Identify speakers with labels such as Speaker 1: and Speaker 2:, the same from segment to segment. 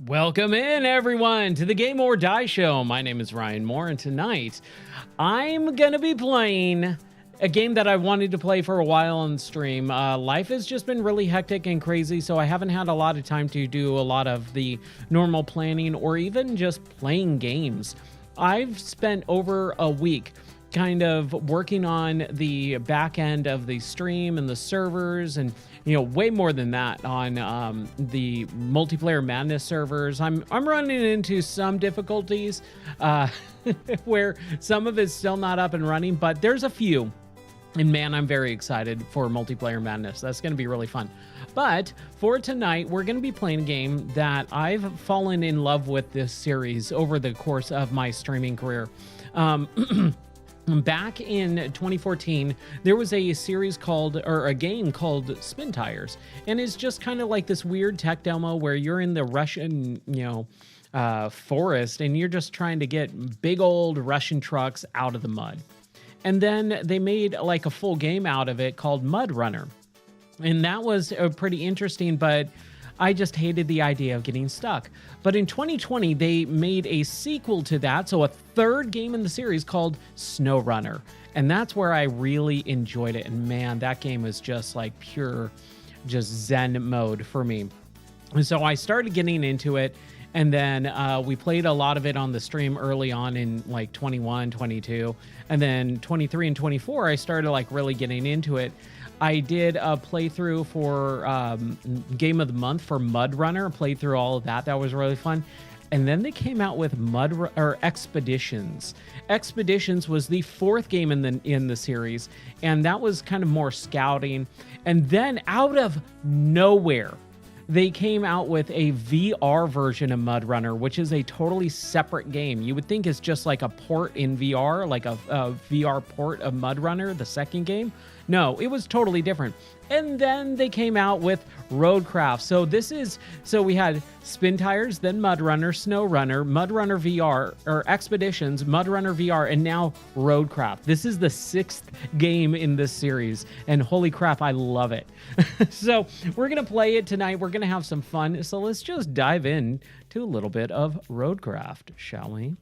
Speaker 1: Welcome in, everyone, to the Game or Die Show. My name is Ryan Moore, and tonight I'm going to be playing a game that I wanted to play for a while on stream. Life has just been really hectic and crazy, so I haven't had a lot of time to do a lot of the normal planning or even just playing games. I've spent over a week kind of working on the back end of the stream and the servers, and way more than that on the multiplayer madness servers. I'm running into some difficulties where some of it's still not up and running, but there's a few. And man, I'm very excited for multiplayer madness. That's going to be really fun. But for tonight, we're going to be playing a game that I've fallen in love with this series over the course of my streaming career. Back in 2014, there was a series a game called Spin Tires, and it's just kind of like this weird tech demo where you're in the Russian, forest, and you're just trying to get big old Russian trucks out of the mud. And then they made like a full game out of it called Mud Runner, and that was pretty interesting, but I just hated the idea of getting stuck. But in 2020, they made a sequel to that, so a third game in the series called Snow Runner. And that's where I really enjoyed it. And man, that game was just like pure, just Zen mode for me. And so I started getting into it, and then we played a lot of it on the stream early on in like 21, 22. And then 23 and 24, I started like really getting into it. I did a playthrough for Game of the Month for Mud Runner, played through all of that. That was really fun. And then they came out with Expeditions. Expeditions was the fourth game in the series, and that was kind of more scouting. And then out of nowhere, they came out with a VR version of Mud Runner, which is a totally separate game. You would think it's just like a port in VR, like a VR port of Mud Runner, the second game. No, it was totally different. And then they came out with Roadcraft. So we had Spin Tires, then Mud Runner, Snow Runner, Mud Runner VR, or Expeditions, Mud Runner VR, and now Roadcraft. This is the sixth game in this series, and holy crap, I love it. So we're going to play it tonight. We're going to have some fun. So let's just dive in to a little bit of Roadcraft, shall we?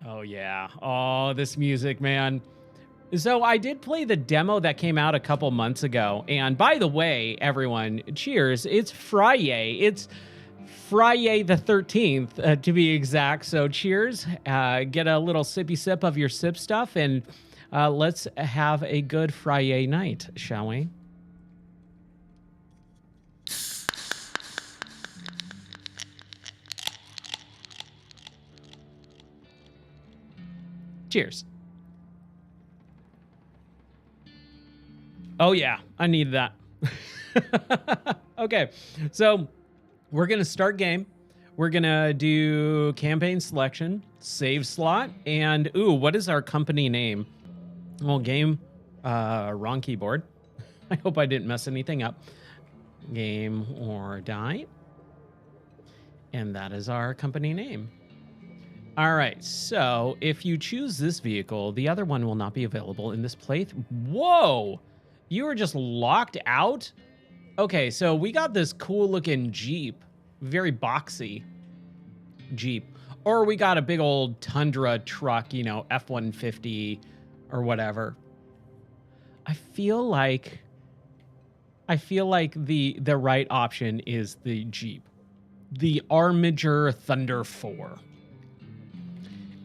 Speaker 1: Oh, yeah. Oh, this music, man. So I did play the demo that came out a couple months ago. And by the way, everyone, cheers. It's Friday. It's Friday the 13th, to be exact. So cheers. Get a little sippy sip of your sip stuff, and let's have a good Friday night, shall we? Cheers. Oh yeah, I need that. Okay, so we're gonna start game. We're gonna do campaign selection, save slot, and ooh, what is our company name? Well, game, wrong keyboard. I hope I didn't mess anything up. Game or Die. And that is our company name. All right, so if you choose this vehicle, the other one will not be available in this playthrough. Whoa! You were just locked out? Okay, so we got this cool looking Jeep, very boxy Jeep. Or we got a big old Tundra truck, F-150 or whatever. I feel like the right option is the Jeep. The Armiger Thunder 4.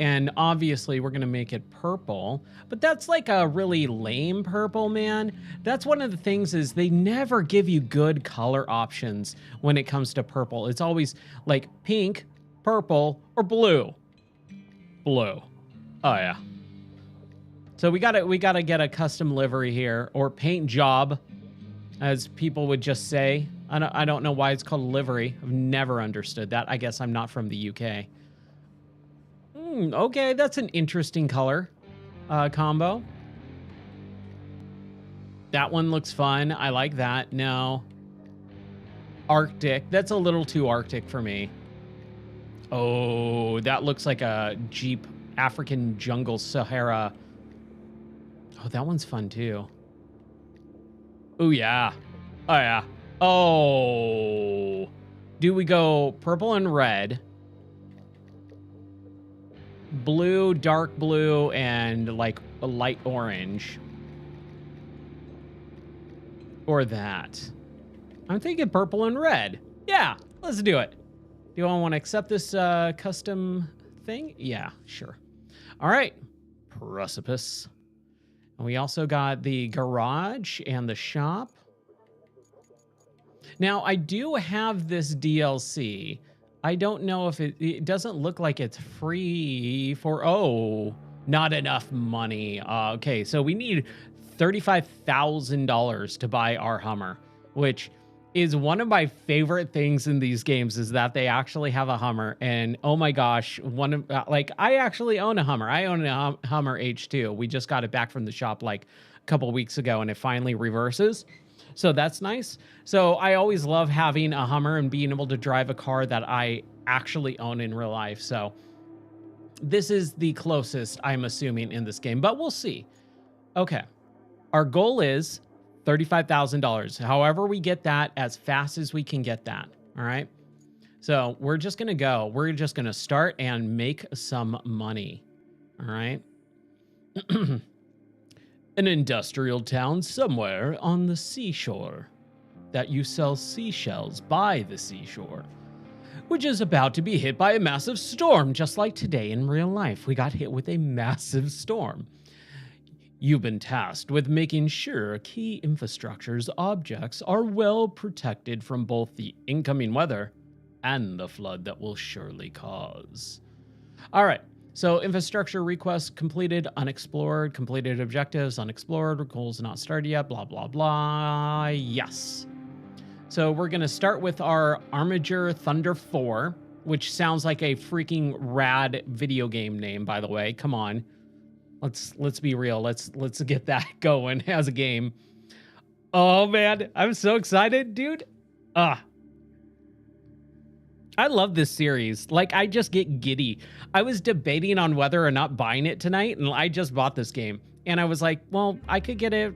Speaker 1: And obviously we're going to make it purple, but that's like a really lame purple, man. That's one of the things is they never give you good color options when it comes to purple. It's always like pink, purple, or blue. Blue. Oh yeah. So we gotta get a custom livery here, or paint job, as people would just say. I don't know why it's called livery. I've never understood that. I guess I'm not from the UK. Okay, that's an interesting color combo. That one looks fun. I like that. No. Arctic. That's a little too Arctic for me. Oh, that looks like a Jeep African Jungle Sahara. Oh, that one's fun too. Oh, yeah. Oh, yeah. Oh. Do we go purple and red? Blue, dark blue, and like a light orange? Or that? I'm thinking purple and red. Yeah, let's do it. Do I want to accept this custom thing? Yeah, sure. All right. Precipice. And we also got the garage and the shop. Now, I do have this DLC. I don't know if it doesn't look like it's free for, oh, not enough money. Okay, so we need $35,000 to buy our Hummer, which is one of my favorite things in these games, is that they actually have a Hummer. And oh my gosh, I actually own a Hummer. I own a Hummer H2. We just got it back from the shop like a couple weeks ago, and it finally reverses. So that's nice. So I always love having a Hummer and being able to drive a car that I actually own in real life. So this is the closest, I'm assuming, in this game, but we'll see. Okay. Our goal is $35,000. However we get that, as fast as we can get that. All right. So we're just going to go. We're just going to start and make some money. All right. An industrial town somewhere on the seashore that you sell seashells by the seashore, which is about to be hit by a massive storm, just like today in real life. We got hit with a massive storm. You've been tasked with making sure key infrastructure's objects are well protected from both the incoming weather and the flood that will surely cause. All right. So infrastructure requests completed, unexplored, completed objectives, unexplored, goals not started yet, blah, blah, blah. Yes. So we're going to start with our Armiger Thunder 4, which sounds like a freaking rad video game name, by the way. Come on. Let's be real. Let's get that going as a game. Oh man, I'm so excited, dude. I love this series. Like, I just get giddy. I was debating on whether or not buying it tonight, and I just bought this game. And I was like, well, I could get it,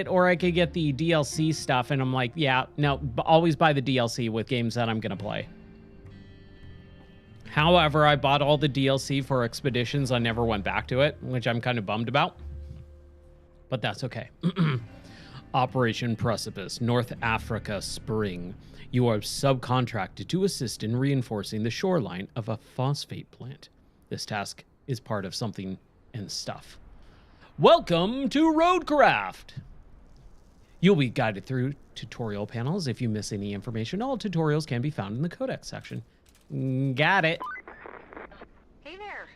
Speaker 1: or I could get the DLC stuff. And I'm like, yeah, no, always buy the DLC with games that I'm going to play. However, I bought all the DLC for Expeditions. I never went back to it, which I'm kind of bummed about. But that's okay. Operation Precipice, North Africa, Spring. You are subcontracted to assist in reinforcing the shoreline of a phosphate plant. This task is part of something and stuff. Welcome to Roadcraft! You'll be guided through tutorial panels. If you miss any information, all tutorials can be found in the Codex section. Got it.
Speaker 2: Hey there.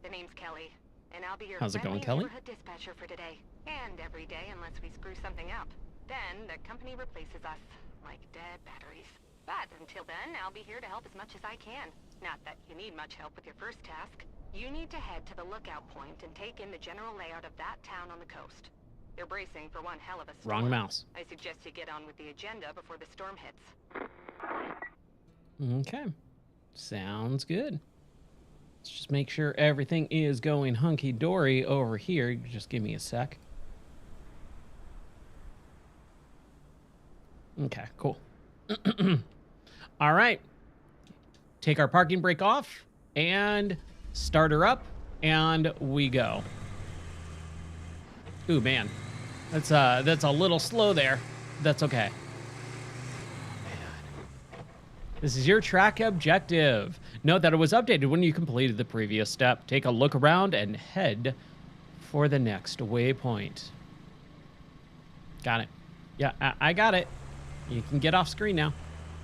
Speaker 2: The name's Kelly, and I'll be your
Speaker 1: How's it going, Kelly?
Speaker 2: neighborhood dispatcher for today, and every day unless we screw something up. Then the company replaces us, like dead batteries. But until then, I'll be here to help as much as I can. Not that you need much help with your first task. You need to head to the lookout point and take in the general layout of that town on the coast. They're bracing for one hell of a storm.
Speaker 1: Wrong mouse.
Speaker 2: I suggest you get on with the agenda before the storm hits.
Speaker 1: Okay. Sounds good. Let's just make sure everything is going hunky-dory over here. Just give me a sec. Okay, cool. All right. Take our parking brake off and start her up, and we go. Ooh, man. That's a little slow there. That's okay. This is your track objective. Note that it was updated when you completed the previous step. Take a look around and head for the next waypoint. Got it. Yeah, I got it. You can get off screen now.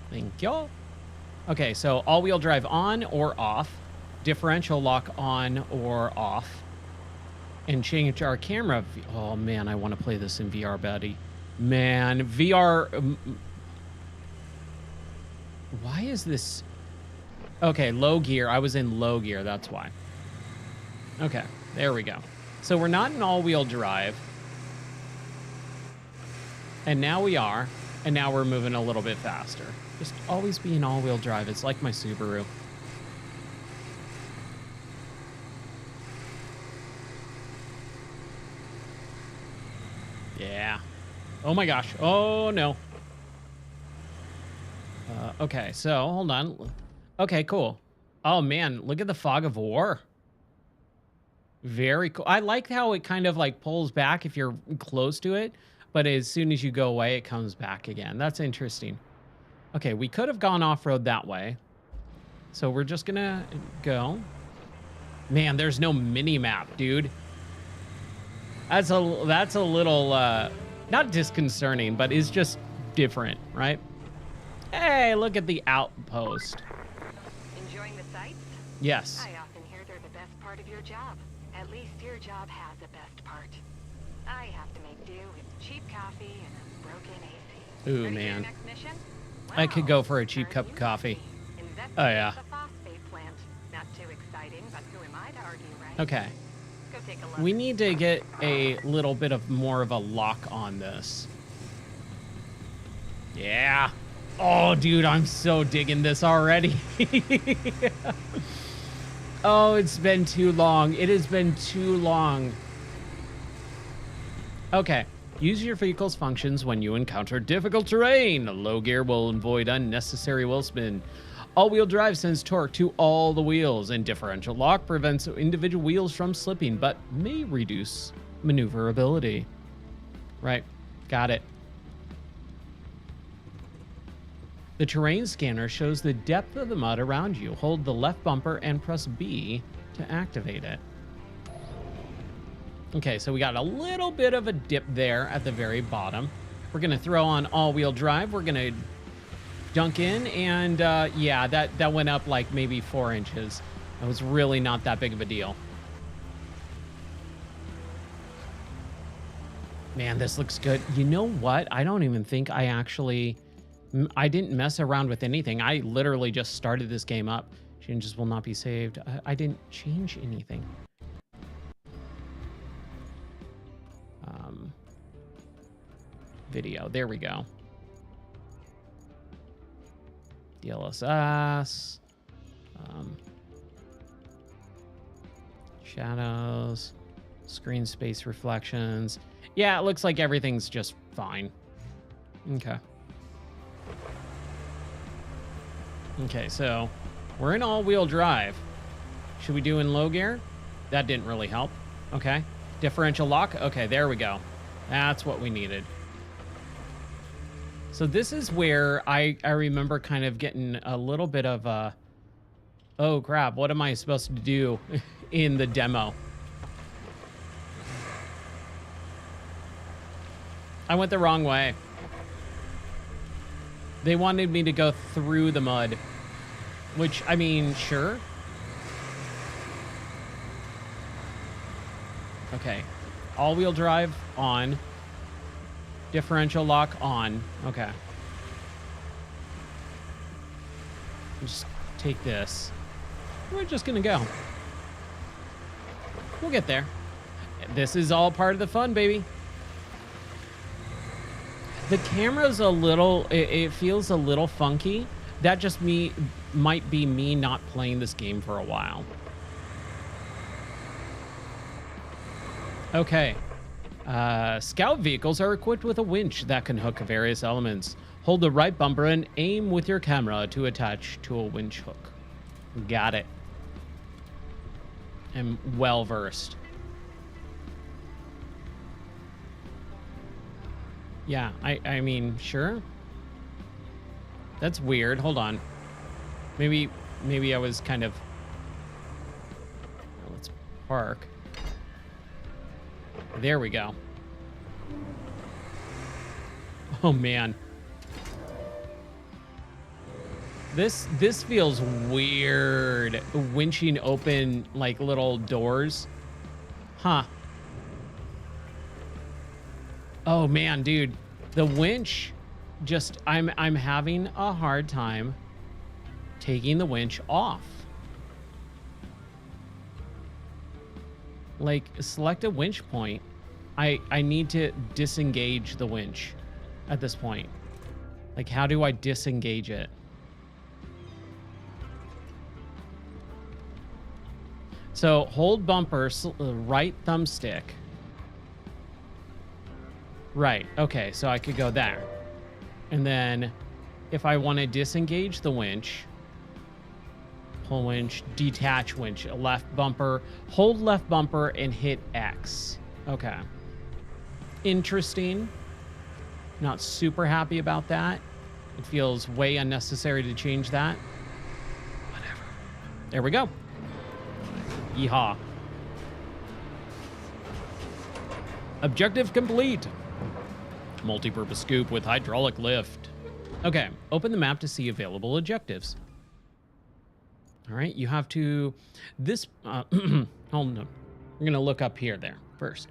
Speaker 1: Thank you. Okay, so all-wheel drive on or off. Differential lock on or off. And change our camera. Oh, man, I want to play this in VR, buddy. Man, VR... Why is this... Okay, low gear. I was in low gear. That's why. Okay, there we go. So we're not in all-wheel drive. And now we are. And now we're moving a little bit faster. Just always be in all-wheel drive. It's like my Subaru. Yeah. Oh my gosh. Oh no. Okay, so hold on. Okay, cool. Oh man, look at the fog of war. Very cool. I like how it kind of like pulls back if you're close to it, but as soon as you go away, it comes back again. That's interesting. Okay, we could have gone off-road that way. So we're just gonna go. Man, there's no mini-map, dude. That's a little not disconcerting, but it's just different, right? Hey, look at the outpost.
Speaker 2: Enjoying the sights?
Speaker 1: Yes.
Speaker 2: I often hear they're the best part of your job. At least your job has a best part. I have to make do with cheap coffee and a broken AC.
Speaker 1: Ooh,
Speaker 2: Ready for your
Speaker 1: man.
Speaker 2: next mission?
Speaker 1: I could go for a
Speaker 2: Well,
Speaker 1: cheap
Speaker 2: turn
Speaker 1: cup of
Speaker 2: you
Speaker 1: coffee.
Speaker 2: see. Investigate
Speaker 1: Oh, yeah.
Speaker 2: the phosphate plant. Not too exciting, but who am I to argue, right?
Speaker 1: Okay.
Speaker 2: Go take a look.
Speaker 1: We need to get a little bit of more of a lock on this. Yeah. Oh, dude, I'm so digging this already. Oh, it's been too long. It has been too long. Okay. Use your vehicle's functions when you encounter difficult terrain. Low gear will avoid unnecessary wheel spin. All-wheel drive sends torque to all the wheels, and differential lock prevents individual wheels from slipping, but may reduce maneuverability. Right. Got it. The terrain scanner shows the depth of the mud around you. Hold the left bumper and press B to activate it. Okay, so we got a little bit of a dip there at the very bottom. We're going to throw on all-wheel drive. We're going to dunk in, and yeah, that went up like maybe 4 inches. That was really not that big of a deal. Man, this looks good. You know what? I don't even think I didn't mess around with anything. I literally just started this game up. Changes will not be saved. I didn't change anything. Video. There we go. DLSS. Shadows. Screen space reflections. Yeah, it looks like everything's just fine. Okay. Okay, so we're in all-wheel drive. Should we do in low gear? That didn't really help. Okay. Differential lock. Okay, there we go. That's what we needed. So this is where I remember kind of getting a little bit of a, oh crap, what am I supposed to do in the demo? I went the wrong way. They wanted me to go through the mud, which, I mean, sure. Okay. All-wheel drive on. Differential lock on. Okay. Just take this. We're just gonna go. We'll get there. This is all part of the fun, baby. The camera's a little, it feels a little funky. That just might be me not playing this game for a while. Okay. Scout vehicles are equipped with a winch that can hook various elements. Hold the right bumper and aim with your camera to attach to a winch hook. Got it. I'm well versed. Yeah, I mean, sure. That's weird. Hold on. Maybe I was kind of... Let's park. There we go. Oh, man. This feels weird. Winching open, like, little doors. Huh. Oh, man, dude. The winch, just... I'm having a hard time taking the winch off. Like, select a winch point. I need to disengage the winch at this point. Like, how do I disengage it? So, hold bumper, right thumbstick. Right, okay, so I could go there. And then if I want to disengage the winch, pull winch, detach winch, left bumper, hold left bumper and hit X. Okay. Interesting. Not super happy about that. It feels way unnecessary to change that. Whatever. There we go. Yeehaw. Objective complete. Multi-purpose scoop with hydraulic lift. Okay, open the map to see available objectives. All right, you have to... hold on. We're going to look up here there first.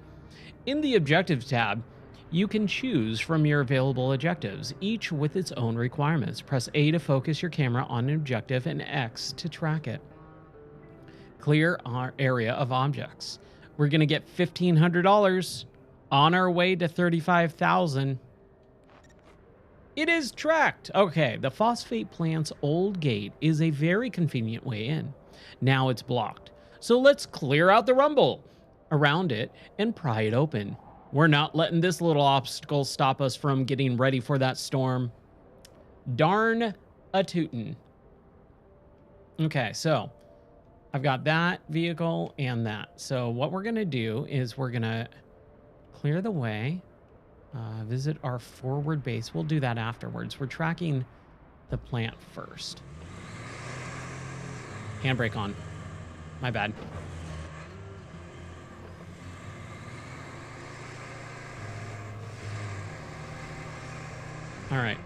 Speaker 1: In the objectives tab, you can choose from your available objectives, each with its own requirements. Press A to focus your camera on an objective and X to track it. Clear our area of objects. We're going to get $1,500 on our way to $35,000. It is tracked. Okay, the phosphate plant's old gate is a very convenient way in. Now it's blocked. So let's clear out the rumble around it and pry it open. We're not letting this little obstacle stop us from getting ready for that storm. Darn a tootin'. Okay, so I've got that vehicle and that. So what we're going to do is we're going to clear the way. Visit our forward base. We'll do that afterwards. We're tracking the plant first. Handbrake on. My bad. All right.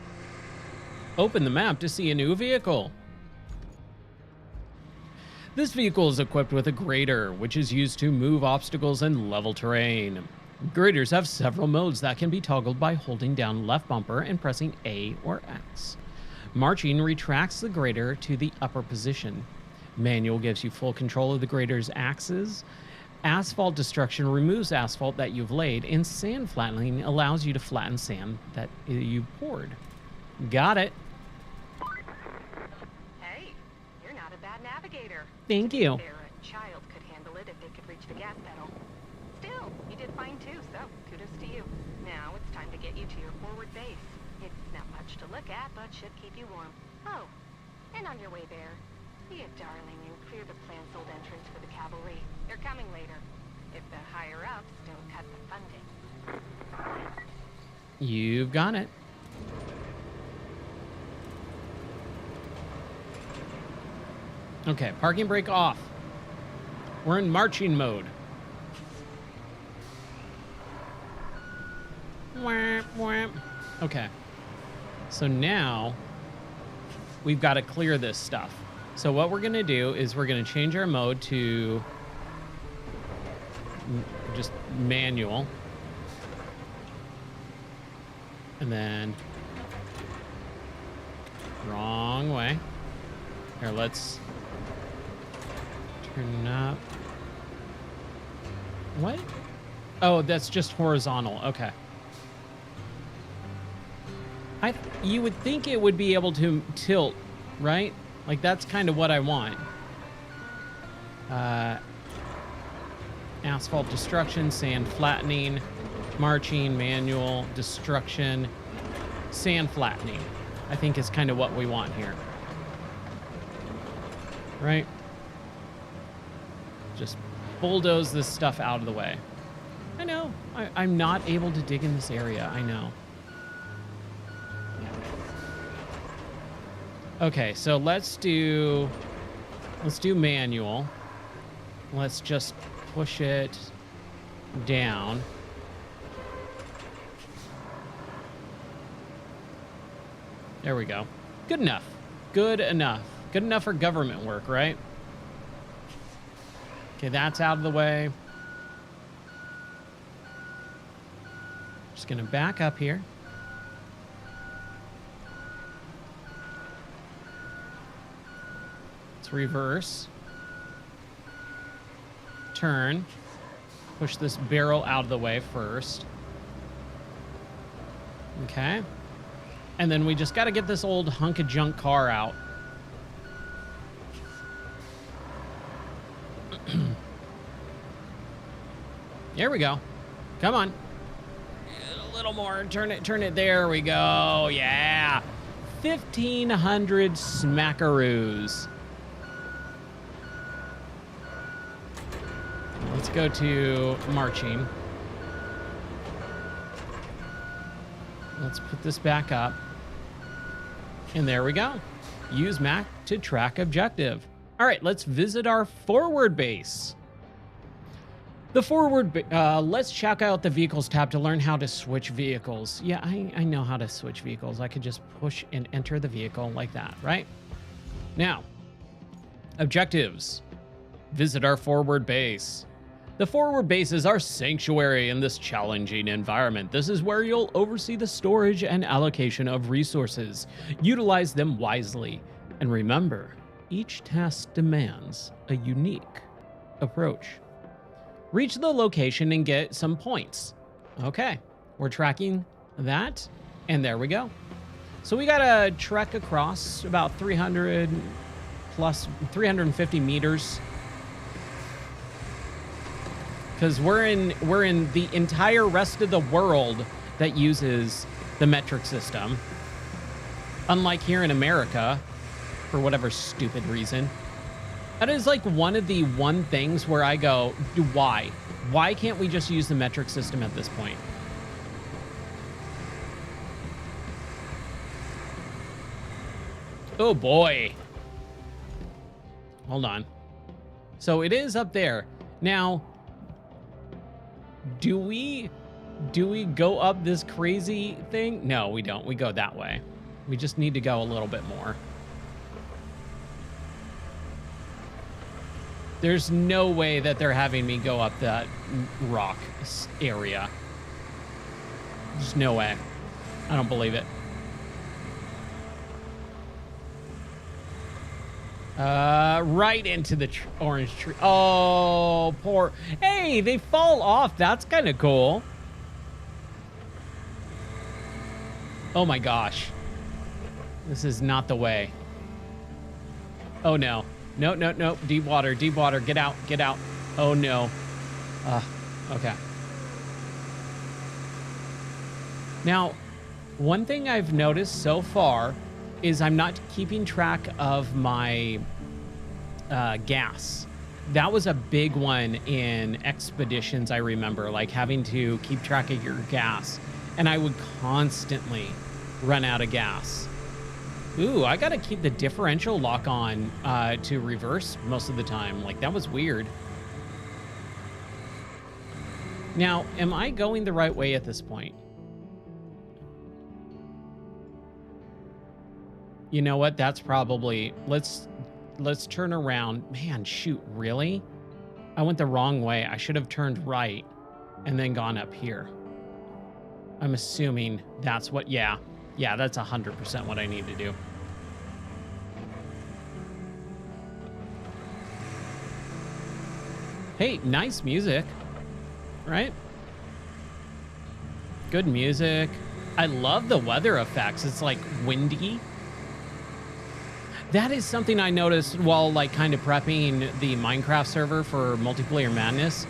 Speaker 1: Open the map to see a new vehicle. This vehicle is equipped with a grader, which is used to move obstacles and level terrain. Graders have several modes that can be toggled by holding down left bumper and pressing A or X. Marching retracts the grader to the upper position. Manual gives you full control of the grader's axes. Asphalt destruction removes asphalt that you've laid, and sand flattening allows you to flatten sand that you poured. Got it.
Speaker 2: Hey, you're not a bad navigator.
Speaker 1: Thank you.
Speaker 2: A child could handle it if they could reach the gas pedal. Still, you did fine too, so kudos to you. Now it's time to get you to your forward base. It's not much to look at, but should keep you warm. Oh, and on your way there, be a darling and clear the plant's old entrance for the cavalry. They're coming later, if the higher-ups don't cut the funding.
Speaker 1: You've got it. Okay, parking brake off. We're in marching mode. Wham, wham. Okay. So now we've got to clear this stuff. So what we're going to do is we're going to change our mode to just manual. And then wrong way. Here, let's turn up. What? Oh, that's just horizontal. Okay. You would think it would be able to tilt, right? Like, that's kind of what I want. Asphalt destruction, sand flattening, marching, manual, destruction, sand flattening, I think is kind of what we want here. Right? Just bulldoze this stuff out of the way. I know. I'm not able to dig in this area. I know. Okay, so let's do manual. Let's just push it down. There we go. Good enough. Good enough. Good enough for government work, right? Okay, that's out of the way. Just gonna back up here. Reverse, turn, push this barrel out of the way first. Okay. And then we just got to get this old hunk of junk car out. There we go. Come on. A little more. Turn it. There we go. Yeah. 1,500 smackaroos. Let's go to marching. Let's put this back up. And there we go. Use map to track objective. All right, let's visit our forward base. The forward, let's check out the vehicles tab to learn how to switch vehicles. Yeah, I know how to switch vehicles. I could just push and enter the vehicle like that, right? Now, objectives. Visit our forward base. The forward base is our sanctuary in this challenging environment. This is where you'll oversee the storage and allocation of resources. Utilize them wisely. And remember, each task demands a unique approach. Reach the location and get some points. Okay, we're tracking that, and there we go. So we gotta trek across about 350 meters. Because we're in the entire rest of the world that uses the metric system. Unlike here in America, for whatever stupid reason. That is like one of the things where I go, why? Why can't we just use the metric system at this point? Oh boy. Hold on. So it is up there. Now, do we go up this crazy thing? No, we don't. We go that way. We just need to go a little bit more. There's no way that they're having me go up that rock area. There's no way. I don't believe it. Right into the orange tree. Oh, poor. Hey, they fall off. That's kind of cool. Oh my gosh. This is not the way. Oh no. No, no, no. Deep water, deep water. Get out, get out. Oh no. Okay. Now, one thing I've noticed so far is I'm not keeping track of my gas. That was a big one in expeditions, I remember, like having to keep track of your gas. And I would constantly run out of gas. Ooh, I gotta keep the differential lock on to reverse most of the time. Like, that was weird. Now, am I going the right way at this point? You know what? That's probably... Let's turn around. Man, shoot, really? I went the wrong way. I should have turned right and then gone up here. I'm assuming that's what... Yeah, that's 100% what I need to do. Hey, nice music, right? Good music. I love the weather effects. It's like windy. That is something I noticed while like kind of prepping the Minecraft server for Multiplayer Madness,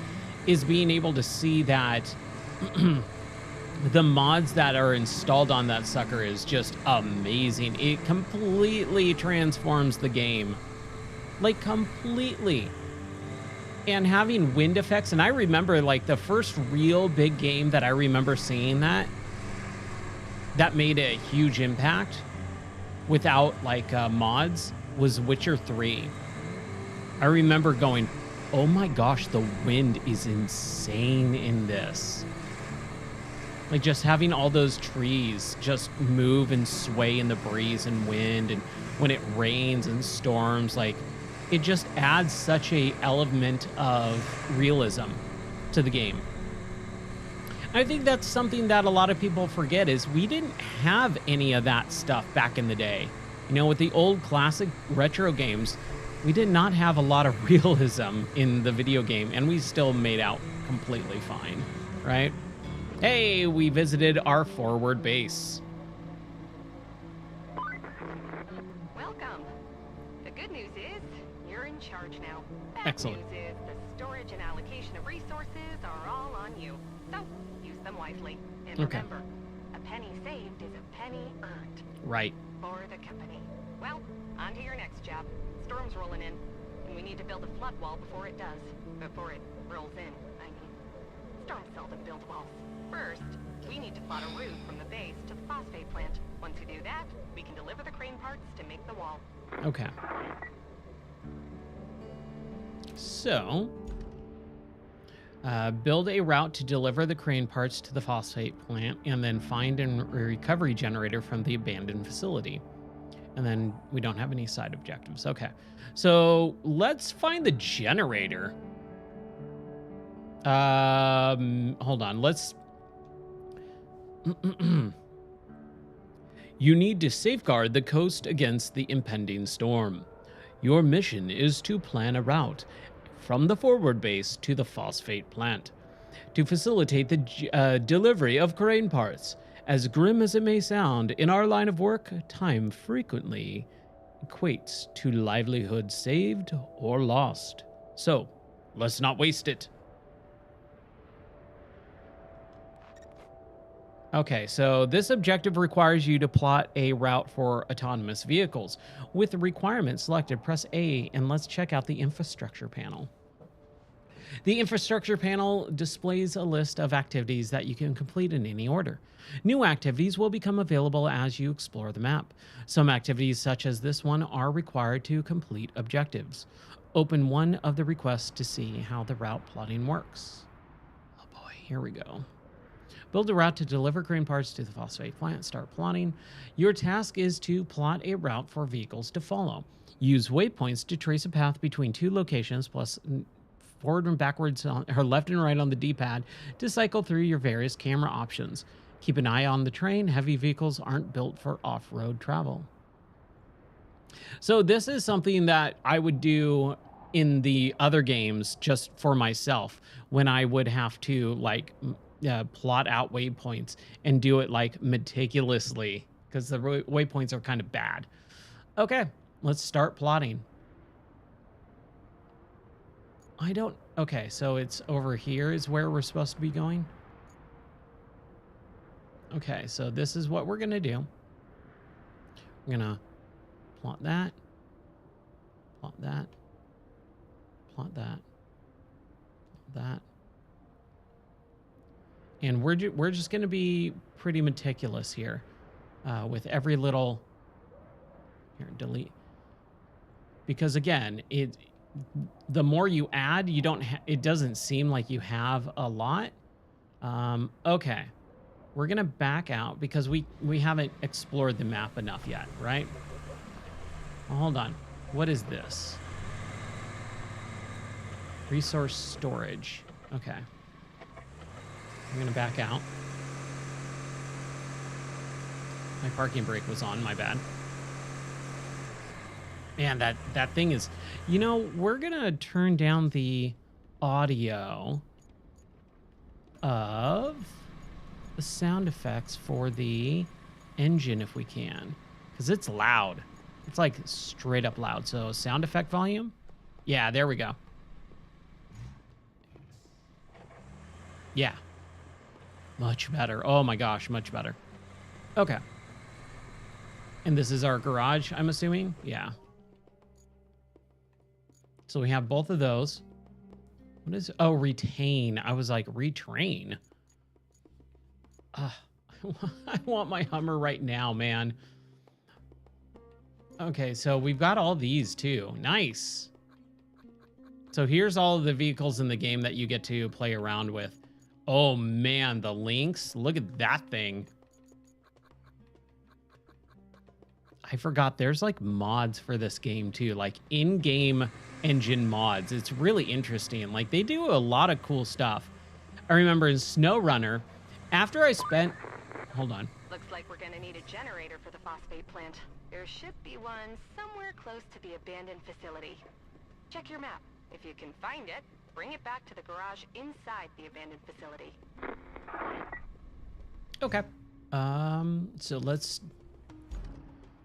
Speaker 1: is being able to see that the mods that are installed on that sucker is just amazing. It completely transforms the game. Like, completely. And having wind effects, and I remember like the first real big game that I remember seeing that made a huge impact without like mods was Witcher 3. I remember going, oh my gosh, the wind is insane in this. Like, just having all those trees just move and sway in the breeze and wind, and when it rains and storms, like, it just adds such a element of realism to the game. I think that's something that a lot of people forget, is we didn't have any of that stuff back in the day. You know, with the old classic retro games, we did not have a lot of realism in the video game, and we still made out completely fine, right? Hey, we visited our forward base.
Speaker 2: Welcome. The good news is you're in charge now. Bad
Speaker 1: Excellent.
Speaker 2: news is the storage and allocation of resources are all on you. So use them wisely. And
Speaker 1: Okay.
Speaker 2: remember, a penny saved is a penny earned.
Speaker 1: Right.
Speaker 2: for the company. Well, on to your next job. Storm's rolling in, and we need to build a flood wall before it does. Before it rolls in, I mean. Storms seldom build walls. First, we need to plot a route from the base to the phosphate plant. Once we do that, we can deliver the crane parts to make the wall.
Speaker 1: Okay. So, build a route to deliver the crane parts to the phosphate plant, and then find a recovery generator from the abandoned facility. And then we don't have any side objectives. Okay. So let's find the generator. Hold on. Let's... You need to safeguard the coast against the impending storm. Your mission is to plan a route from the forward base to the phosphate plant to facilitate the delivery of crane parts. As grim as it may sound, in our line of work, time frequently equates to livelihood saved or lost. So, let's not waste it. Okay, so this objective requires you to plot a route for autonomous vehicles. With the requirement selected, press A, and let's check out the infrastructure panel. The infrastructure panel displays a list of activities that you can complete in any order. New activities will become available as you explore the map. Some activities, such as this one, are required to complete objectives. Open one of the requests to see how the route plotting works. Oh boy, here we go. Build a route to deliver crane parts to the phosphate plant. Start plotting. Your task is to plot a route for vehicles to follow. Use waypoints to trace a path between two locations, plus forward and backwards, or left and right on the D-pad to cycle through your various camera options. Keep an eye on the train. Heavy vehicles aren't built for off-road travel. So this is something that I would do in the other games just for myself, when I would have to like plot out waypoints and do it like meticulously, because the waypoints are kind of bad. Okay, let's start plotting. Okay, so it's over here is where we're supposed to be going. Okay, so this is what we're gonna do. We're gonna plot that, plot that, plot that, plot that. And we're just gonna be pretty meticulous here with every little... Here, delete. Because again, the more you add, it doesn't seem like you have a lot. Okay, we're gonna back out because we haven't explored the map enough yet, right? Well, hold on, what is this? Resource storage. Okay, I'm gonna back out. My parking brake was on, my bad. Man, that thing is... You know, we're going to turn down the audio of the sound effects for the engine if we can. Because it's loud. It's like straight up loud. So sound effect volume. Yeah, there we go. Yeah. Much better. Oh my gosh, much better. Okay. And this is our garage, I'm assuming? Yeah. So we have both of those. What is... Oh, retain. I was like, retrain. I want my Hummer right now, man. Okay, so we've got all these too. Nice. So here's all of the vehicles in the game that you get to play around with. Oh man, the Lynx. Look at that thing. I forgot there's like mods for this game too, like in-game engine mods. It's really interesting. Like they do a lot of cool stuff. I remember in SnowRunner, after I spent... Hold on.
Speaker 2: Looks like we're gonna need a generator for the phosphate plant. There should be one somewhere close to the abandoned facility. Check your map. If you can find it, bring it back to the garage inside the abandoned facility.
Speaker 1: Okay. So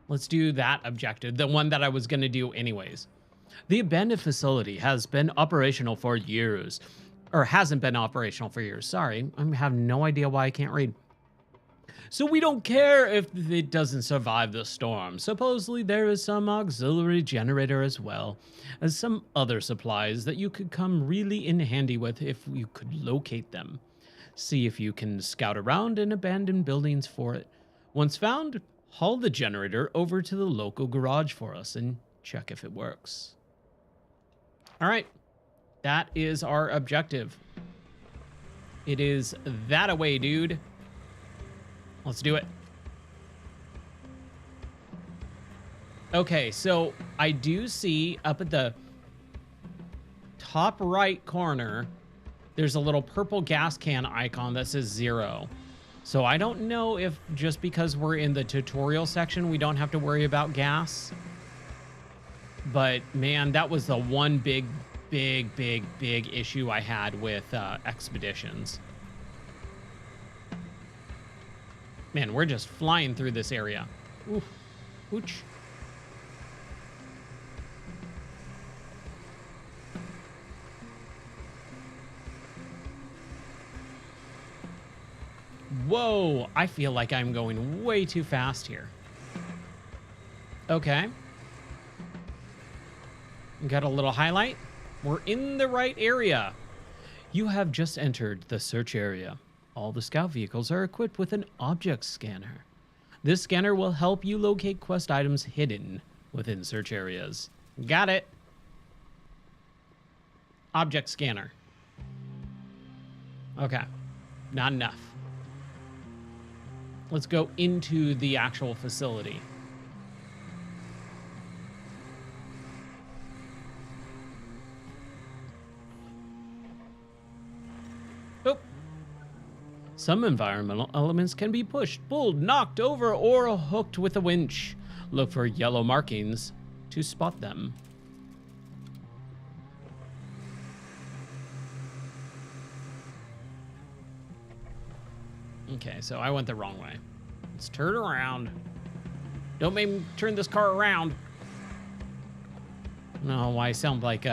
Speaker 1: let's do that objective, the one that I was going to do anyways. The abandoned facility has been operational for years. Or hasn't been operational for years. Sorry, I have no idea why I can't read. So we don't care if it doesn't survive the storm. Supposedly there is some auxiliary generator as well as some other supplies that you could come really in handy with if you could locate them. See if you can scout around in abandoned buildings for it. Once found, haul the generator over to the local garage for us and check if it works. All right, that is our objective. It is that away, dude. Let's do it. Okay, so I do see up at the top right corner, there's a little purple gas can icon that says 0. So I don't know if just because we're in the tutorial section, we don't have to worry about gas. But man, that was the one big issue I had with expeditions. Man, we're just flying through this area. Oof. Ooch. Whoa, I feel like I'm going way too fast here. Okay. Got a little highlight. We're in the right area. You have just entered the search area. All the scout vehicles are equipped with an object scanner. This scanner will help you locate quest items hidden within search areas. Got it. Object scanner. Okay. Not enough. Let's go into the actual facility. Oh. Some environmental elements can be pushed, pulled, knocked over, or hooked with a winch. Look for yellow markings to spot them. Okay, so I went the wrong way. Let's turn around. Don't make me turn this car around. No, I sound like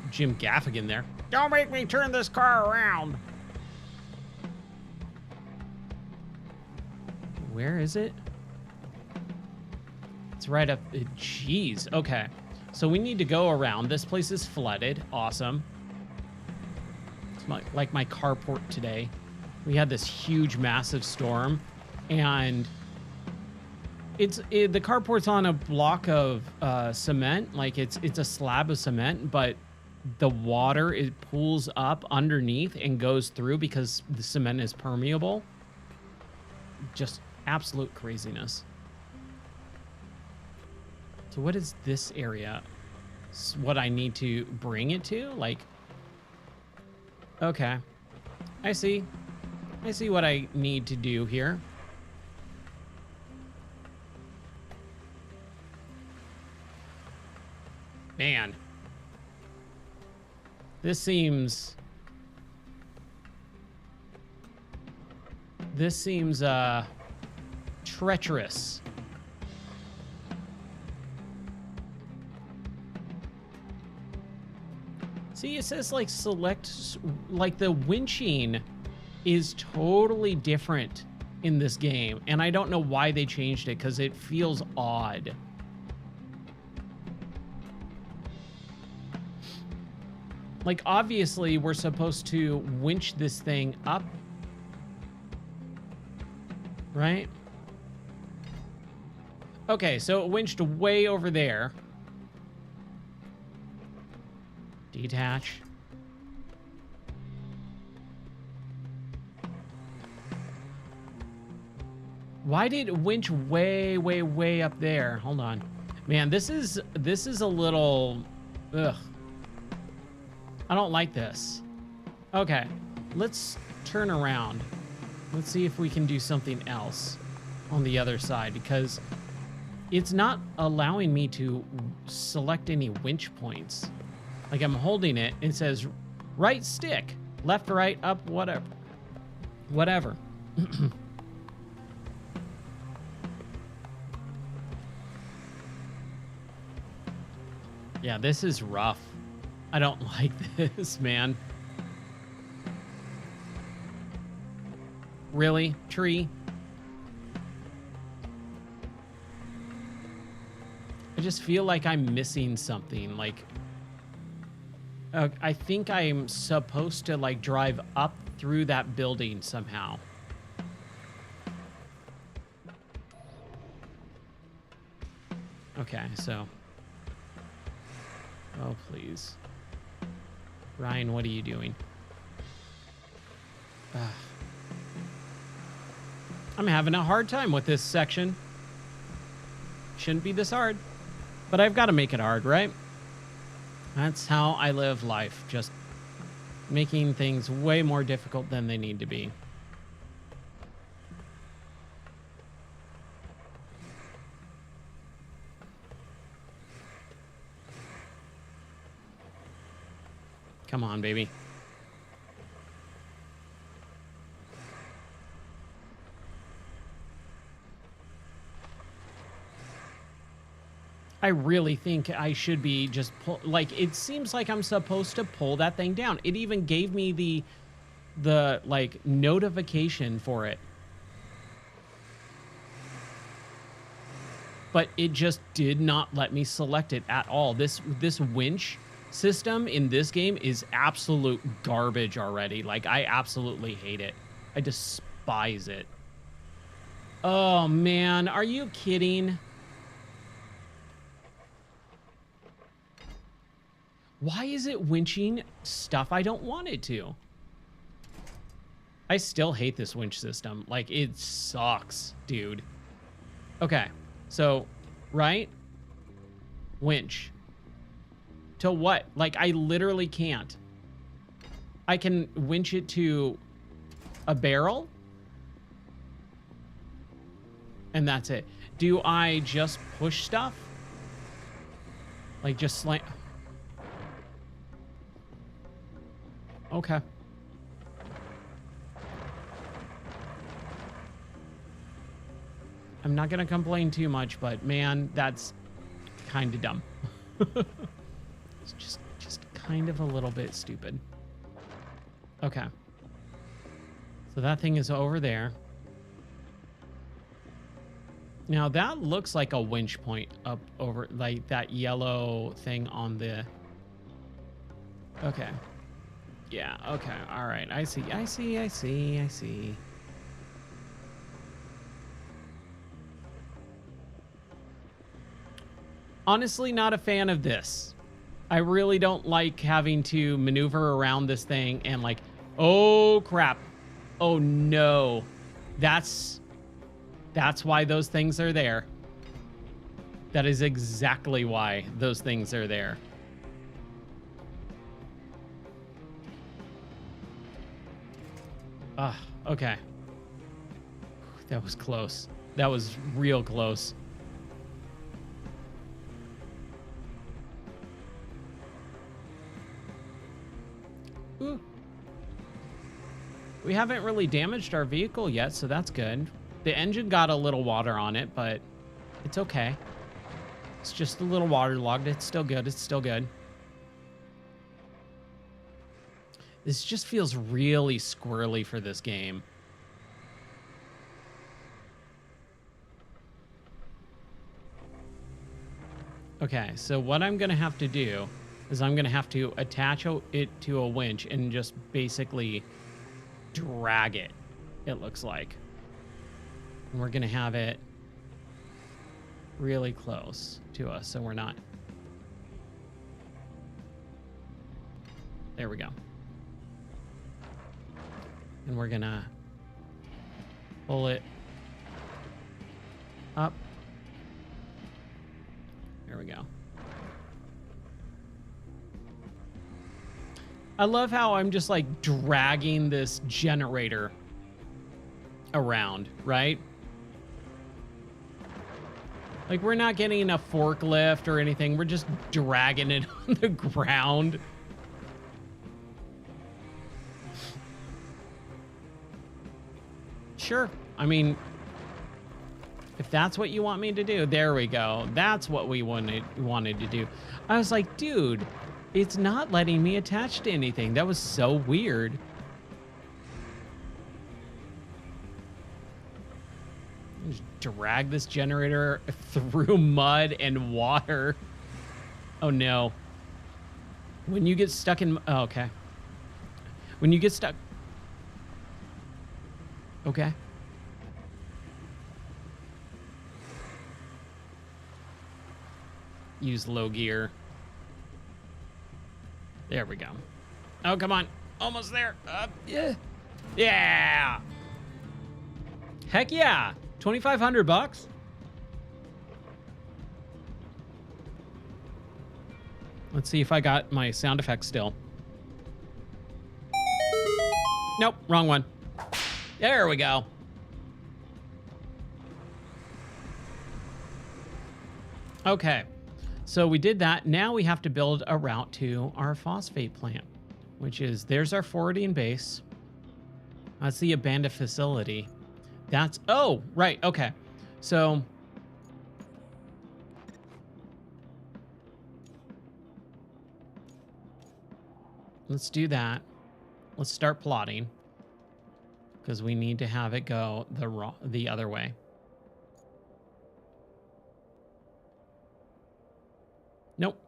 Speaker 1: Jim Gaffigan there. Don't make me turn this car around. Where is it? It's right up. Jeez. Okay. So we need to go around. This place is flooded. Awesome. It's like my carport today. We had this huge, massive storm, and the carport's on a block of cement. Like it's a slab of cement, but the water, it pulls up underneath and goes through because the cement is permeable. Just absolute craziness. So what is this area? What I need to bring it to? Like, okay. I see what I need to do here. Man. This seems treacherous. See, it says like select, like the winching is totally different in this game, and I don't know why they changed it because it feels odd. Like, obviously, we're supposed to winch this thing up, right? Okay, so it winched way over there. Detach. Why did it winch way up there? Hold on. Man, this is a little... Ugh. I don't like this. Okay, let's turn around. Let's see if we can do something else on the other side, because it's not allowing me to select any winch points. Like, I'm holding it, it says right stick, left, right, up, whatever. Whatever. Yeah, this is rough. I don't like this, man. Really? Tree? I just feel like I'm missing something. Like, I think I'm supposed to, like, drive up through that building somehow. Okay, so... Oh, please. Ryan, what are you doing? Ugh. I'm having a hard time with this section. Shouldn't be this hard. But I've got to make it hard, right? That's how I live life. Just making things way more difficult than they need to be. Come on, baby. I really think I should be just like, it seems like I'm supposed to pull that thing down. It even gave me the like notification for it. But it just did not let me select it at all. This winch system in this game is absolute garbage already. Like, I absolutely hate it. I despise it. Oh man, are you kidding? Why is it winching stuff I don't want it to? I still hate this winch system. Like, it sucks, dude. Okay, so, right? Winch. To what? Like, I literally can't. I can winch it to a barrel? And that's it. Do I just push stuff? Like, just slam... Okay. I'm not going to complain too much, but man, that's kind of dumb. It's just kind of a little bit stupid. Okay. So that thing is over there. Now that looks like a winch point up over, like that yellow thing on the... Okay. Yeah, okay, all right. I see. Honestly, not a fan of this. I really don't like having to maneuver around this thing and like, oh crap. Oh no. That's why those things are there. That is exactly why those things are there. Ah, okay. That was close. That was real close. Ooh. We haven't really damaged our vehicle yet, so that's good. The engine got a little water on it, but it's okay. It's just a little waterlogged. It's still good. It's still good. This just feels really squirrely for this game. Okay, so what I'm going to have to do is I'm going to have to attach it to a winch and just basically drag it, it looks like. And we're going to have it really close to us, so we're not... There we go. And we're gonna pull it up. There we go. I love how I'm just like dragging this generator around, right? Like, we're not getting a forklift or anything. We're just dragging it on the ground. Sure. I mean, if that's what you want me to do, there we go. That's what we wanted to do. I was like, dude, it's not letting me attach to anything. That was so weird. Just drag this generator through mud and water. Oh no. When you get stuck in... Oh, okay. When you get stuck... Okay. Use low gear. There we go. Oh, come on. Almost there. Yeah. Yeah. Heck yeah. 2,500 bucks. Let's see if I got my sound effects still. Nope, wrong one. There we go. Okay, so we did that. Now we have to build a route to our phosphate plant, which is, there's our forwarding base. That's the abandoned facility. That's, oh, right, okay. So let's do that. Let's start plotting, because we need to have it go the other way. Nope.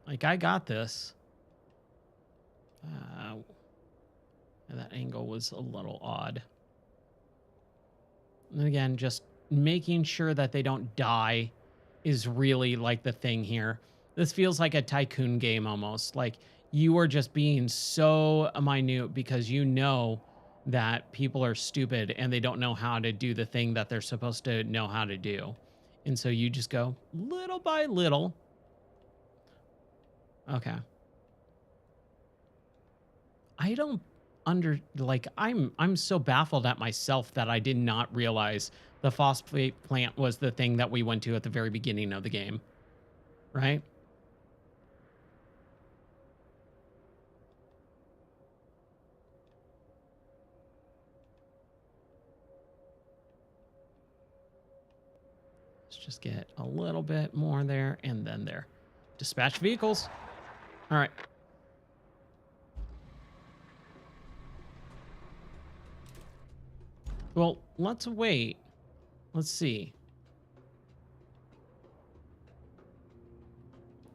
Speaker 1: Like, I got this. That angle was a little odd. And again, just making sure that they don't die is really like the thing here. This feels like a tycoon game almost. Like, you are just being so minute because you know that people are stupid and they don't know how to do the thing that they're supposed to know how to do. And so you just go little by little. Okay. I don't I'm so baffled at myself that I did not realize the phosphate plant was the thing that we went to at the very beginning of the game. Right? Let's just get a little bit more there and then there. Dispatch vehicles. All right. Well, let's wait. Let's see.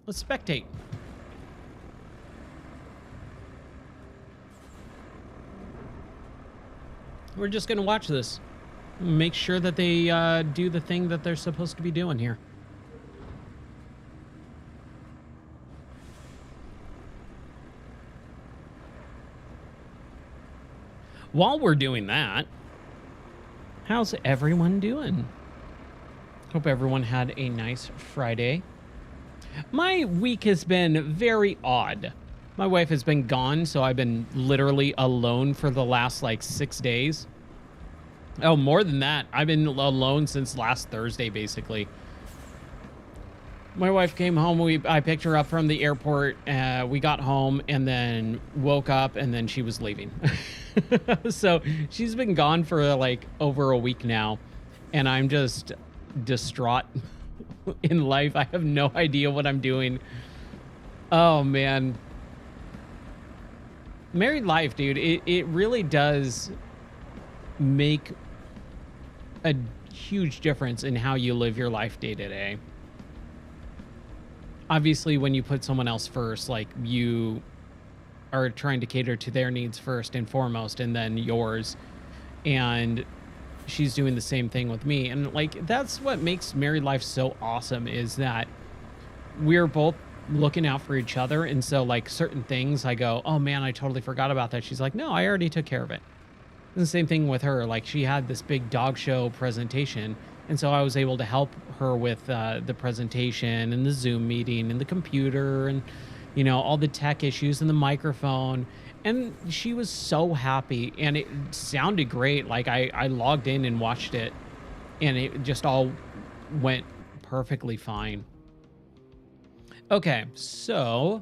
Speaker 1: Let's spectate. We're just going to watch this. Make sure that they do the thing that they're supposed to be doing here. While we're doing that, how's everyone doing? Hope everyone had a nice Friday. My week has been very odd. My wife has been gone, so I've been literally alone for the last like 6 days. Oh, more than that. I've been alone since last Thursday, basically. My wife came home. I picked her up from the airport. We got home and then woke up and then she was leaving. So she's been gone for like over a week now. And I'm just distraught in life. I have no idea what I'm doing. Oh, man. Married life, dude. It really does make a huge difference in how you live your life day to day. Obviously, when you put someone else first, like you are trying to cater to their needs first and foremost, and then yours. And she's doing the same thing with me. And like, that's what makes married life so awesome, is that we're both looking out for each other. And so like certain things I go, oh man, I totally forgot about that. She's like, no, I already took care of it. And the same thing with her. Like, she had this big dog show presentation. And so I was able to help her with the presentation and the Zoom meeting and the computer and, you know, all the tech issues and the microphone. And she was so happy and it sounded great. Like I logged in and watched it and it just all went perfectly fine. Okay, so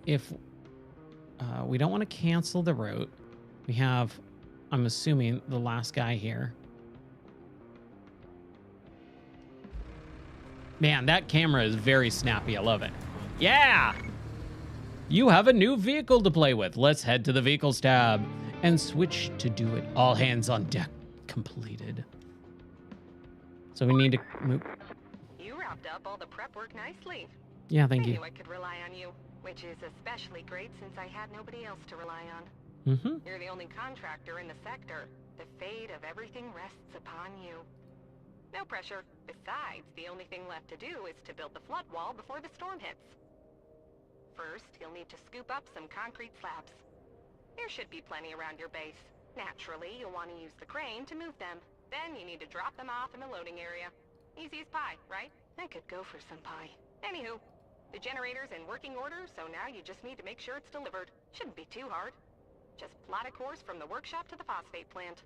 Speaker 1: if we don't want to cancel the route, we have, I'm assuming, the last guy here. Man, that camera is very snappy. I love it. Yeah! You have a new vehicle to play with. Let's head to the Vehicles tab and switch to do it. All hands on deck completed. So we need to move.
Speaker 2: You wrapped up all the prep work nicely.
Speaker 1: Yeah, thank
Speaker 2: I
Speaker 1: you.
Speaker 2: knew I could rely on you, which is especially great since I had nobody else to rely on.
Speaker 1: Mm-hmm.
Speaker 2: You're the only contractor in the sector. The fate of everything rests upon you. No pressure. Besides, the only thing left to do is to build the flood wall before the storm hits. First, you'll need to scoop up some concrete slabs. There should be plenty around your base. Naturally, you'll want to use the crane to move them. Then you need to drop them off in the loading area. Easy as pie, right? I could go for some pie. Anywho, the generator's in working order, so now you just need to make sure it's delivered. Shouldn't be too hard. Just plot a course from the workshop to the phosphate plant.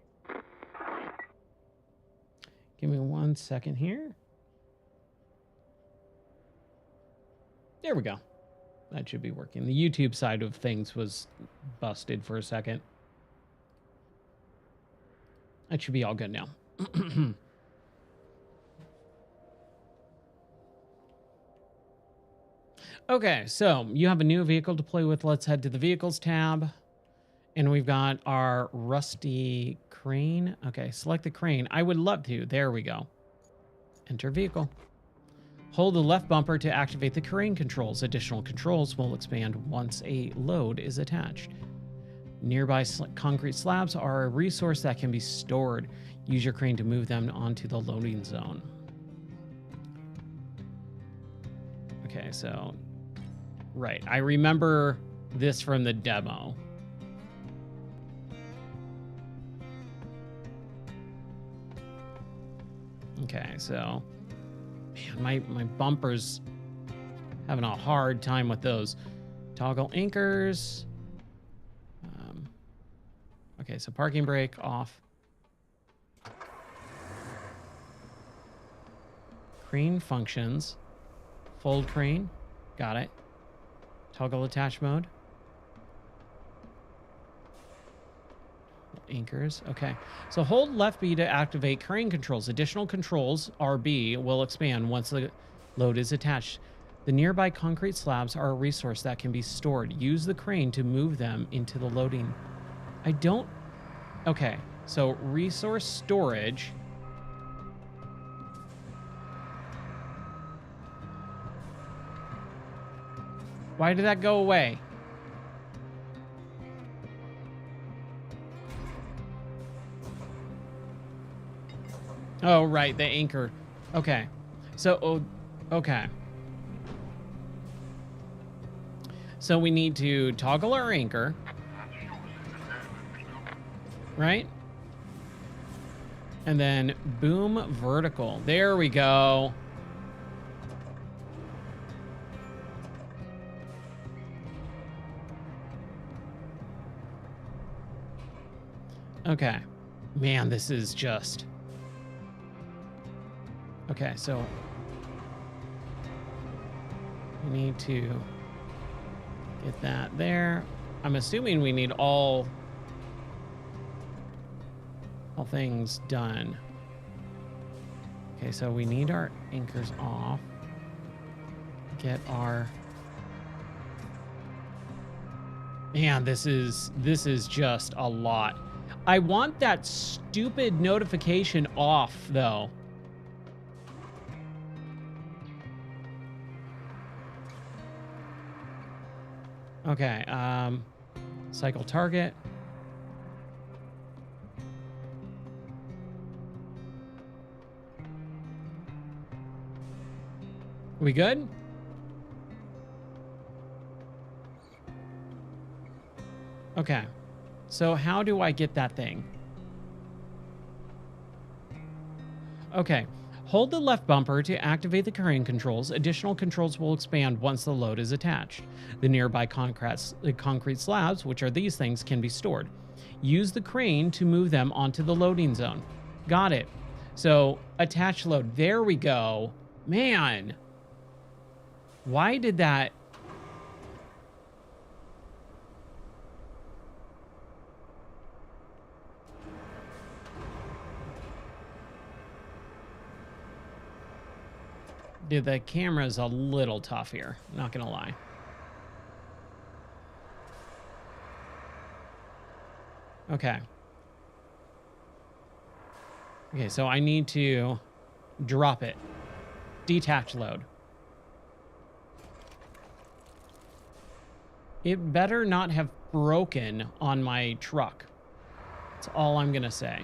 Speaker 1: Give me 1 second here. There we go. That should be working. The YouTube side of things was busted for a second. That should be all good now. Okay, so you have a new vehicle to play with. Let's head to the Vehicles tab. And we've got our rusty crane. Okay, select the crane. I would love to. There we go. Enter vehicle. Hold the left bumper to activate the crane controls. Additional controls will expand once a load is attached. Nearby concrete slabs are a resource that can be stored. Use your crane to move them onto the loading zone. Okay, so... Right, I remember this from the demo. Okay, so... Man, my bumper's having a hard time with those. Toggle anchors. Okay, so parking brake off. Crane functions. Fold crane. Got it. Toggle attach mode. Anchors. Okay. So hold left B to activate crane controls. Additional controls, RB, will expand once the load is attached. The nearby concrete slabs are a resource that can be stored. Use the crane to move them into the loading. I don't... Okay. So resource storage... Why did that go away? Oh, right, the anchor. Okay. So, oh, okay. So we need to toggle our anchor. Right? And then boom vertical. There we go. Okay. Man, this is just... Okay, so... we need to get that there. I'm assuming we need all things done. Okay, so we need our anchors off. Get our... Man, this is just a lot. I want that stupid notification off, though. Okay, cycle target. We good? Okay. So how do I get that thing? Okay. Hold the left bumper to activate the crane controls. Additional controls will expand once the load is attached. The nearby concrete slabs, which are these things, can be stored. Use the crane to move them onto the loading zone. Got it. So attach load. There we go. Man. Why did that... Dude, the camera's a little tough here. Not gonna lie. Okay. Okay, so I need to drop it. Detach load. It better not have broken on my truck. That's all I'm gonna say.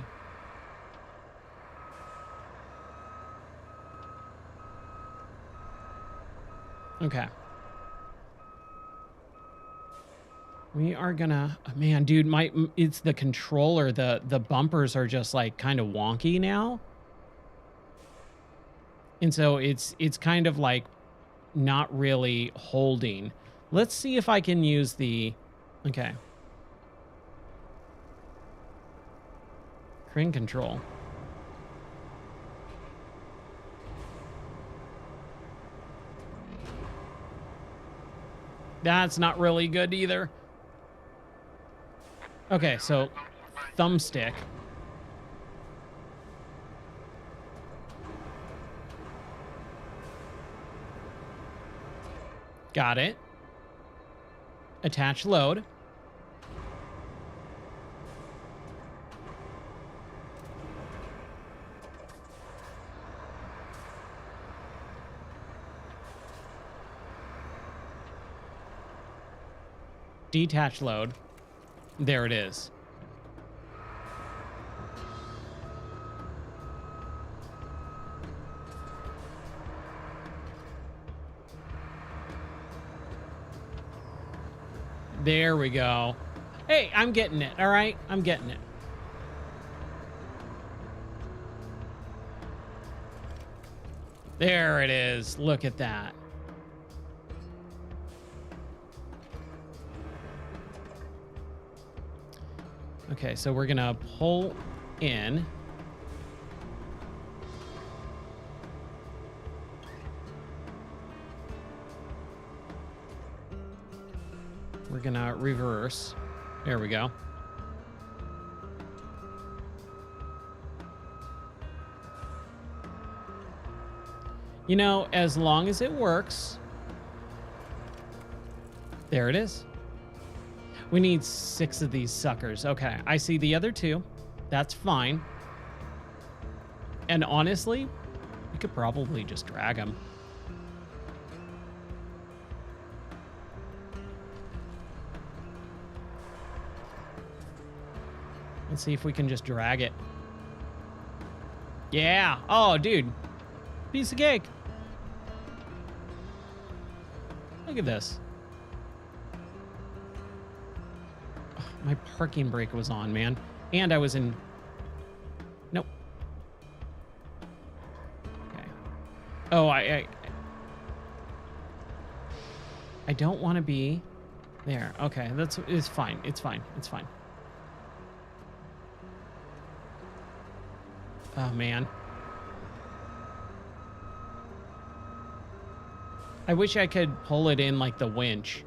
Speaker 1: Okay. We are gonna, man, dude, it's the controller. The bumpers are just like kind of wonky now. And so it's kind of like not really holding. Let's see if I can use the, okay. Crane control. That's not really good either. Okay, so thumbstick. Got it. Attach load. Detach load. There it is. There we go. Hey, I'm getting it, all right? I'm getting it. There it is. Look at that. Okay, so we're gonna pull in. We're gonna reverse. There we go. You know, as long as it works. There it is. We need 6 of these suckers. Okay, I see the other 2. That's fine. And honestly, we could probably just drag them. Let's see if we can just drag it. Yeah. Oh, dude. Piece of cake. Look at this. Oh, my parking brake was on, man. And I was in... Nope. Okay. Oh, I don't want to be there. Okay, it's fine. It's fine. It's fine. Oh, man. I wish I could pull it in like the winch.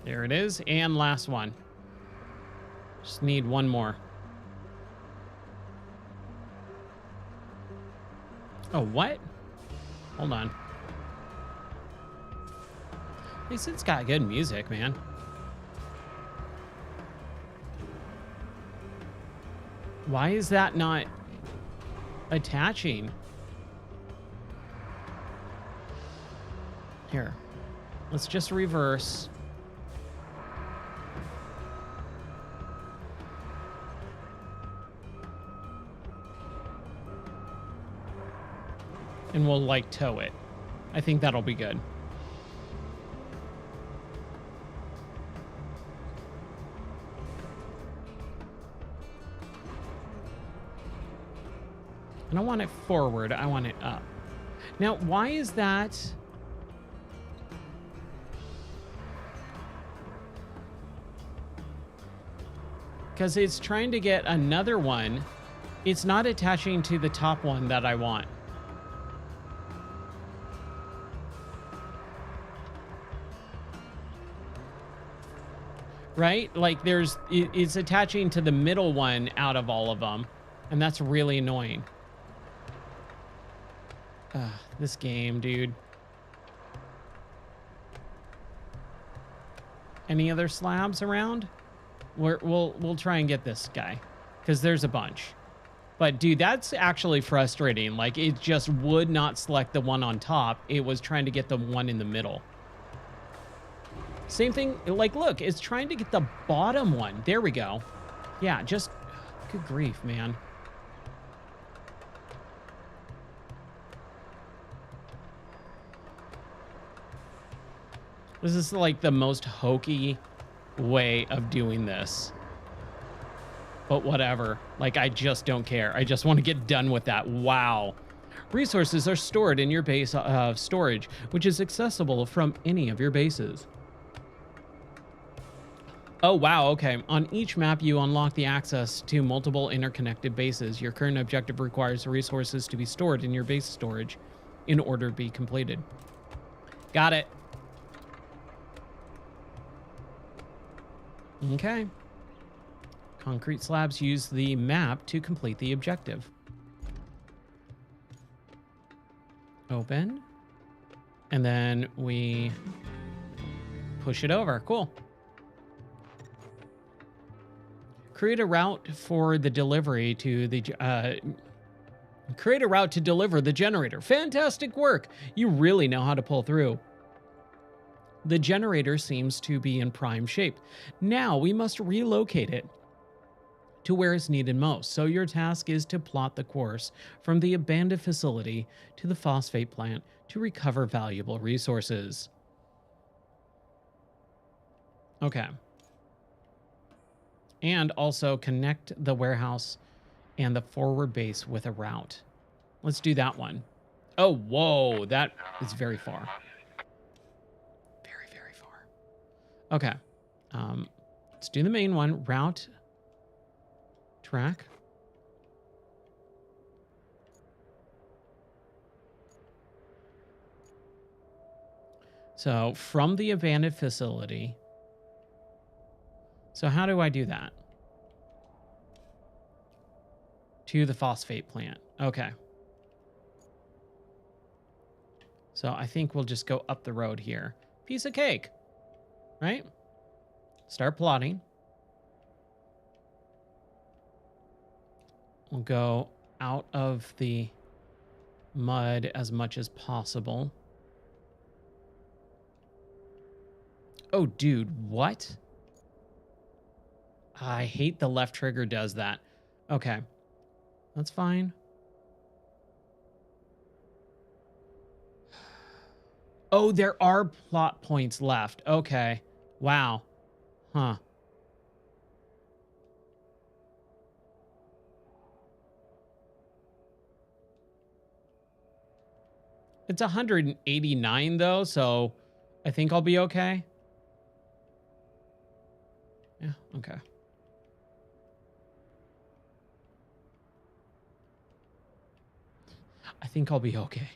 Speaker 1: There it is. And last one. Just need one more. Oh, what? Hold on. At least it's got good music, man. Why is that not attaching? Here. Let's just reverse. And we'll like tow it. I think that'll be good. I don't want it forward. I want it up. Now, why is that? Because it's trying to get another one. It's not attaching to the top one that I want. right? Like it's attaching to the middle one out of all of them. And that's really annoying. This game, dude. Any other slabs around? We'll try and get this guy because there's a bunch. But dude, that's actually frustrating. Like it just would not select the one on top. It was trying to get the one in the middle. Same thing. Like, look, it's trying to get the bottom one. There we go. Yeah, just good grief, man. This is like the most hokey way of doing this. But whatever. Like, I just don't care. I just want to get done with that. Wow. Resources are stored in your base of storage, which is accessible from any of your bases. Oh, wow. Okay. On each map, you unlock the access to multiple interconnected bases. Your current objective requires the resources to be stored in your base storage in order to be completed. Got it. Okay. Concrete slabs use the map to complete the objective. Open. And then we push it over. Cool. Create a route for the delivery to the... create a route to deliver the generator. Fantastic work. You really know how to pull through. The generator seems to be in prime shape. Now we must relocate it to where it's needed most. So your task is to plot the course from the abandoned facility to the phosphate plant to recover valuable resources. Okay. And also connect the warehouse and the forward base with a route. Let's do that one. Oh, whoa, that is very far. Very, very far. Okay. Let's do the main one. Route. Track. So from the abandoned facility. So how do I do that? To the phosphate plant. Okay. So I think we'll just go up the road here. Piece of cake. Right? Start plotting. We'll go out of the mud as much as possible. Oh, dude, what? I hate the left trigger does that. Okay. That's fine. Oh, there are plot points left. Okay. Wow. Huh. It's 189 though, so I think I'll be okay. Yeah, okay. I think I'll be okay.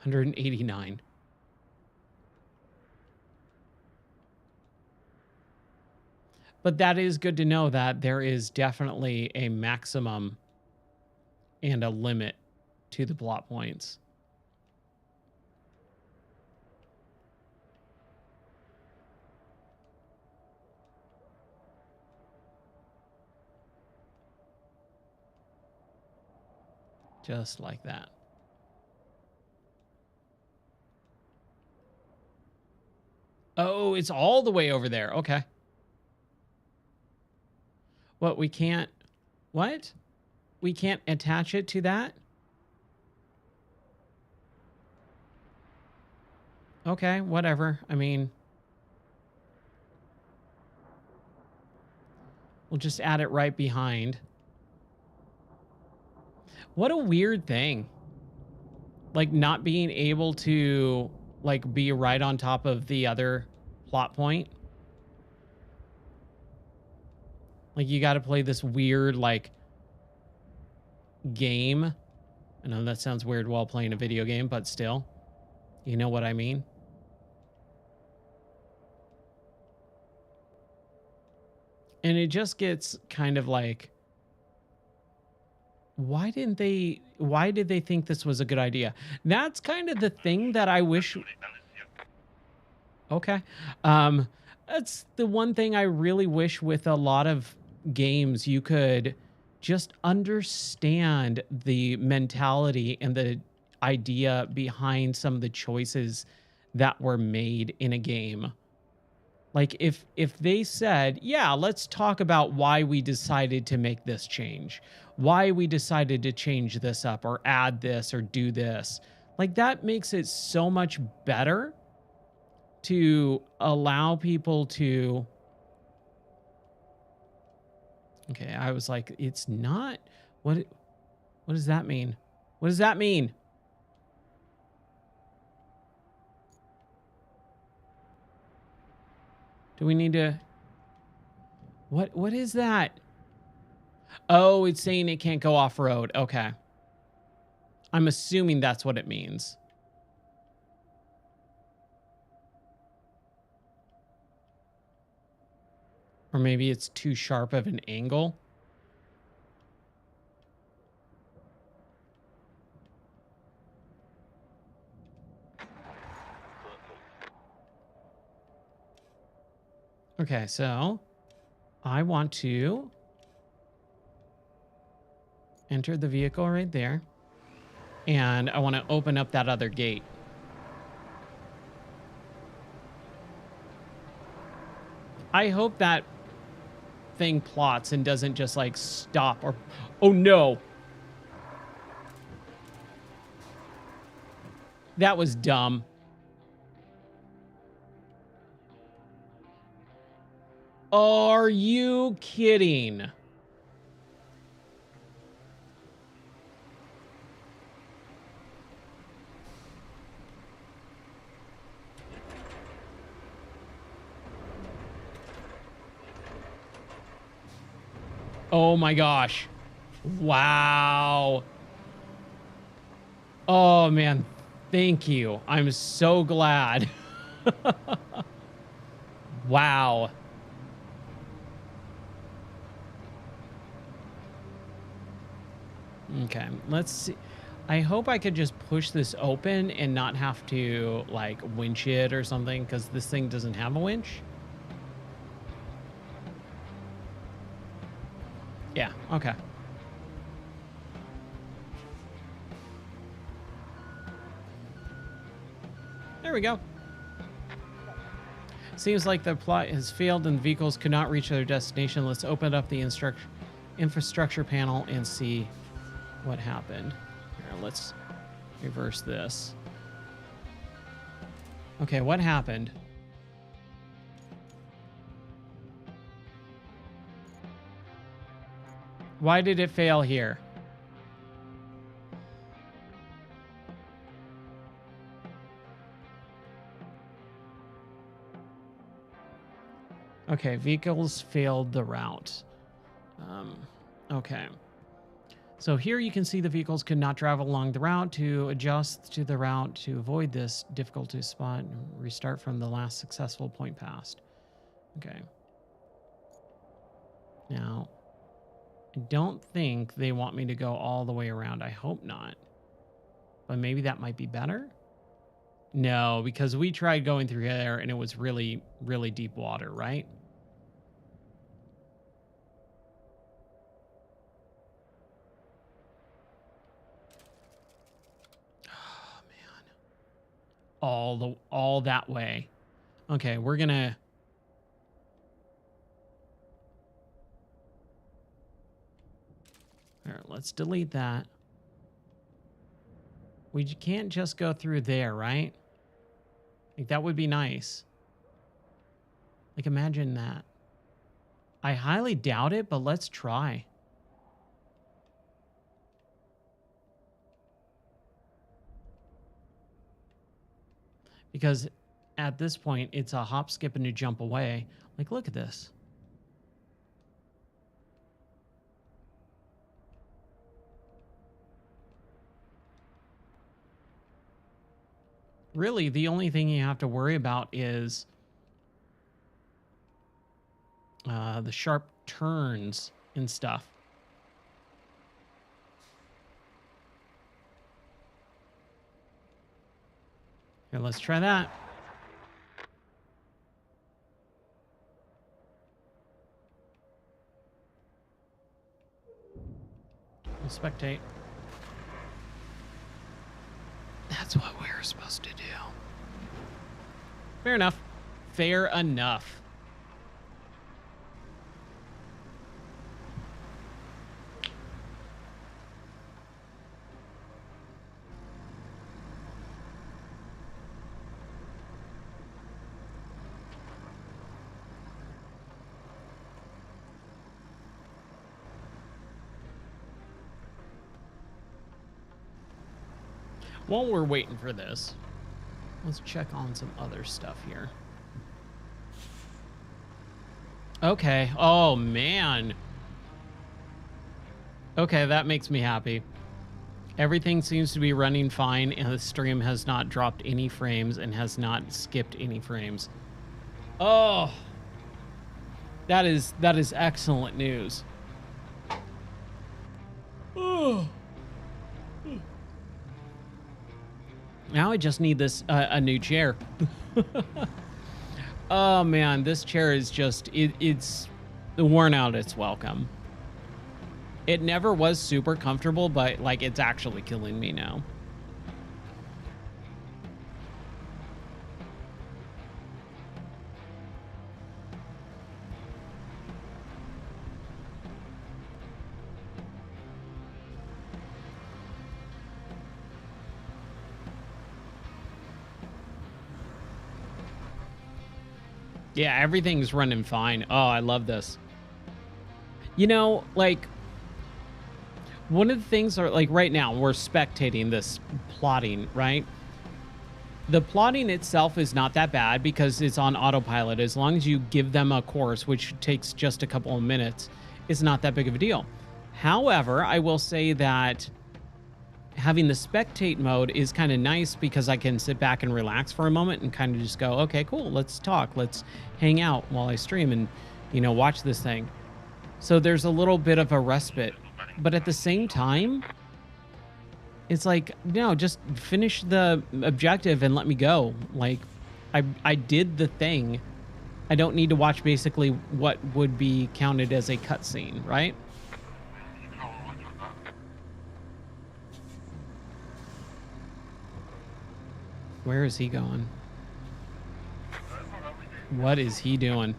Speaker 1: 189. But that is good to know that there is definitely a maximum and a limit to the plot points. Just like that. Oh, it's all the way over there. Okay. What, we can't... What? We can't attach it to that? Okay, whatever. I mean... We'll just add it right behind. What a weird thing. Like, not being able to, like, be right on top of the other plot point. Like, you got to play this weird, like, game. I know that sounds weird while playing a video game, but still. You know what I mean? And it just gets kind of like, why did they think this was a good idea? That's kind of the thing that I wish. Okay. That's the one thing I really wish with a lot of games you could just understand the mentality and the idea behind some of the choices that were made in a game. Like if they said, "Yeah, let's talk about why we decided to make this change. Why we decided to change this up or add this or do this." Like that makes it so much better to allow people to. Okay, I was like, it's not. What does that mean? What does that mean? Do we need to? What is that? Oh, it's saying it can't go off road. Okay. I'm assuming that's what it means. Or maybe it's too sharp of an angle. Okay, so I want to enter the vehicle right there. And I want to open up that other gate. I hope that thing plots and doesn't just like stop or... Oh no! That was dumb. Are you kidding? Oh my gosh. Wow. Oh man, thank you. I'm so glad. Wow. Okay, let's see. I hope I could just push this open and not have to like winch it or something because this thing doesn't have a winch. Yeah, okay. There we go. Seems like the plot has failed and the vehicles could not reach their destination. Let's open up the infrastructure panel and see what happened. Here, let's reverse this. Okay, what happened? Why did it fail here? Okay, vehicles failed the route. Okay. So here you can see the vehicles could not travel along the route. To adjust to the route to avoid this difficult to spot and restart from the last successful point passed. Okay. Now, I don't think they want me to go all the way around. I hope not. But maybe that might be better. No, because we tried going through there and it was really, really deep water, right? Oh, man. All that way. Okay, we're gonna... All right, let's delete that. We can't just go through there, right? Like, that would be nice. Like, imagine that. I highly doubt it, but let's try. Because at this point, it's a hop, skip, and a jump away. Like, look at this. Really, the only thing you have to worry about is the sharp turns and stuff. Here, let's try that. We'll spectate. That's what we're supposed to do. Fair enough. Fair enough. While we're waiting for this, let's check on some other stuff here. Okay. Oh, man. Okay, that makes me happy. Everything seems to be running fine, and the stream has not dropped any frames and has not skipped any frames. Oh, that is excellent news. Oh. Now I just need this a new chair. Oh man, this chair is just it's worn out its welcome. It never was super comfortable, but like it's actually killing me now. Yeah, everything's running fine. Oh, I love this. You know, like, one of the things are, like, right now, we're spectating this plotting, right? The plotting itself is not that bad because it's on autopilot. As long as you give them a course, which takes just a couple of minutes, it's not that big of a deal. However, I will say that having the spectate mode is kind of nice because I can sit back and relax for a moment and kind of just go, okay, cool, let's talk, let's hang out while I stream and, you know, watch this thing. So there's a little bit of a respite, but at the same time, it's like, no, just finish the objective and let me go. Like, I did the thing. I don't need to watch basically what would be counted as a cutscene, right? Where is he going? What is he doing?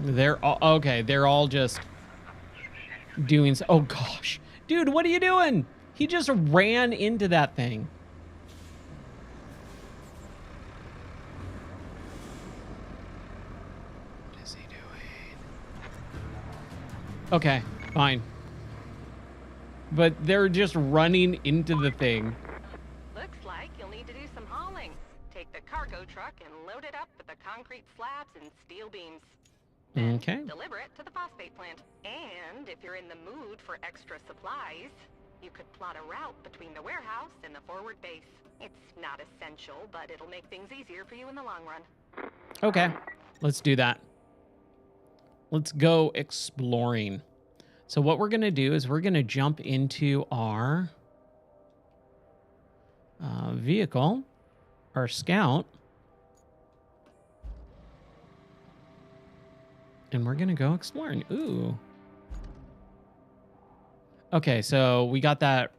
Speaker 1: They're all, okay, they're all just doing, oh gosh. Dude, what are you doing? He just ran into that thing. Okay, fine. But they're just running into the thing.
Speaker 2: Looks like you'll need to do some hauling. Take the cargo truck and load it up with the concrete slabs and steel beams. Then
Speaker 1: okay.
Speaker 2: Deliver it to the phosphate plant. And if you're in the mood for extra supplies, you could plot a route between the warehouse and the forward base. It's not essential, but it'll make things easier for you in the long run.
Speaker 1: Okay, let's do that. Let's go exploring. So what we're going to do is we're going to jump into our vehicle, our scout. And we're going to go exploring. Ooh. Okay, so we got that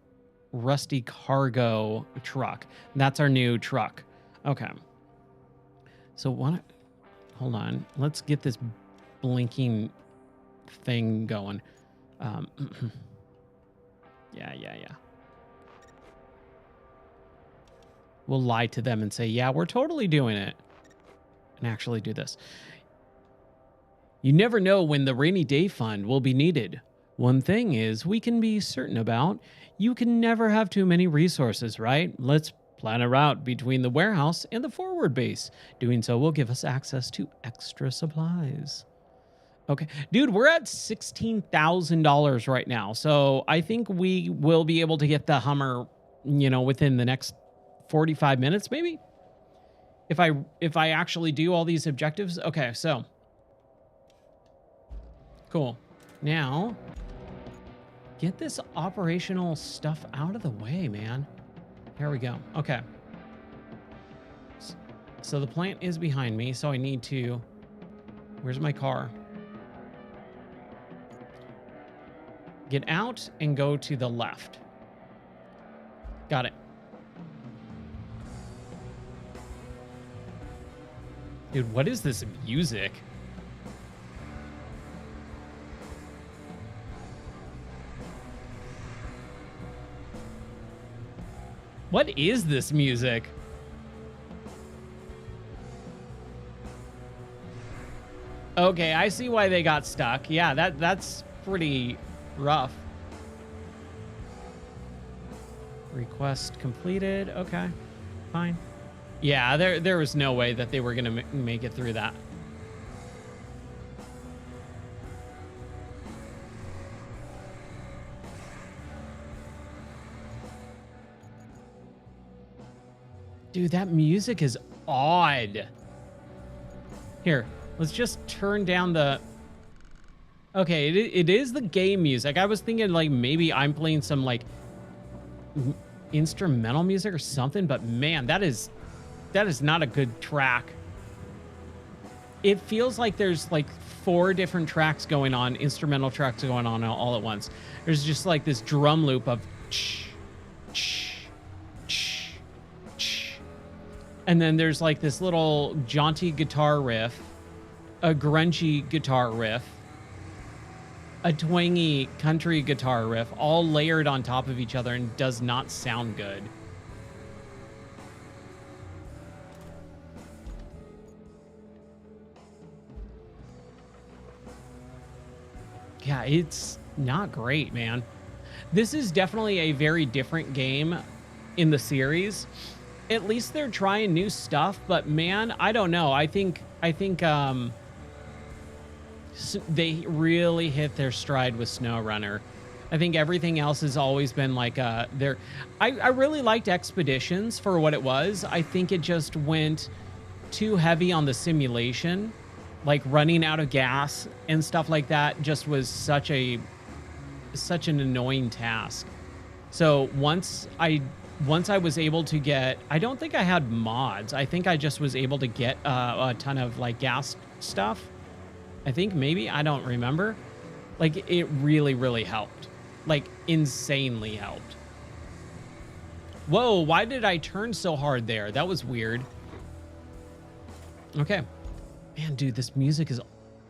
Speaker 1: rusty cargo truck. That's our new truck. Okay. So what? Hold on. Let's get this blinking thing going. Yeah. We'll lie to them and say, yeah, we're totally doing it. And actually do this. You never know when the rainy day fund will be needed. One thing is we can be certain about. You can never have too many resources, right? Let's plan a route between the warehouse and the forward base. Doing so will give us access to extra supplies. Okay. Dude, we're at $16,000 right now. So I think we will be able to get the Hummer, within the next 45 minutes, maybe? If I actually do all these objectives. Okay, so cool. Now, get this operational stuff out of the way, man. Here we go. Okay. So the plant is behind me, so I need to... Where's my car? Get out and go to the left. Got it. Dude, what is this music? What is this music? Okay, I see why they got stuck. Yeah, that's pretty rough. Request completed. Okay, fine. Yeah, there was no way that they were gonna make it through that. Dude, that music is odd. Here, let's just turn down the... Okay, it is the game music. I was thinking like maybe I'm playing some like instrumental music or something, but man, that is not a good track. It feels like there's like 4 different tracks going on, instrumental tracks going on all at once. There's just like this drum loop of and then there's like this little jaunty guitar riff, a grungy guitar riff, a twangy country guitar riff, all layered on top of each other and does not sound good. Yeah, it's not great, man. This is definitely a very different game in the series. At least they're trying new stuff, but man, I don't know. I think they really hit their stride with SnowRunner. I think everything else has always been like I really liked Expeditions for what it was. I think it just went too heavy on the simulation, like running out of gas and stuff like that just was such an annoying task. So once I was able to get, I don't think I had mods. I think I just was able to get a ton of like gas stuff. I think maybe, I don't remember. Like it really, really helped. Like insanely helped. Whoa, why did I turn so hard there? That was weird. Okay. Man, dude, this music is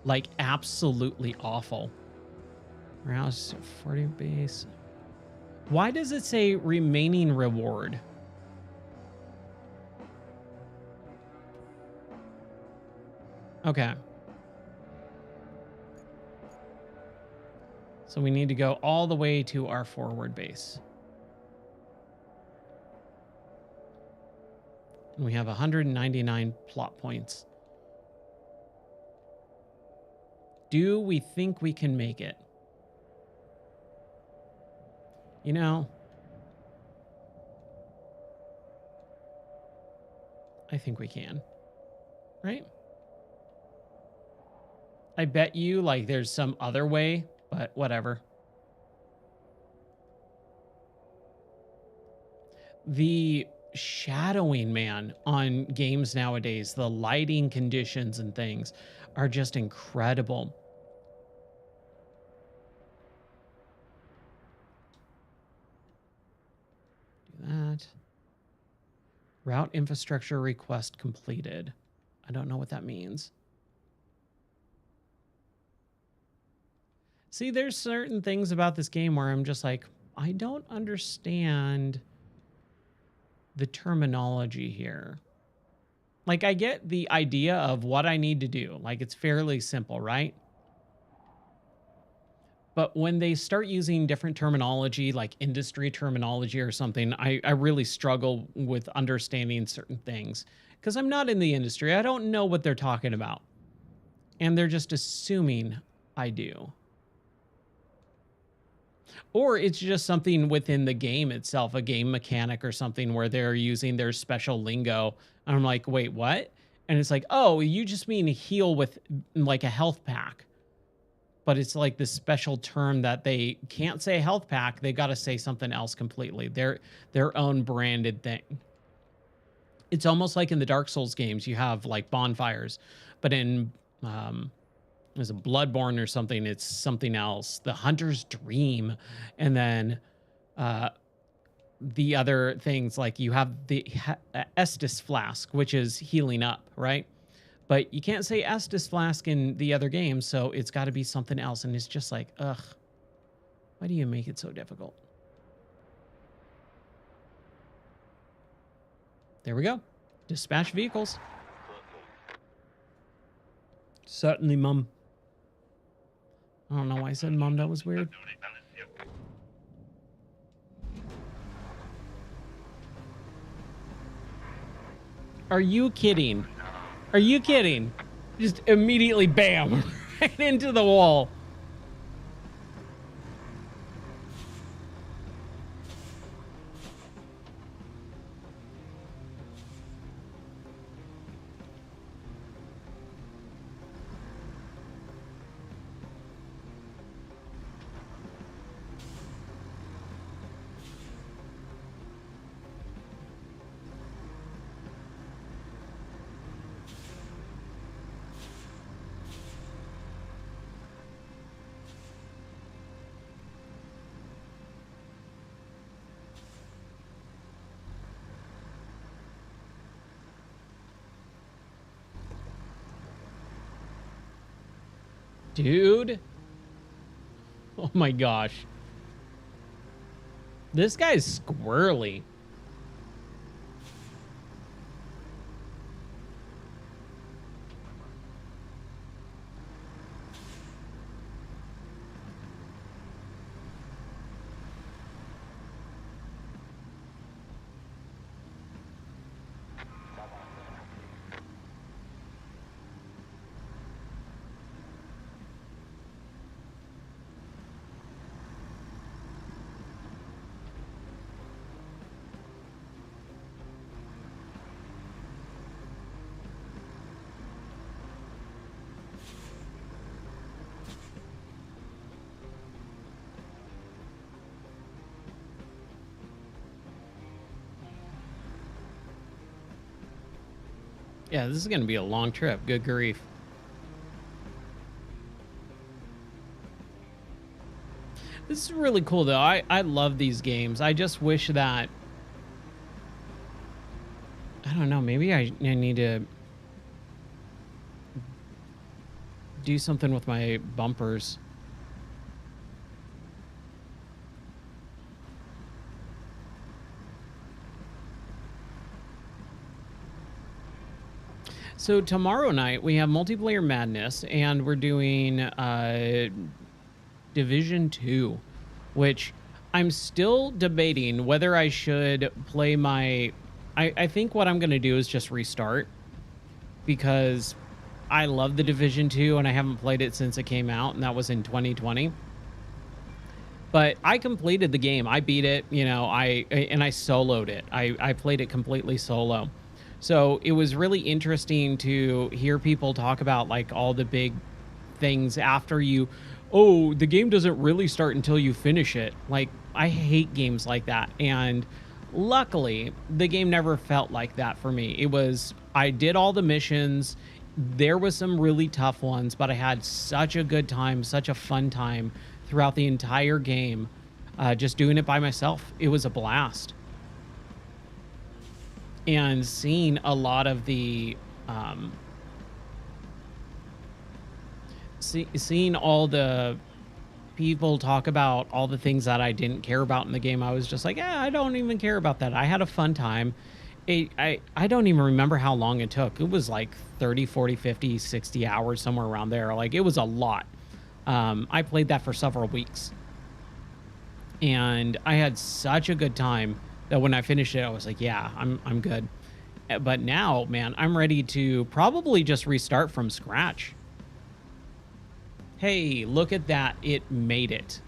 Speaker 1: like absolutely awful. Rouse 40 base. Why does it say remaining reward? Okay. So we need to go all the way to our forward base. And we have 199 plot points. Do we think we can make it? You know, I think we can, right? I bet you like there's some other way, but whatever. The shadowing, man, on games nowadays, the lighting conditions and things are just incredible. That route infrastructure request completed. I don't know what that means. See, there's certain things about this game where I'm just like, I don't understand the terminology here. Like, I get the idea of what I need to do. Like, it's fairly simple, right? But when they start using different terminology, like industry terminology or something, I really struggle with understanding certain things because I'm not in the industry. I don't know what they're talking about. And they're just assuming I do. Or it's just something within the game itself, a game mechanic or something where they're using their special lingo. And I'm like, wait, what? And it's like, oh, you just mean heal with like a health pack. But it's like this special term that they can't say health pack. They got to say something else completely. Their own branded thing. It's almost like in the Dark Souls games, you have like bonfires, but in there's a Bloodborne or something, it's something else. The Hunter's Dream, and then the other things like you have the Estus Flask, which is healing up, right? But you can't say Estus Flask in the other games, so it's got to be something else. And it's just like, ugh, why do you make it so difficult? There we go. Dispatch vehicles. Certainly, Mum. I don't know why I said Mum. That was weird. Are you kidding? Are you kidding? Just immediately, bam, right into the wall. Dude. Oh my gosh. This guy's squirrely. Yeah, this is going to be a long trip. Good grief. This is really cool, though. I love these games. I just wish that... I don't know. Maybe I need to do something with my bumpers. So tomorrow night we have Multiplayer Madness, and we're doing Division 2, which I'm still debating whether I should play my... I think what I'm going to do is just restart, because I love the Division 2 and I haven't played it since it came out, and that was in 2020. But I completed the game. I beat it, you know, I soloed it. I played it completely solo. So it was really interesting to hear people talk about like all the big things after you, oh, the game doesn't really start until you finish it. Like, I hate games like that. And luckily, the game never felt like that for me. It was, I did all the missions. There was some really tough ones, but I had such a good time, such a fun time throughout the entire game, just doing it by myself. It was a blast. And seeing a lot of the, seeing all the people talk about all the things that I didn't care about in the game, I was just like, yeah, I don't even care about that. I had a fun time. I don't even remember how long it took. It was like 30, 40, 50, 60 hours, somewhere around there. Like, it was a lot. I played that for several weeks. And I had such a good time that when I finished it, I was like, yeah, I'm good. But now, man, I'm ready to probably just restart from scratch. Hey, look at that. It made it.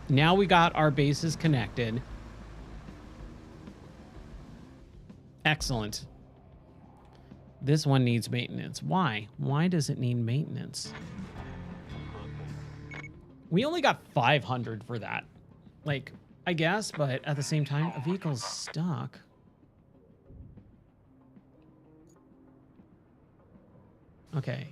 Speaker 1: Now we got our bases connected. Excellent. This one needs maintenance. Why? Why does it need maintenance? We only got 500 for that. Like, I guess, but at the same time, a vehicle's stuck. Okay.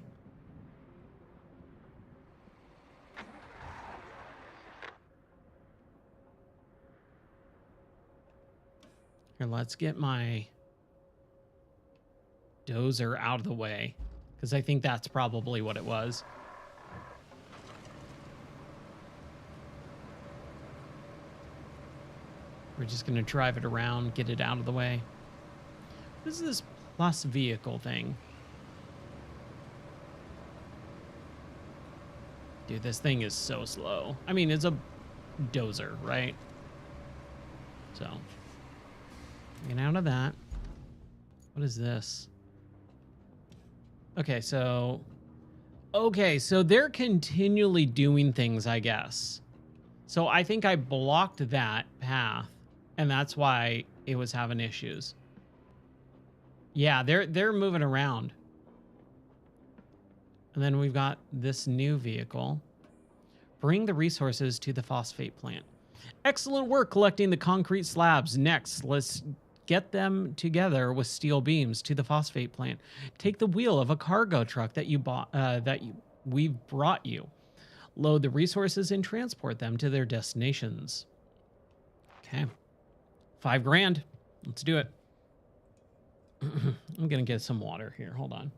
Speaker 1: Here, let's get my dozer out of the way, because I think that's probably what it was. We're just going to drive it around, get it out of the way. What is this plus vehicle thing? Dude, this thing is so slow. I mean, it's a dozer, right? So, get out of that. What is this? Okay, so they're continually doing things, I guess. So I think I blocked that path, and that's why it was having issues. Yeah, they're moving around. And then we've got this new vehicle. Bring the resources to the phosphate plant. Excellent work collecting the concrete slabs. Next, let's get them together with steel beams to the phosphate plant. Take the wheel of a cargo truck that you bought, we've brought you. Load the resources and transport them to their destinations. Okay. 5 grand. Let's do it. I'm gonna get some water here. Hold on.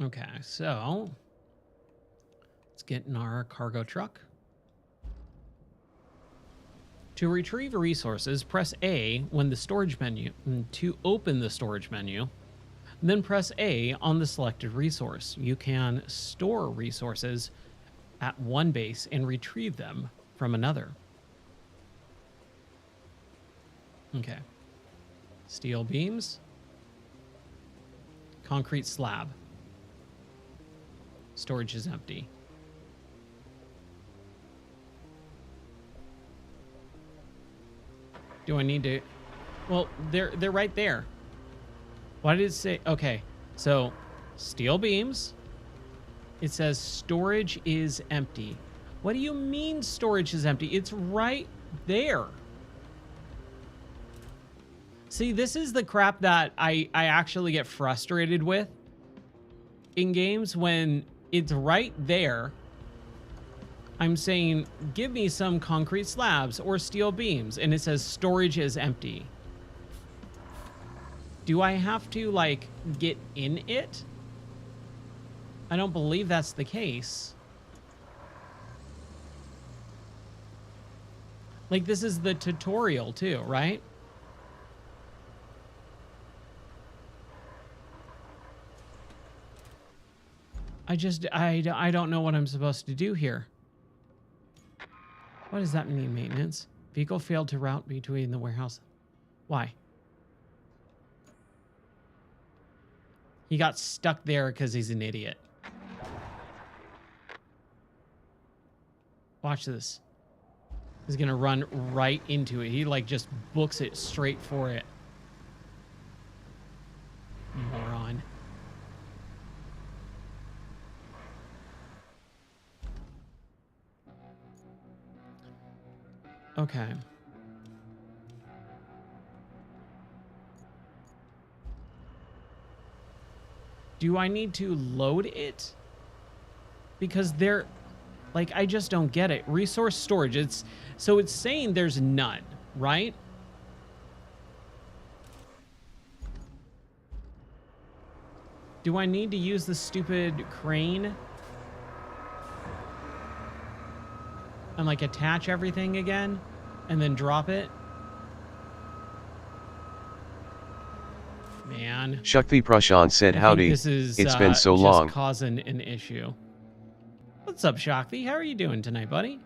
Speaker 1: Okay, so let's get in our cargo truck. To retrieve resources, press A when the storage menu to open the storage menu. Then press A on the selected resource. You can store resources at one base and retrieve them from another. Okay. Steel beams. Concrete slab. Storage is empty. Do I need to? Well, they're right there. Why did it say? Okay, so steel beams. It says storage is empty. What do you mean storage is empty? It's right there. See, this is the crap that I actually get frustrated with in games when it's right there. I'm saying, give me some concrete slabs or steel beams, and it says storage is empty. Do I have to, like, get in it? I don't believe that's the case. Like, this is the tutorial, too, right? I don't know what I'm supposed to do here. What does that mean, maintenance? Vehicle failed to route between the warehouse. Why? He got stuck there because he's an idiot. Watch this. He's gonna run right into it. He like just books it straight for it. Moron. Okay. Do I need to load it? Because they're like, I just don't get it. Resource storage. So it's saying there's none, right? Do I need to use the stupid crane and like attach everything again and then drop it? Man.
Speaker 3: Shakti Prashant said,
Speaker 1: I think
Speaker 3: howdy,
Speaker 1: this is
Speaker 3: it's been so
Speaker 1: just
Speaker 3: long.
Speaker 1: causing an issue. What's up, Shakti? How are you doing tonight, buddy?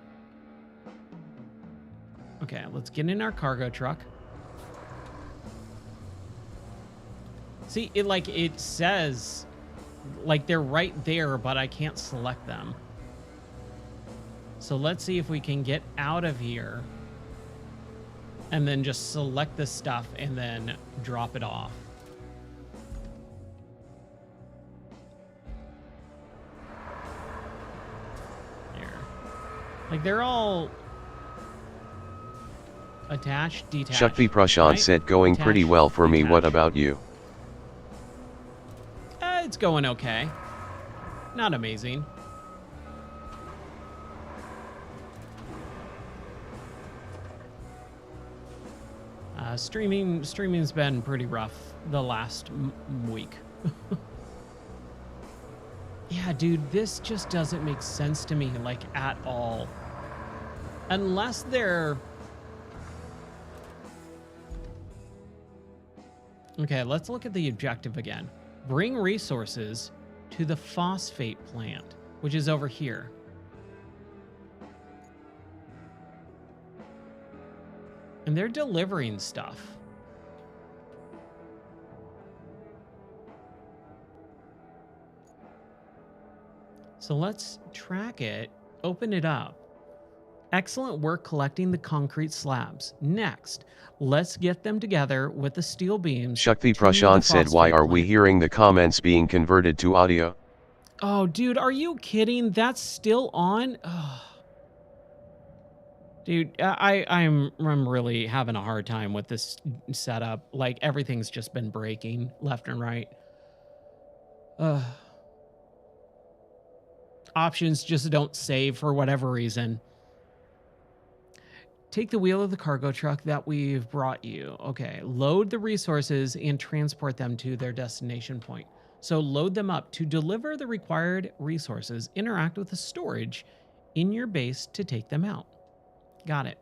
Speaker 1: Okay, let's get in our cargo truck. See, it says, like, they're right there, but I can't select them. So let's see if we can get out of here and then just select the stuff and then drop it off. Here. Like, they're all attached, detached.
Speaker 3: Shakti Prashant
Speaker 1: right?
Speaker 3: said, going
Speaker 1: Attached,
Speaker 3: pretty well for me. What
Speaker 1: detached.
Speaker 3: about you?
Speaker 1: It's going okay. Not amazing. Streaming's been pretty rough the last week. Yeah, dude, this just doesn't make sense to me, like, at all. Unless they're... Okay, let's look at the objective again. Bring resources to the phosphate plant, which is over here. And they're delivering stuff. So let's track it, open it up. Excellent work collecting the concrete slabs. Next, let's get them together with the steel beams.
Speaker 3: Shakti
Speaker 1: to the
Speaker 3: Prashant said, why
Speaker 1: phosphate
Speaker 3: are we
Speaker 1: plant."
Speaker 3: hearing the comments being converted to audio?
Speaker 1: Oh, dude, are you kidding? That's still on? Ugh. Dude, I'm really having a hard time with this setup. Like, everything's just been breaking left and right. Ugh. Options just don't save for whatever reason. Take the wheel of the cargo truck that we've brought you. Okay, load the resources and transport them to their destination point. So load them up. To deliver the required resources, interact with the storage in your base to take them out. Got it.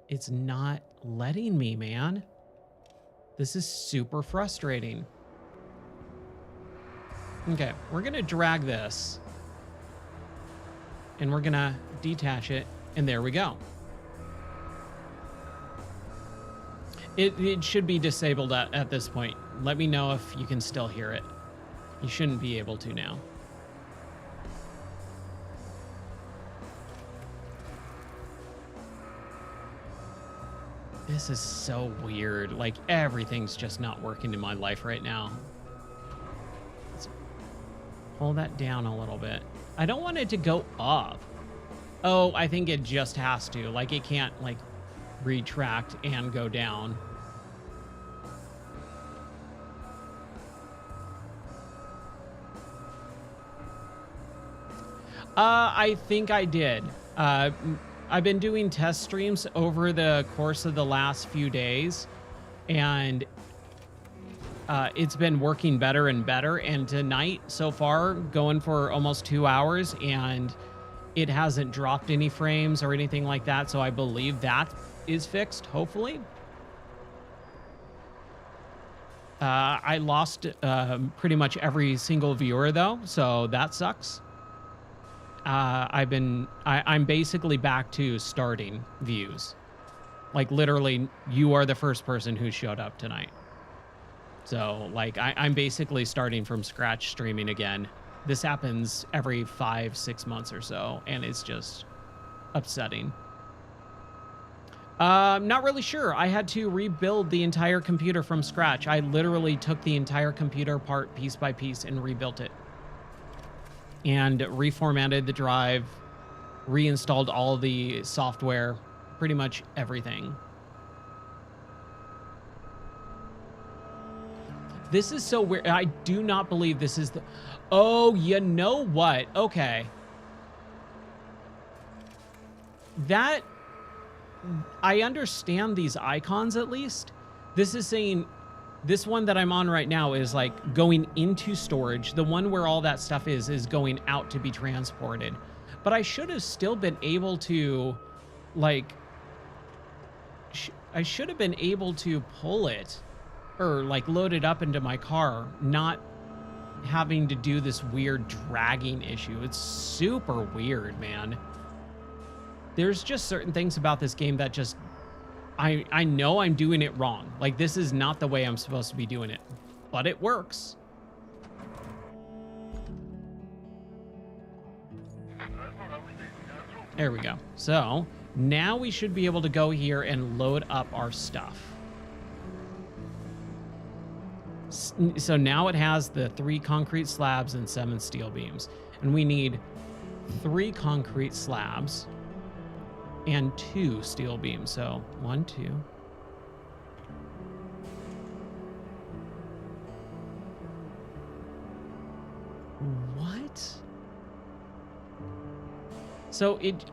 Speaker 1: It's not letting me, man. This is super frustrating. Okay, we're gonna drag this. And we're gonna detach it, and there we go. It should be disabled at this point. Let me know if you can still hear it. You shouldn't be able to now. This is so weird. Like, everything's just not working in my life right now. Let's pull that down a little bit. I don't want it to go up. Oh, I think it just has to. Like, it can't, like, retract and go down. I think I did. I've been doing test streams over the course of the last few days, and it's been working better and better. And tonight, so far, going for almost 2 hours, and it hasn't dropped any frames or anything like that. So I believe that is fixed, hopefully. I lost pretty much every single viewer, though, so that sucks. I'm basically back to starting views. Like, literally, you are the first person who showed up tonight. So, like, I'm basically starting from scratch streaming again. This happens every 5-6 months or so, and it's just upsetting. Not really sure. I had to rebuild the entire computer from scratch. I literally took the entire computer apart piece by piece and rebuilt it. And reformatted the drive, reinstalled all the software, pretty much everything. This is so weird. I do not believe this is the... Oh, you know what? Okay. That... I understand these icons, at least. This is saying... This one that I'm on right now is, like, going into storage. The one where all that stuff is going out to be transported. But I should have still been able to, like... I should have been able to pull it or like load it up into my car, not having to do this weird dragging issue. It's super weird, man. There's just certain things about this game that just I know I'm doing it wrong. Like, this is not the way I'm supposed to be doing it, but it works. There we go. So now we should be able to go here and load up our stuff. So now it has the 3 concrete slabs and 7 steel beams. And we need 3 concrete slabs and 2 steel beams. So 1, 2. What? So it...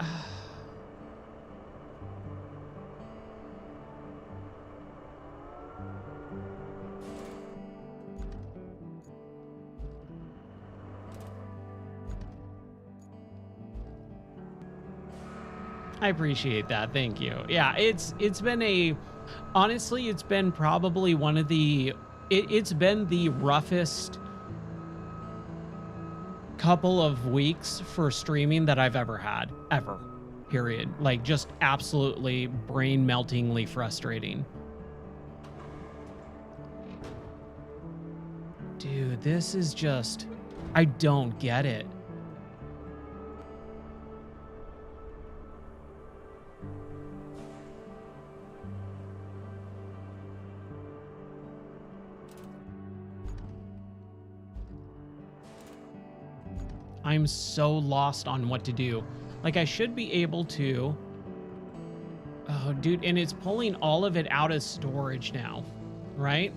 Speaker 1: I appreciate that. Thank you. Yeah, it's been honestly, it's been probably one of the, it's been the roughest couple of weeks for streaming that I've ever had, ever, period. Like, just absolutely brain meltingly frustrating. Dude, this is just, I don't get it. I'm so lost on what to do. Like, I should be able to... Oh, dude, and it's pulling all of it out of storage now, right?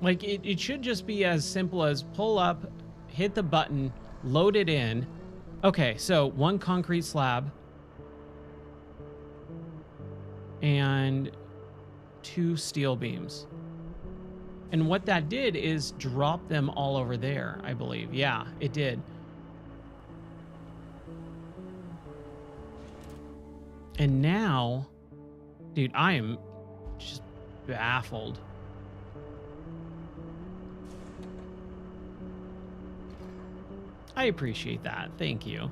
Speaker 1: Like, it should just be as simple as pull up, hit the button, load it in. Okay, so 1 concrete slab and 2 steel beams. And what that did is drop them all over there, I believe. Yeah, it did. And now, dude, I am just baffled. I appreciate that. Thank you.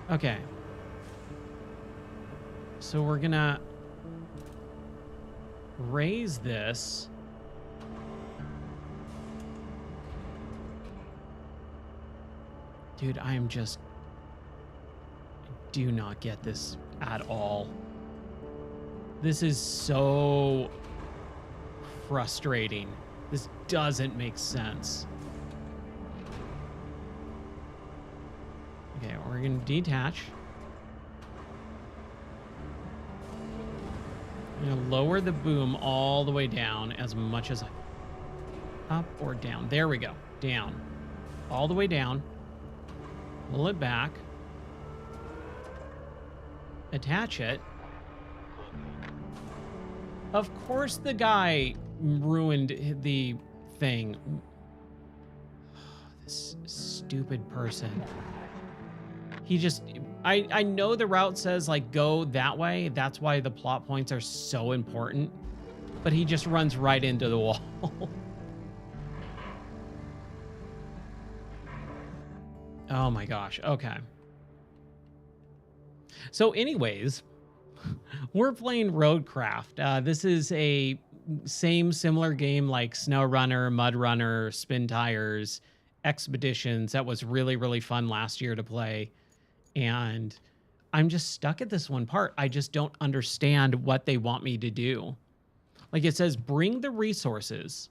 Speaker 1: Okay. So we're gonna raise this. Dude, I am just... I do not get this at all. This is so frustrating. This doesn't make sense. Okay, we're going to detach. I'm going to lower the boom all the way down as much as I... Up or down. There we go. Down. All the way down. Pull it back. Attach it. Of course the guy ruined the thing. This stupid person. He just, I know the route says like go that way. That's why the plot points are so important. But he just runs right into the wall. Oh my gosh. Okay. So anyways, we're playing Roadcraft. This is a similar game like SnowRunner, MudRunner, Spin Tires, Expeditions. That was really, really fun last year to play. And I'm just stuck at this one part. I just don't understand what they want me to do. Like it says, bring the resources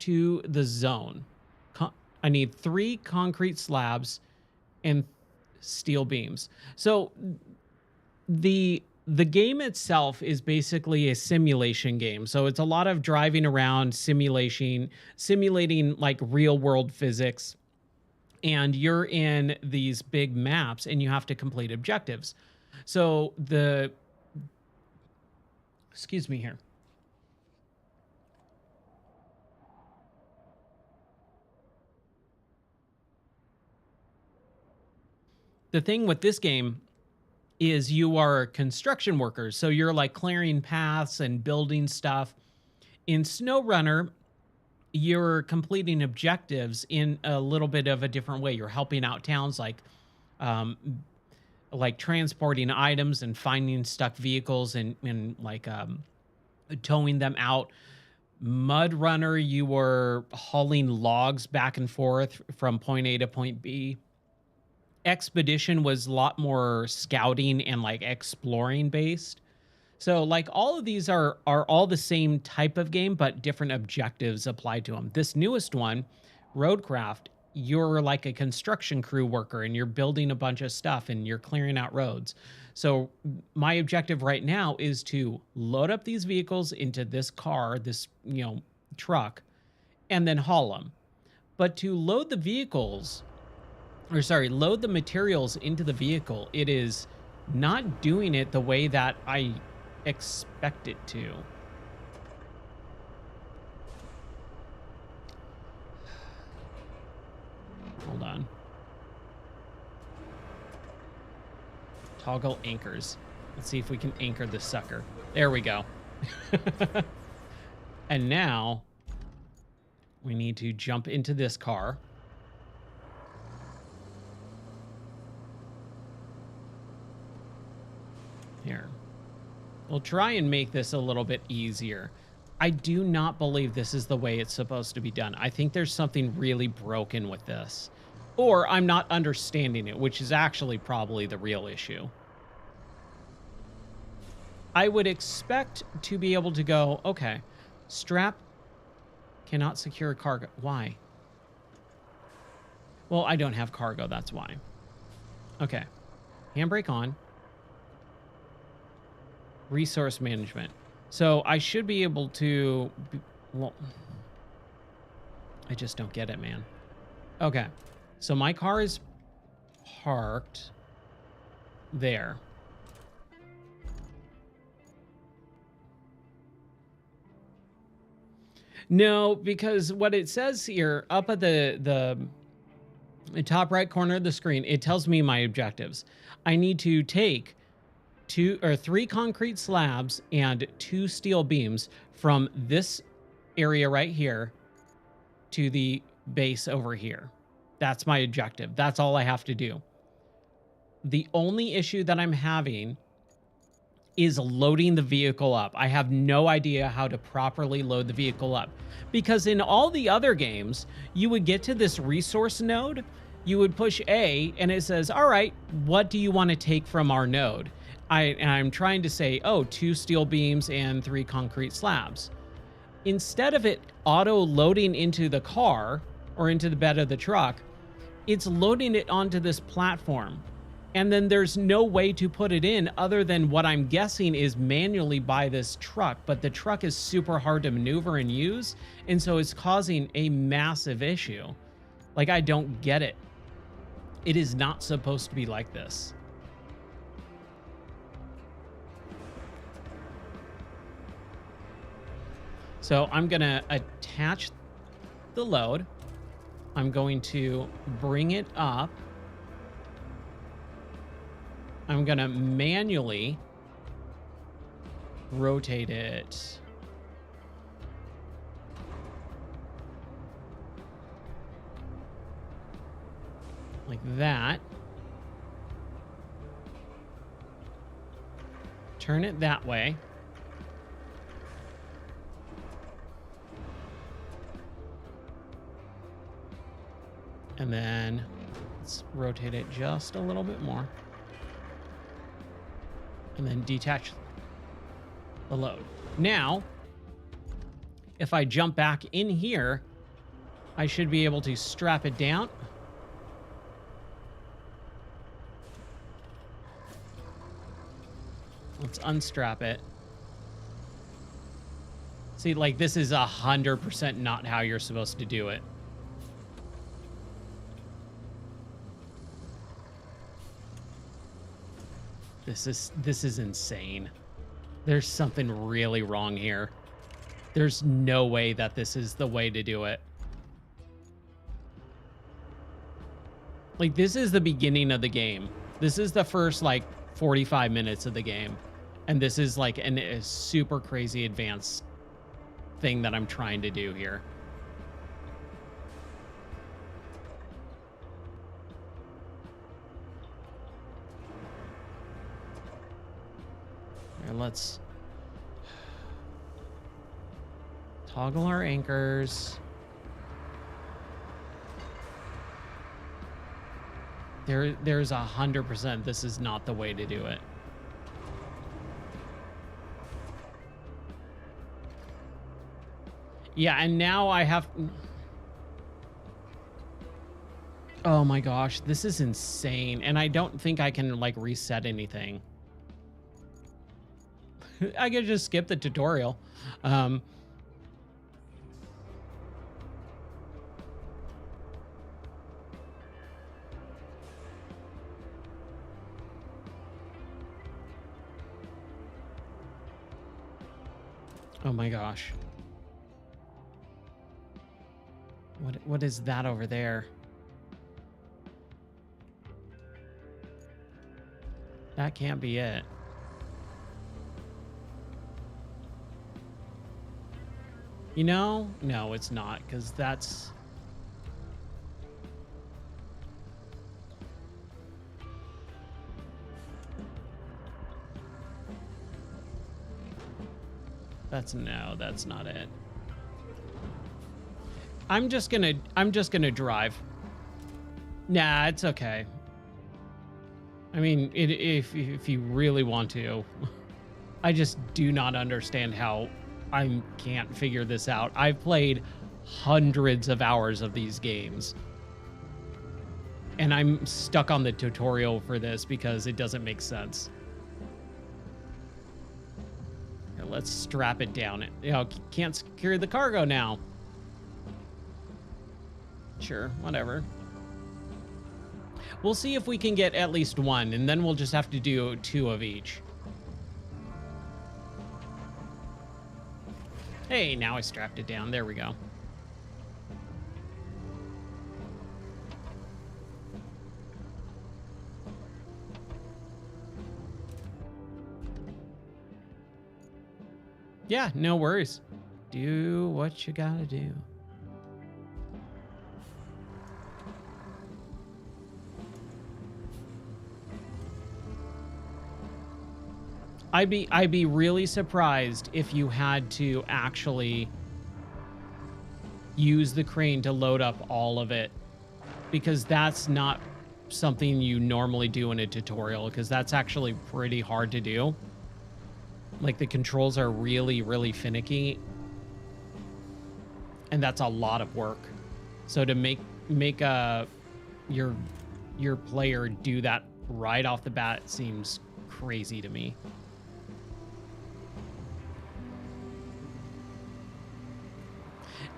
Speaker 1: to the zone. I need 3 concrete slabs and steel beams. So the game itself is basically a simulation game. So it's a lot of driving around, simulating like real world physics. And you're in these big maps and you have to complete objectives. So Excuse me here. The thing with this game is you are construction workers. So you're like clearing paths and building stuff. In SnowRunner, you're completing objectives in a little bit of a different way. You're helping out towns um, like transporting items and finding stuck vehicles and like towing them out. Mud Runner, you were hauling logs back and forth from point A to point B. Expedition was a lot more scouting and like exploring based. So like all of these are all the same type of game, but different objectives applied to them. This newest one, Roadcraft, you're like a construction crew worker and you're building a bunch of stuff and you're clearing out roads. So my objective right now is to load up these vehicles into this car, this, truck, and then haul them. But to load the vehicles, load the materials into the vehicle, it is not doing it the way that I expect it to. Hold on. Toggle anchors. Let's see if we can anchor this sucker. There we go. And now we need to jump into this car. Here. We'll try and make this a little bit easier. I do not believe this is the way it's supposed to be done. I think there's something really broken with this. Or I'm not understanding it, which is actually probably the real issue. I would expect to be able to go, okay, strap cannot secure cargo. Why? Well, I don't have cargo, that's why. Okay. Handbrake on. Resource management. So I should be able to... well, I just don't get it, man. Okay. So my car is parked there. No, because what it says here up at the top right corner of the screen, it tells me my objectives. I need to take 2 or 3 concrete slabs and 2 steel beams from this area right here to the base over here. That's my objective. That's all I have to do. The only issue that I'm having is loading the vehicle up. I have no idea how to properly load the vehicle up, because in all the other games, you would get to this resource node, you would push A, and it says, all right, what do you want to take from our node? I'm trying to say, oh, 2 steel beams and 3 concrete slabs. Instead of it auto loading into the car or into the bed of the truck, it's loading it onto this platform. And then there's no way to put it in other than what I'm guessing is manually by this truck. But the truck is super hard to maneuver and use. And so it's causing a massive issue. Like, I don't get it. It is not supposed to be like this. So I'm going to attach the load. I'm going to bring it up. I'm going to manually rotate it. Like that. Turn it that way. And then let's rotate it just a little bit more. And then detach the load. Now, if I jump back in here, I should be able to strap it down. Let's unstrap it. See, like, this is 100% not how you're supposed to do it. This is insane. There's something really wrong here. There's no way that this is the way to do it. Like, this is the beginning of the game. This is the first, like, 45 minutes of the game. And this is, like, a super crazy advanced thing that I'm trying to do here. Here, let's toggle our anchors. There's 100% this is not the way to do it. Yeah, and now I have... Oh my gosh, this is insane. And I don't think I can, like, reset anything. I could just skip the tutorial. Oh my gosh. What is that over there? That can't be it. You know? No, it's not, because that's... That's not it. I'm just gonna drive. Nah, it's okay. I mean, if you really want to. I just do not understand how I can't figure this out. I've played hundreds of hours of these games. And I'm stuck on the tutorial for this because it doesn't make sense. Here, let's strap it down. You know, can't secure the cargo now. Sure, whatever. We'll see if we can get at least one, and then we'll just have to do 2 of each. Hey, now I strapped it down. There we go. Yeah, no worries. Do what you gotta do. I'd be really surprised if you had to actually use the crane to load up all of it, because that's not something you normally do in a tutorial, because that's actually pretty hard to do. Like, the controls are really, really finicky, and that's a lot of work. So to make your player do that right off the bat seems crazy to me.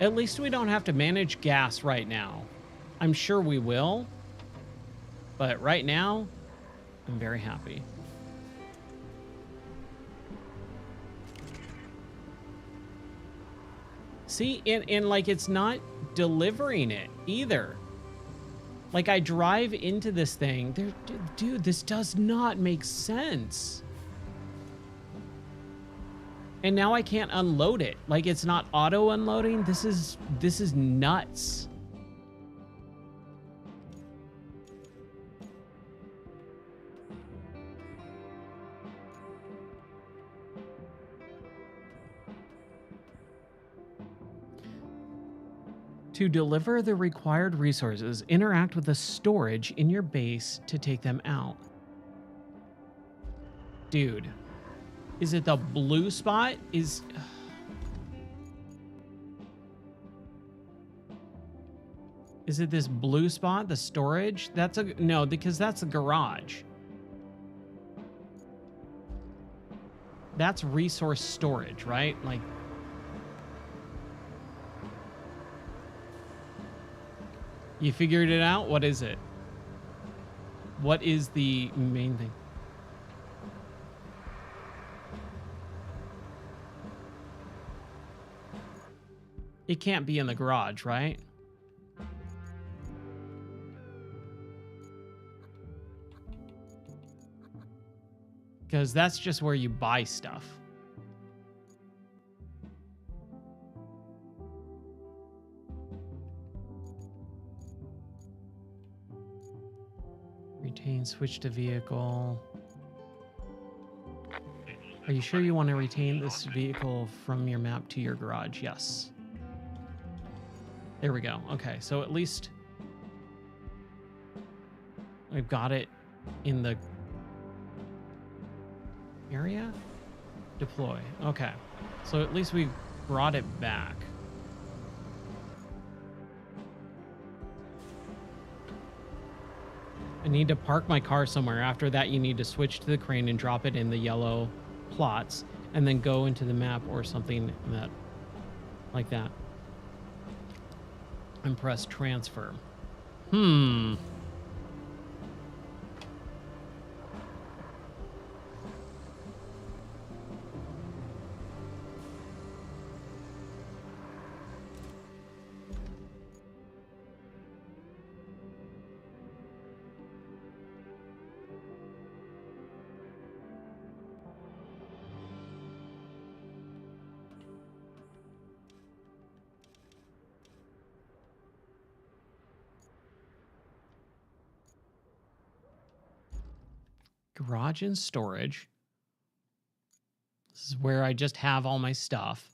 Speaker 1: At least we don't have to manage gas right now. I'm sure we will, but right now, I'm very happy. See, and like, it's not delivering it either. Like, I drive into this thing. Dude, this does not make sense. And now I can't unload it. Like, it's not auto unloading. This is nuts. To deliver the required resources, interact with the storage in your base to take them out. Dude. Is it the blue spot? Is it this blue spot, the storage? No, because that's a garage. That's resource storage, right? Like, you figured it out? What is it? What is the main thing? It can't be in the garage, right? Because that's just where you buy stuff. Retain, switch to vehicle. Are you sure you want to retain this vehicle from your map to your garage? Yes. There we go. Okay, so at least we've got it in the area. Deploy. Okay, so at least we brought it back. I need to park my car somewhere. After that, you need to switch to the crane and drop it in the yellow plots, and then go into the map or something that, like that, and press transfer. Garage and storage. This is where I just have all my stuff.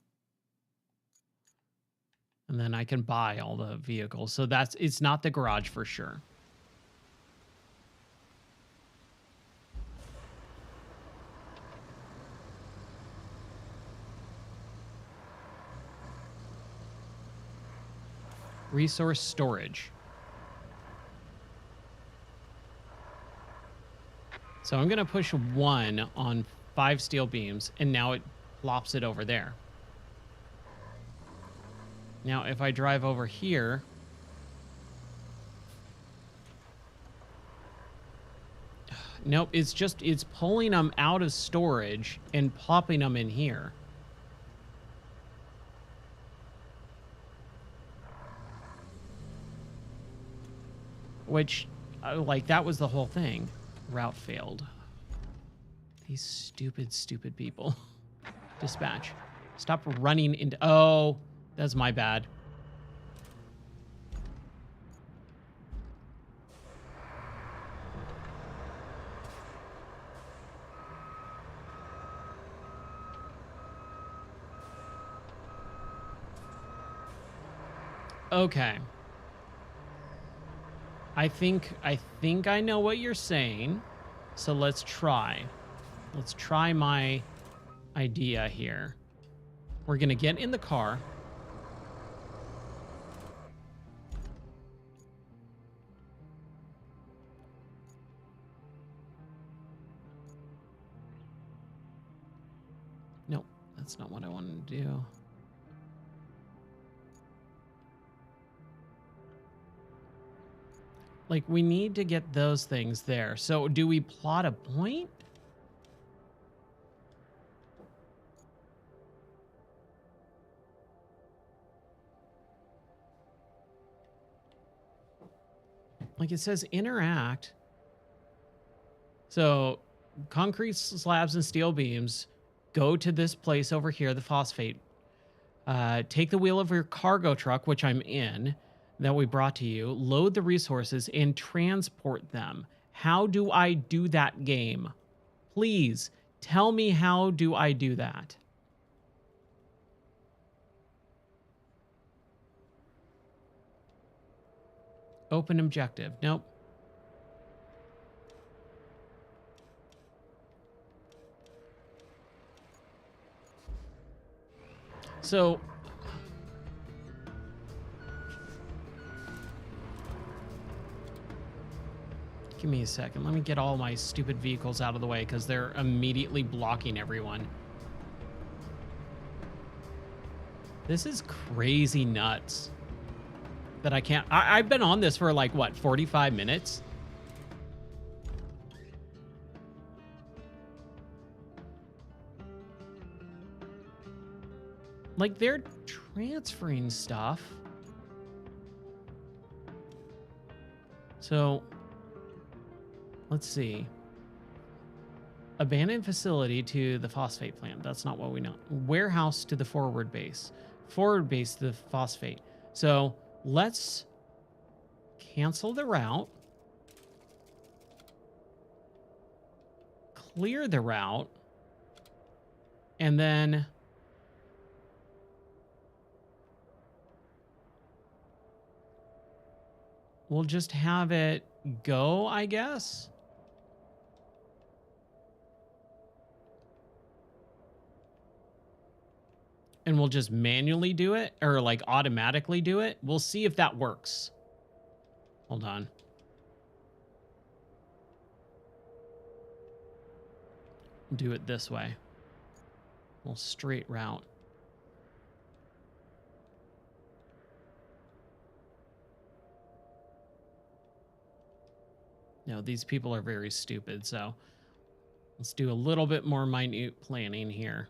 Speaker 1: And then I can buy all the vehicles. So it's not the garage for sure. Resource storage. So I'm going to push 1 on 5 steel beams, and now it plops it over there. Now, if I drive over here, nope, it's pulling them out of storage and plopping them in here. Which, like, that was the whole thing. Route failed. These stupid, stupid people. Dispatch. Stop running into... Oh, that's my bad. Okay. I think I know what you're saying. So let's try. Let's try my idea here. We're going to get in the car. Nope, that's not what I wanted to do. Like, we need to get those things there. So do we plot a point? Like, it says interact. So concrete slabs and steel beams go to this place over here, the phosphate. Take the wheel of your cargo truck, which I'm in, that we brought to you, load the resources, and transport them. How do I do that, game? Please tell me, how do I do that? Open objective. Nope. So give me a second. Let me get all my stupid vehicles out of the way because they're immediately blocking everyone. This is crazy nuts that I can't. I've been on this for like, what, 45 minutes? Like, they're transferring stuff. So, let's see. Abandoned facility to the phosphate plant. That's not what we know. Warehouse to the forward base. Forward base to the phosphate. So, let's cancel the route. Clear the route. And then we'll just have it go, I guess. And we'll just manually do it, or like automatically do it. We'll see if that works. Hold on. Do it this way. We'll straight route. No, these people are very stupid, so let's do a little bit more minute planning here.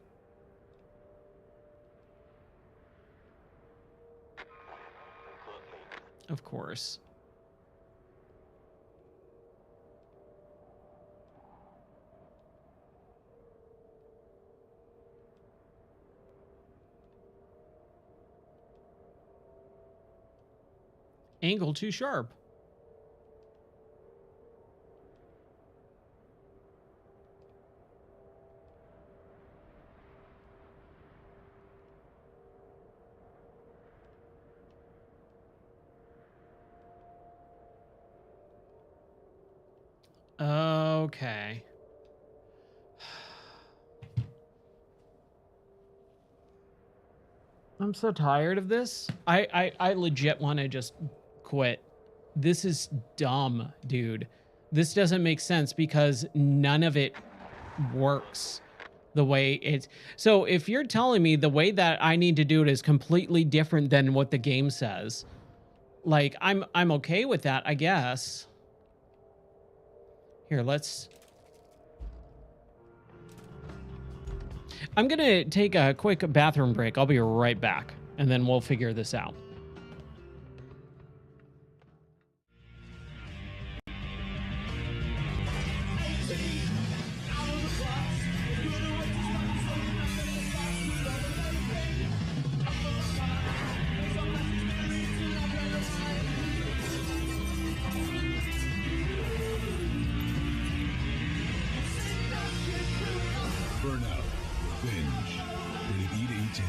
Speaker 1: Of course. Angle too sharp. Okay. I'm so tired of this. I legit want to just quit. This is dumb, dude. This doesn't make sense because none of it works the way it's. So if you're telling me the way that I need to do it is completely different than what the game says, like I'm okay with that, I guess. Here, I'm gonna take a quick bathroom break. I'll be right back, and then we'll figure this out.
Speaker 4: Burnout. Binge. Rated E to 18.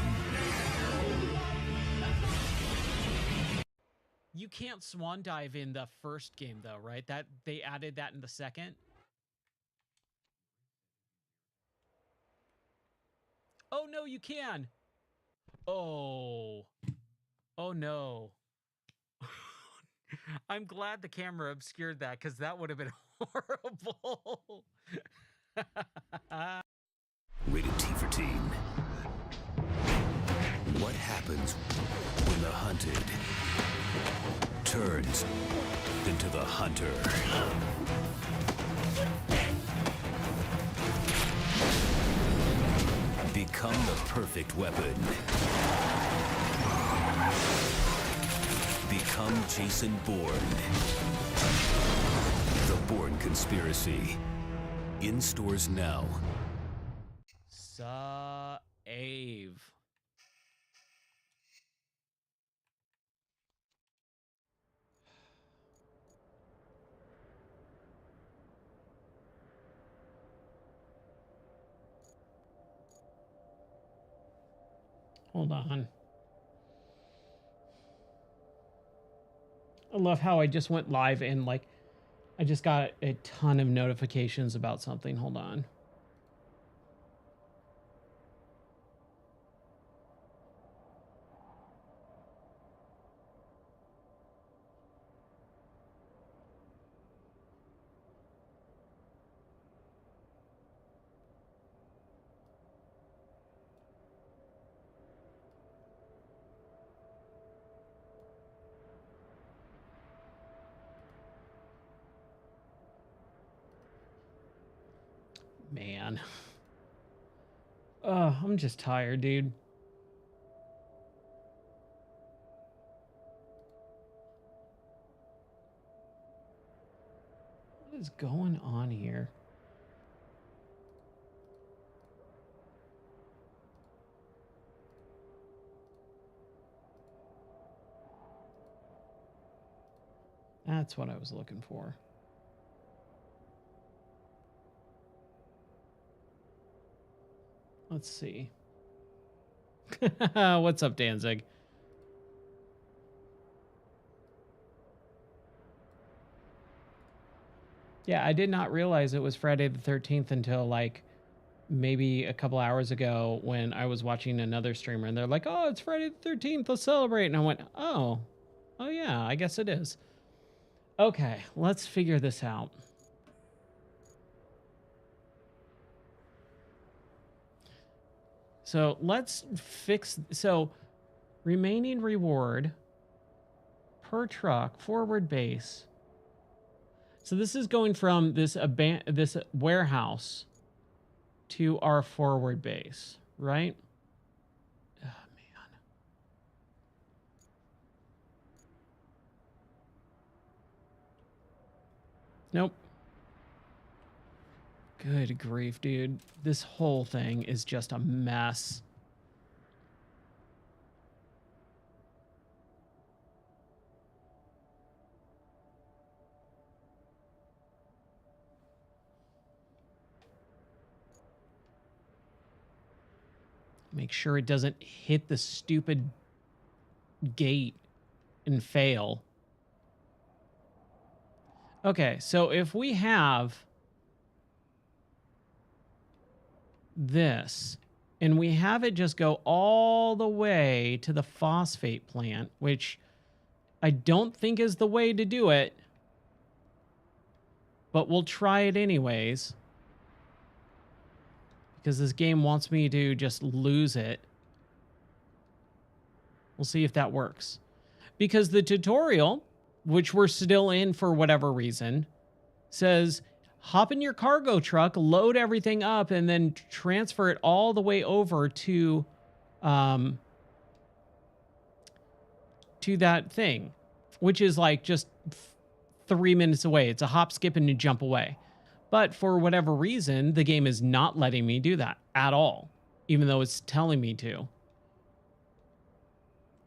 Speaker 1: You can't swan dive in the first game though, right? That they added that in the second. Oh no, you can. Oh. Oh no. I'm glad the camera obscured that because that would have been horrible.
Speaker 5: Rated T for Teen. What happens when the hunted turns into the hunter? Become the perfect weapon. Become Jason Bourne. The Bourne Conspiracy. In stores now.
Speaker 1: Ave. Hold on. I love how I just went live and like I just got a ton of notifications about something. Hold on. Man. I'm just tired, dude. is going on here? That's what I was looking for. Let's see. What's up, Danzig? Yeah, I did not realize it was Friday the 13th until like maybe a couple hours ago when I was watching another streamer and they're like, "Oh, it's Friday the 13th, let's celebrate." And I went, "Oh. Oh yeah, I guess it is." Okay, let's figure this out. So, let's fix remaining reward per truck, forward base. So this is going from this warehouse to our forward base, right? Oh, man. Nope. Good grief, dude. This whole thing is just a mess. Make sure it doesn't hit the stupid gate and fail. Okay, so if we have this and we have it just go all the way to the phosphate plant, which I don't think is the way to do it, but we'll try it anyways. Because this game wants me to just lose it. We'll see if that works. Because the tutorial, which we're still in for whatever reason, says hop in your cargo truck, load everything up, and then transfer it all the way over to that thing, which is like just 3 minutes away. It's a hop, skip, and a jump away. But for whatever reason, the game is not letting me do that at all, even though it's telling me to.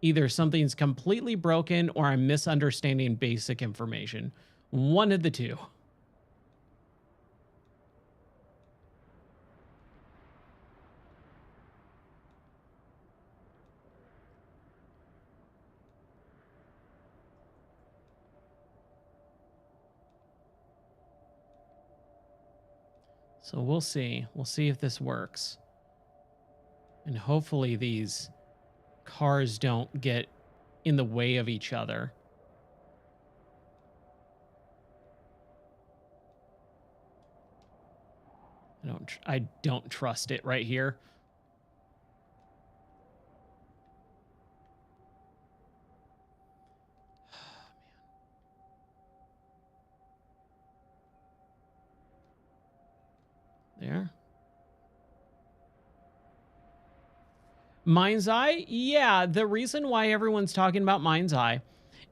Speaker 1: Either something's completely broken or I'm misunderstanding basic information. One of the two. So we'll see. We'll see if this works. And hopefully these cars don't get in the way of each other. I don't trust it right here. There. Mind's Eye? Yeah, the reason why everyone's talking about Mind's Eye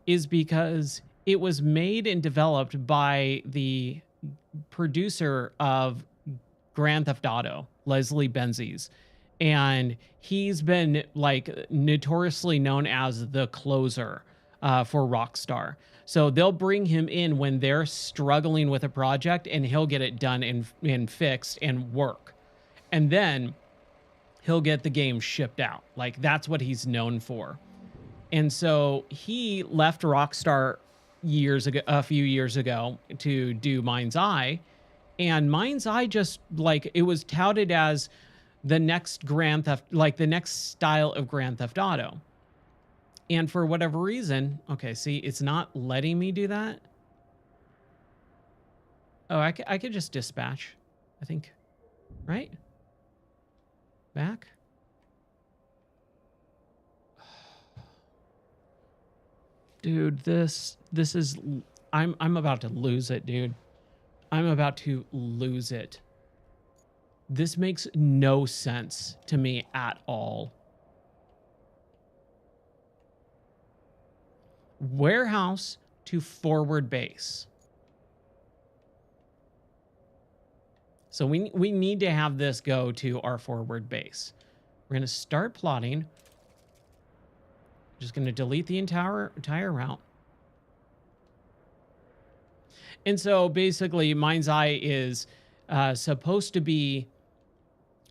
Speaker 1: is because it was made and developed by the producer of Grand Theft Auto, Leslie Benzies. And he's been like notoriously known as the closer for Rockstar. So they'll bring him in when they're struggling with a project and he'll get it done and fixed and work. And then he'll get the game shipped out. Like that's what he's known for. And so he left Rockstar a few years ago to do Mind's Eye. And Mind's Eye just like it was touted as the next Grand Theft, like the next style of Grand Theft Auto. And for whatever reason, okay, see, it's not letting me do that. Oh, I could just dispatch, I think, right? Back. Dude, this is, I'm about to lose it, dude. I'm about to lose it. This makes no sense to me at all. Warehouse to forward base. So we need to have this go to our forward base. We're going to start plotting. Just going to delete the entire route. And so basically, Mind's Eye is supposed to be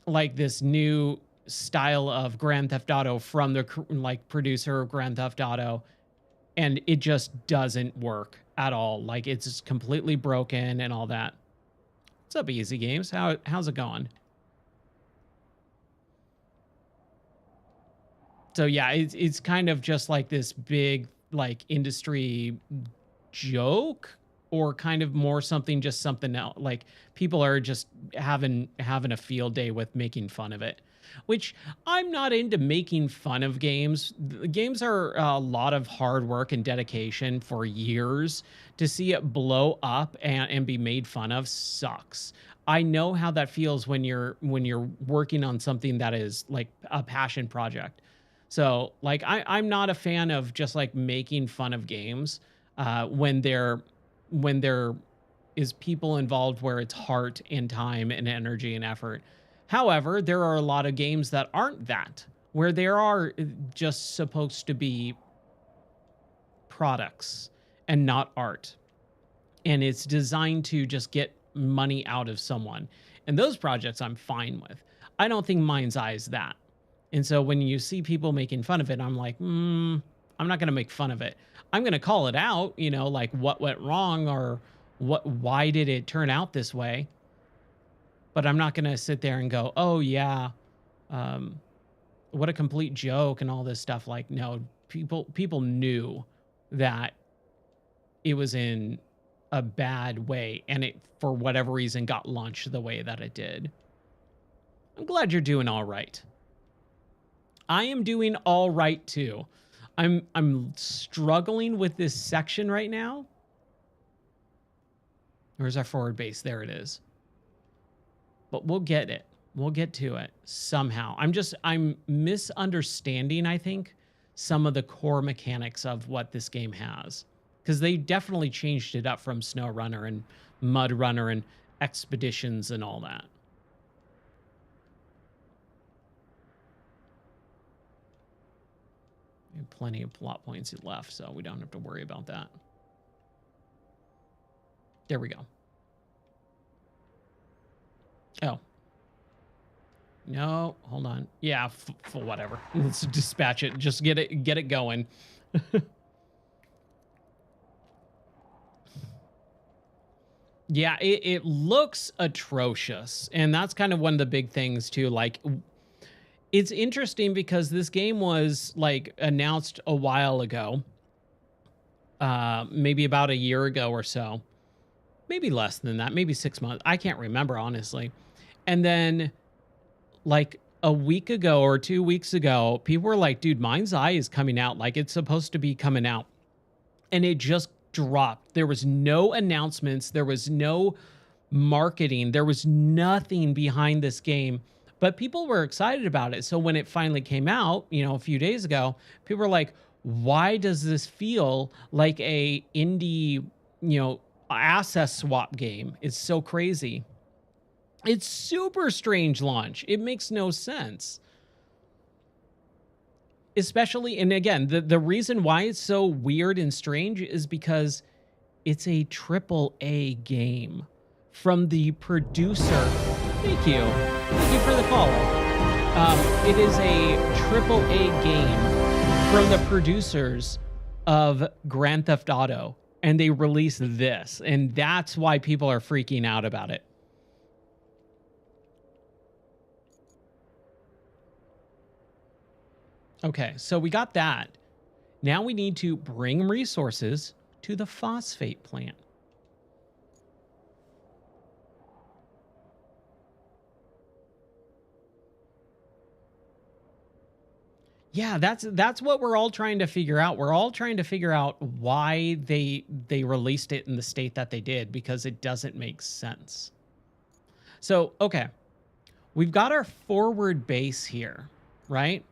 Speaker 1: like this new style of Grand Theft Auto from the like producer of Grand Theft Auto, and it just doesn't work at all. Like, it's just completely broken and all that. What's up, Easy Games? How's it going? So yeah, it's kind of just like this big like industry joke, or kind of more just something else. Like, people are just having a field day with making fun of it, which I'm not into making fun of games. Games are a lot of hard work and dedication for years. To see it blow up and be made fun of sucks. I know how that feels when you're working on something that is like a passion project. So like, I'm not a fan of just like making fun of games when there is people involved where it's heart and time and energy and effort. However, there are a lot of games that aren't that, where there are just supposed to be products and not art. And it's designed to just get money out of someone. And those projects I'm fine with. I don't think Mind's Eye is that. And so when you see people making fun of it, I'm like, I'm not going to make fun of it. I'm going to call it out, you know, like what went wrong, or why did it turn out this way? But I'm not going to sit there and go, oh yeah, what a complete joke and all this stuff. Like, no, people knew that it was in a bad way, and it, for whatever reason, got launched the way that it did. I'm glad you're doing all right. I am doing all right too. I'm struggling with this section right now. Where's our forward base? There it is. But we'll get it. We'll get to it somehow. I'm misunderstanding, I think, some of the core mechanics of what this game has. Because they definitely changed it up from Snow Runner and Mud Runner and Expeditions and all that. We have plenty of plot points left, so we don't have to worry about that. There we go. Oh. No, hold on. Yeah, for whatever. Let's dispatch it. Just get it going. Yeah, it looks atrocious. And that's kind of one of the big things too. Like, it's interesting because this game was like announced a while ago, maybe about a year ago or so, maybe less than that, maybe 6 months. I can't remember, honestly. And then like a week ago or 2 weeks ago, people were like, dude, Mind's Eye is coming out. Like, it's supposed to be coming out. And it just dropped. There was no announcements. There was no marketing. There was nothing behind this game. But people were excited about it. So when it finally came out, you know, a few days ago, people were like, why does this feel like a indie, you know, asset swap game? It's so crazy. It's super strange launch. It makes no sense. Especially, and again, the reason why it's so weird and strange is because it's a AAA game from the producer. Thank you. Thank you for the call. It is a AAA game from the producers of Grand Theft Auto, and they released this, and that's why people are freaking out about it. Okay, so we got that. Now we need to bring resources to the phosphate plant. Yeah, that's what we're all trying to figure out. We're all trying to figure out why they released it in the state that they did, because it doesn't make sense. So, okay. We've got our forward base here, right?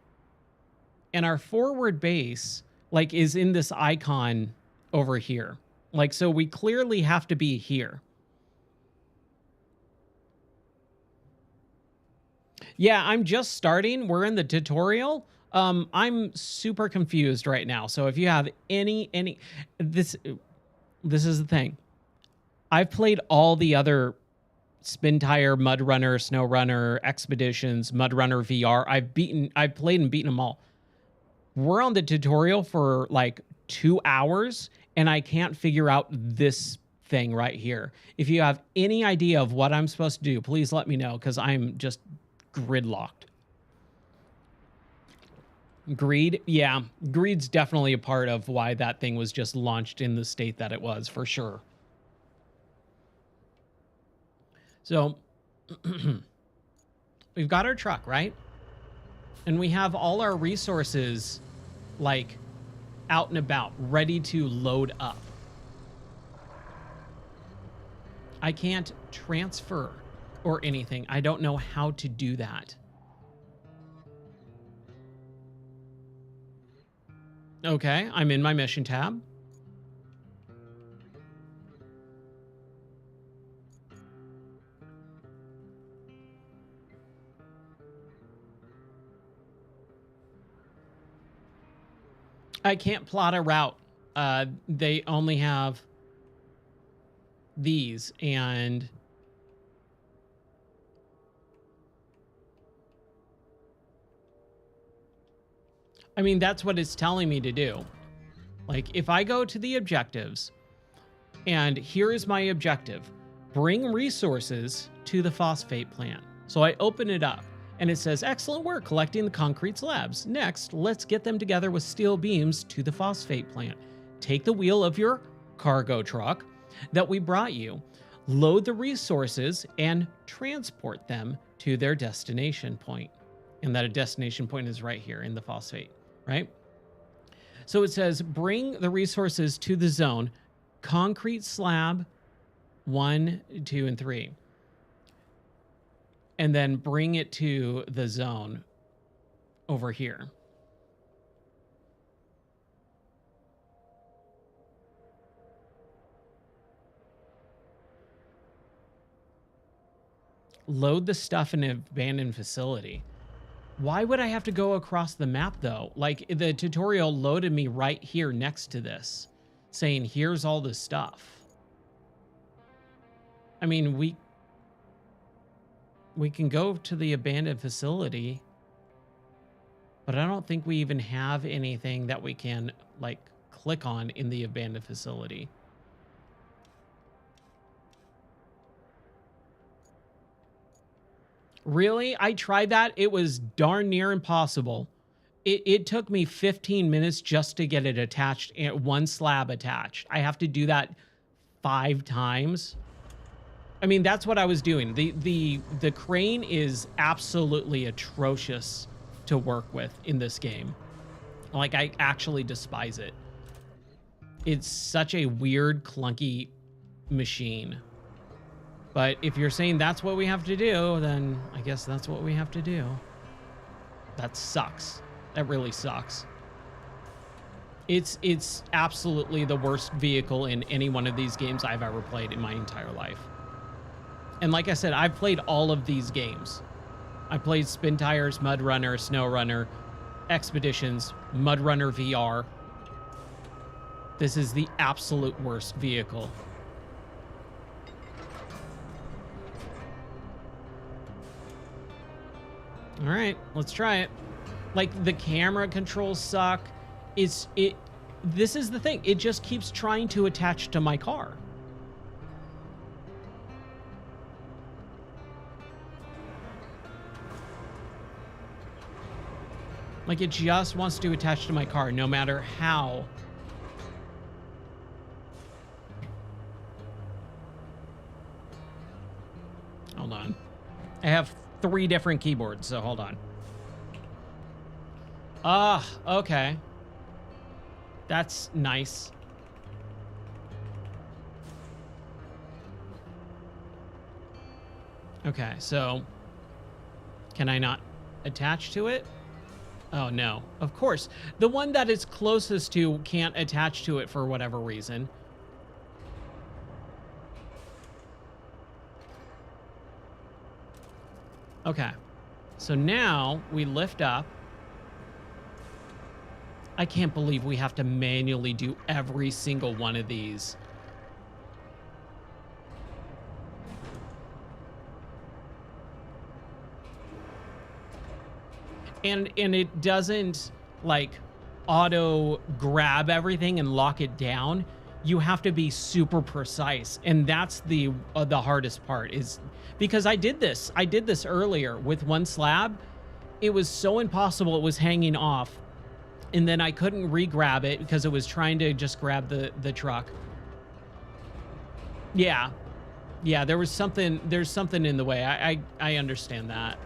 Speaker 1: And our forward base, like, is in this icon over here. Like, so we clearly have to be here. Yeah, I'm just starting. We're in the tutorial. I'm super confused right now. So if you have any this this is the thing. I've played all the other Spin Tire, Mud Runner, Snow Runner, Expeditions, Mud Runner VR. I've played and beaten them all. We're on the tutorial for like 2 hours and I can't figure out this thing right here. If you have any idea of what I'm supposed to do, please let me know because I'm just gridlocked. Greed? Yeah, greed's definitely a part of why that thing was just launched in the state that it was, for sure. So we've got our truck, right? And we have all our resources like out and about, ready to load up. I can't transfer or anything. I don't know how to do that. Okay, I'm in my mission tab. I can't plot a route. They only have these, and I mean, that's what it's telling me to do. Like, if I go to the objectives, and here is my objective, bring resources to the phosphate plant. So I open it up, and it says, excellent work collecting the concrete slabs. Next, let's get them together with steel beams to the phosphate plant. Take the wheel of your cargo truck that we brought you, load the resources, and transport them to their destination point. And that a destination point is right here in the phosphate, right? So it says, bring the resources to the zone, concrete slab 1, 2, and 3. And then bring it to the zone over here. Load the stuff in an abandoned facility. Why would I have to go across the map though? Like, the tutorial loaded me right here next to this, saying here's all the stuff. I mean, we can go to the abandoned facility, but I don't think we even have anything that we can like click on in the abandoned facility. Really? I tried that. It was darn near impossible. It took me 15 minutes just to get it attached, and one slab attached. I have to do that 5 times. I mean, that's what I was doing. The crane is absolutely atrocious to work with in this game. Like, I actually despise it. It's such a weird, clunky machine. But if you're saying that's what we have to do, then I guess that's what we have to do. That sucks. That really sucks. It's absolutely the worst vehicle in any one of these games I've ever played in my entire life. And like I said, I've played all of these games. I played Spin Tires, Mud Runner, Snow Runner, Expeditions, Mud Runner VR. This is the absolute worst vehicle. All right, let's try it. Like, the camera controls suck. This is the thing. It just keeps trying to attach to my car. Like, it just wants to attach to my car no matter how. Hold on. I have 3 different keyboards, so hold on. Ah, okay. That's nice. Okay, so can I not attach to it? Oh, no. Of course. The one that is closest to can't attach to it for whatever reason. Okay. So now we lift up. I can't believe we have to manually do every single one of these. And it doesn't like auto grab everything and lock it down. You have to be super precise, and that's the hardest part, is because I did this earlier with one slab. It was so impossible. It was hanging off, and then I couldn't re-grab it because it was trying to just grab the truck. Yeah, there's something in the way. I understand that.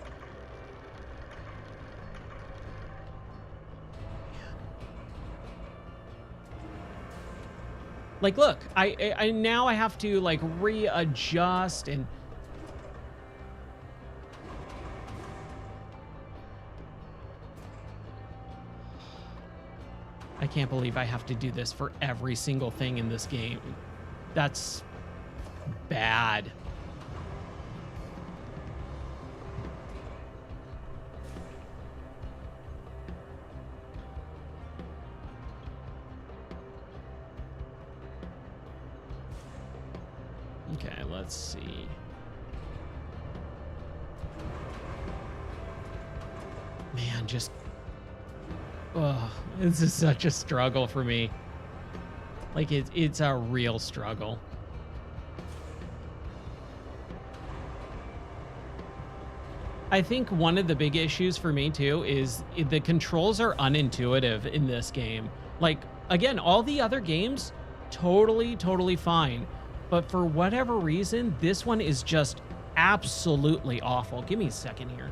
Speaker 1: Like, look, I now I have to like readjust and I can't believe I have to do this for every single thing in this game. That's bad. Okay, let's see. Man, just... oh, this is such a struggle for me. Like, it's a real struggle. I think one of the big issues for me, too, is the controls are unintuitive in this game. Like, again, all the other games, totally fine. But for whatever reason, this one is just absolutely awful. Give me a second here.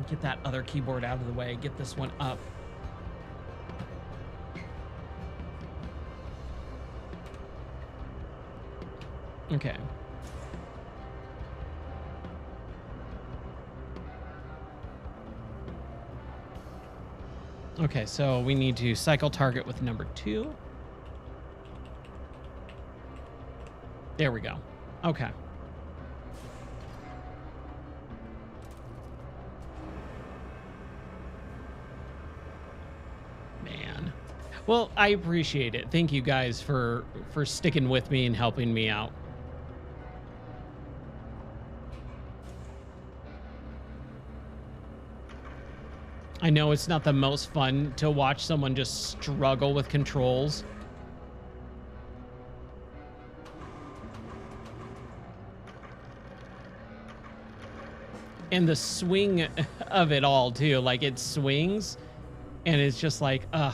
Speaker 1: Get that other keyboard out of the way. Get this one up. Okay. Okay, so we need to cycle target with number 2. There we go. Okay. Man. Well, I appreciate it. Thank you guys for sticking with me and helping me out. I know it's not the most fun to watch someone just struggle with controls. And the swing of it all, too. Like, it swings, and it's just like, ugh.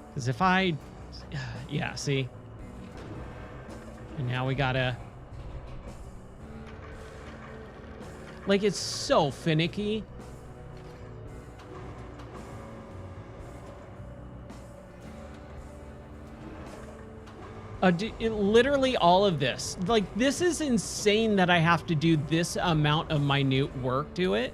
Speaker 1: Because if I... yeah, see? And now we gotta... like, it's so finicky. Literally all of this. Like, this is insane that I have to do this amount of minute work to it.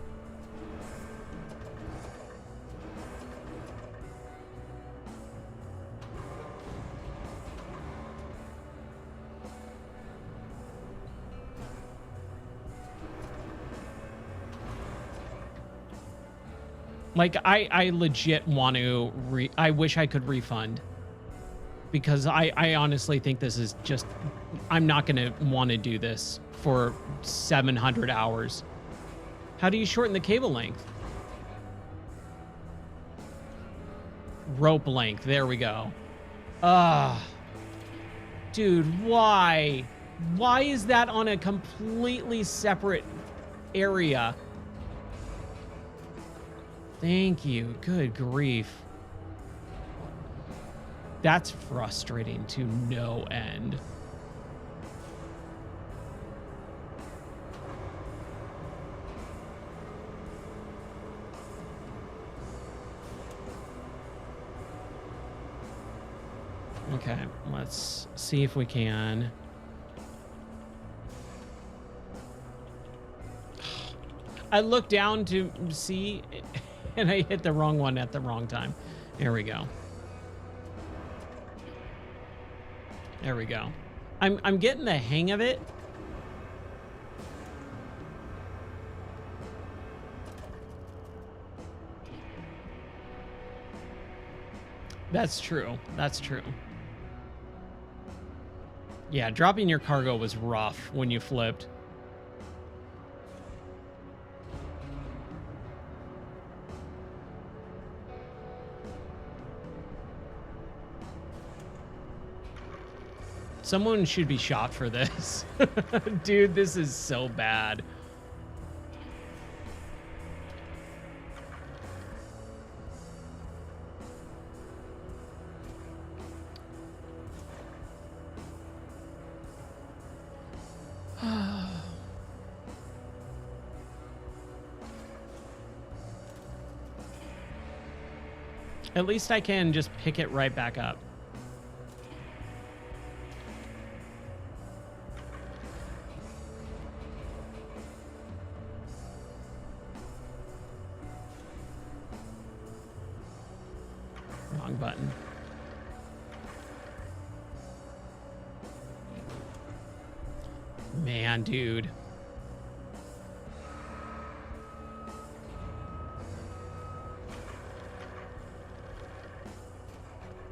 Speaker 1: Like, I legit want to I wish I could refund. Because I honestly think this is just... I'm not going to want to do this for 700 hours. How do you shorten the cable length? Rope length. There we go. Dude, why? Why is that on a completely separate area? Thank you. Good grief. That's frustrating to no end. Okay, let's see if we can. I looked down to see, and I hit the wrong one at the wrong time. There we go. There we go. I'm getting the hang of it, That's true. That's true. Yeah, dropping your cargo was rough when you flipped. Someone should be shot for this. Dude, this is so bad. At least I can just pick it right back up. Wrong button. Man, dude.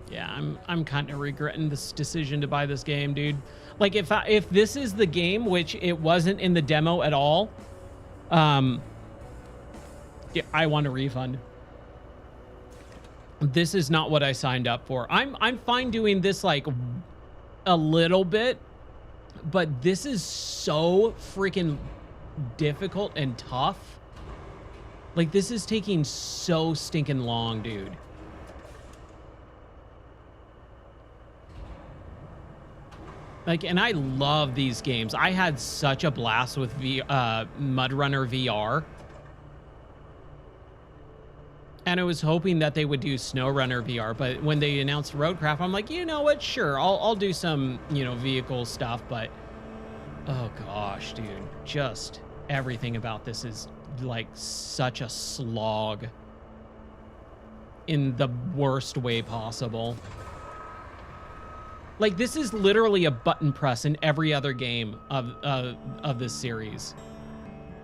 Speaker 1: Yeah, I'm kind of regretting this decision to buy this game, dude. Like if this is the game, which it wasn't in the demo at all, yeah, I want a refund. This is not what I signed up for. I'm fine doing this like a little bit, but this is so freaking difficult and tough. Like this is taking so stinking long, dude. Like, and I love these games. I had such a blast with Mud Runner VR. And I was hoping that they would do Snow Runner VR, but when they announced Roadcraft, I'm like, you know what? Sure, I'll do some, you know, vehicle stuff, but oh gosh, dude, just everything about this is like such a slog in the worst way possible. Like this is literally a button press in every other game of this series.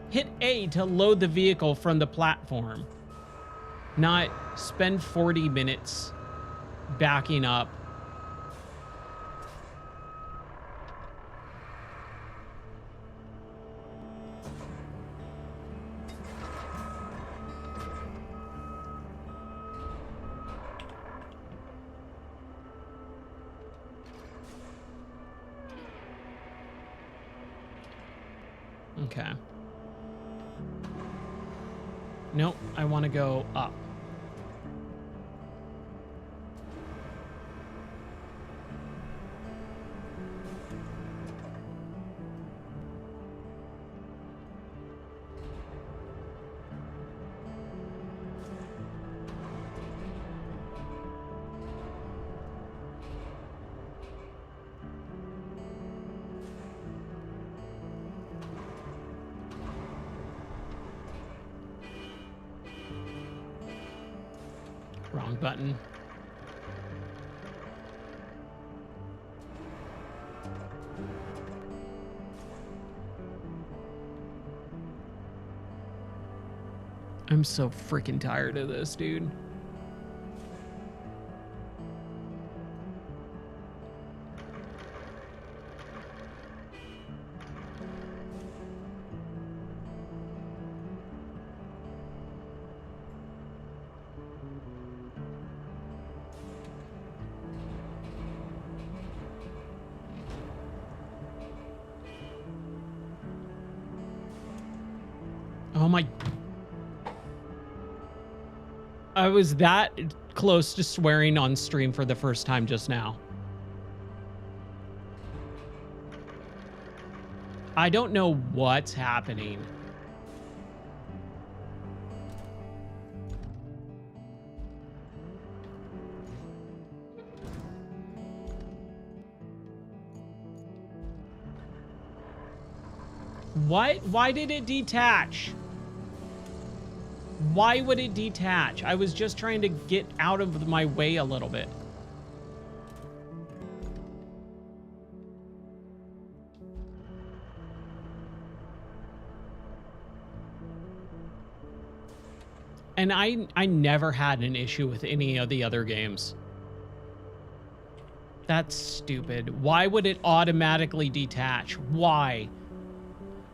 Speaker 1: Hit A to load the vehicle from the platform. Not spend 40 minutes backing up. Okay. Nope, I want to go up. Wrong button. I'm so freaking tired of this, dude. Oh my... I was that close to swearing on stream for the first time just now. I don't know what's happening. What? Why did it detach? Why would it detach? I was just trying to get out of my way a little bit. And I never had an issue with any of the other games. That's stupid. Why would it automatically detach? Why?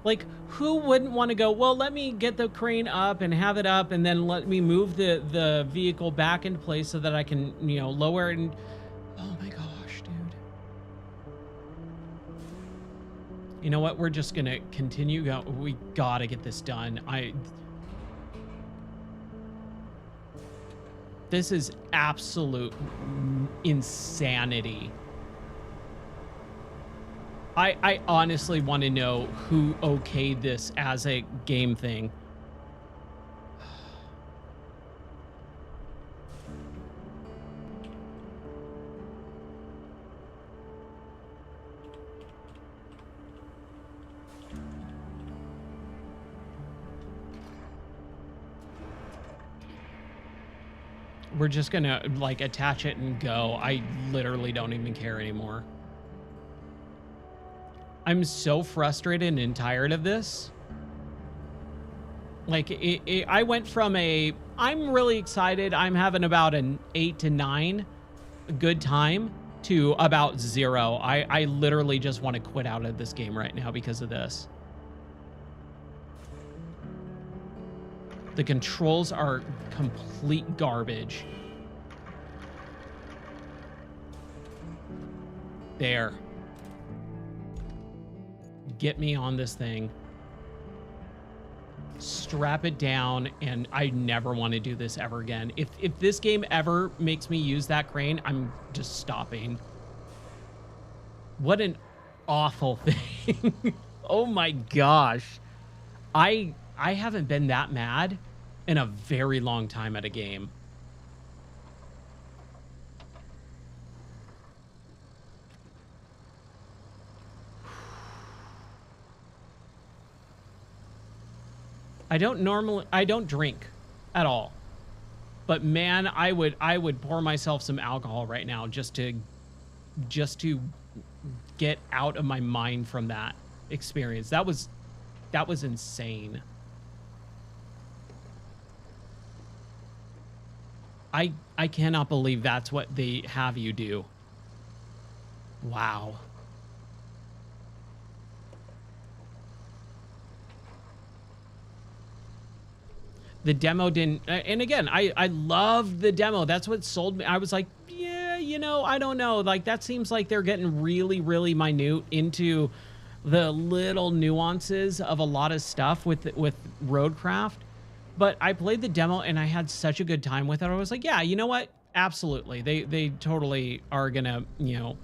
Speaker 1: Like, who wouldn't want to go, well, let me get the crane up and have it up, and then let me move the vehicle back into place so that I can, you know, lower it and... Oh my gosh, dude. You know what? We're just gonna continue going. We gotta get this done. This is absolute insanity. I honestly want to know who okayed this as a game thing. We're just gonna like attach it and go. I literally don't even care anymore. I'm so frustrated and tired of this. Like, I went from I'm really excited, I'm having about an 8 to 9 good time, to about 0. I literally just want to quit out of this game right now because of this. The controls are complete garbage. There. Get me on this thing. Strap it down, and I never want to do this ever again. If this game ever makes me use that crane, I'm just stopping. What an awful thing. Oh my gosh. I haven't been that mad in a very long time at a game. I don't drink at all. But man, I would pour myself some alcohol right now just to get out of my mind from that experience. That was insane. I cannot believe that's what they have you do. Wow. The demo didn't, and again, I love the demo. That's what sold me. I was like, yeah, you know, I don't know. Like, that seems like they're getting really, really minute into the little nuances of a lot of stuff with Roadcraft. But I played the demo and I had such a good time with it. I was like, yeah, you know what? Absolutely. They totally are gonna, you know,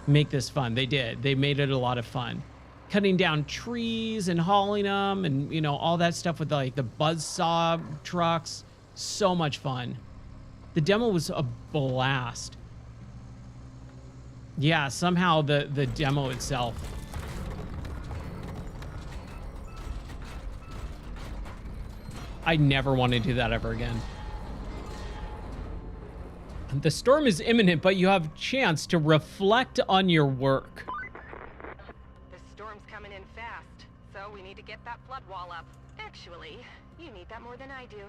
Speaker 1: make this fun. They did. They made it a lot of fun. Cutting down trees and hauling them and, you know, all that stuff with like the buzzsaw trucks. So much fun. The demo was a blast. Yeah, somehow the demo itself. I never want to do that ever again. The storm is imminent, but you have a chance to reflect on your work.
Speaker 2: The storm's coming in fast, so we need to get that flood wall up. Actually, you need that more than I do.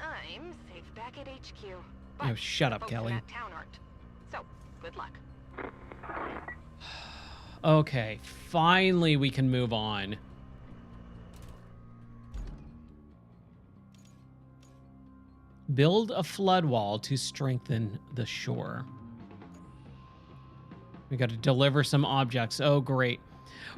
Speaker 2: I'm safe back at HQ. But
Speaker 1: Oh, shut up,
Speaker 2: folks
Speaker 1: Kelly.
Speaker 2: in that town aren't. So, good luck.
Speaker 1: Okay, finally we can move on. Build a flood wall to strengthen the shore. We got to deliver some objects. Oh, great.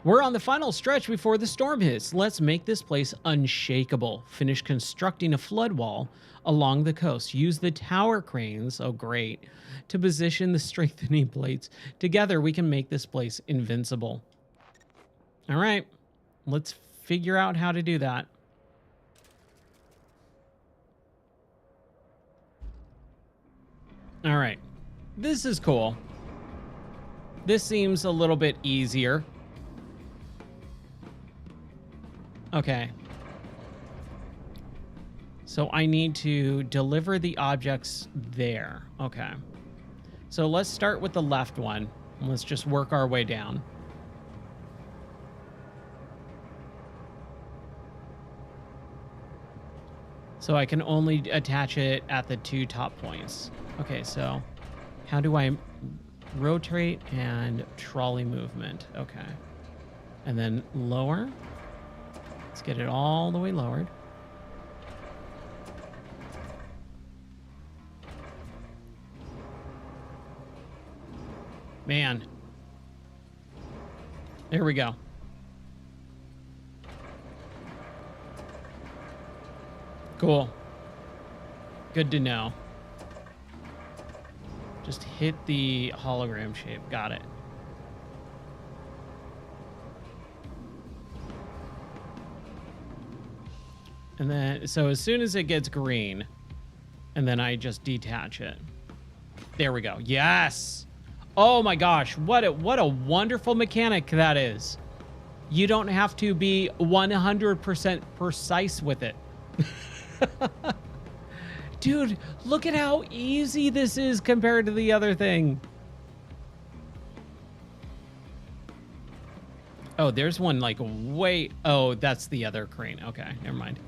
Speaker 1: We're on the final stretch before the storm hits. Let's make this place unshakable. Finish constructing a flood wall along the coast. Use the tower cranes, oh great, to position the strengthening plates. Together, we can make this place invincible. All right, let's figure out how to do that. All right, this is cool. This seems a little bit easier. Okay. So I need to deliver the objects there. Okay. So let's start with the left one. Let's just work our way down. So I can only attach it at the 2 top points. Okay, so how do I rotate and trolley movement. Okay. And then lower. Let's get it all the way lowered. Man. There we go. Cool. Good to know. Just hit the hologram shape. Got it. And then, so as soon as it gets green, and then I just detach it. There we go. Yes. Oh my gosh. What a wonderful mechanic that is. You don't have to be 100% precise with it. Dude, look at how easy this is compared to the other thing. Oh, there's one like way... Oh, that's the other crane. Okay, never mind.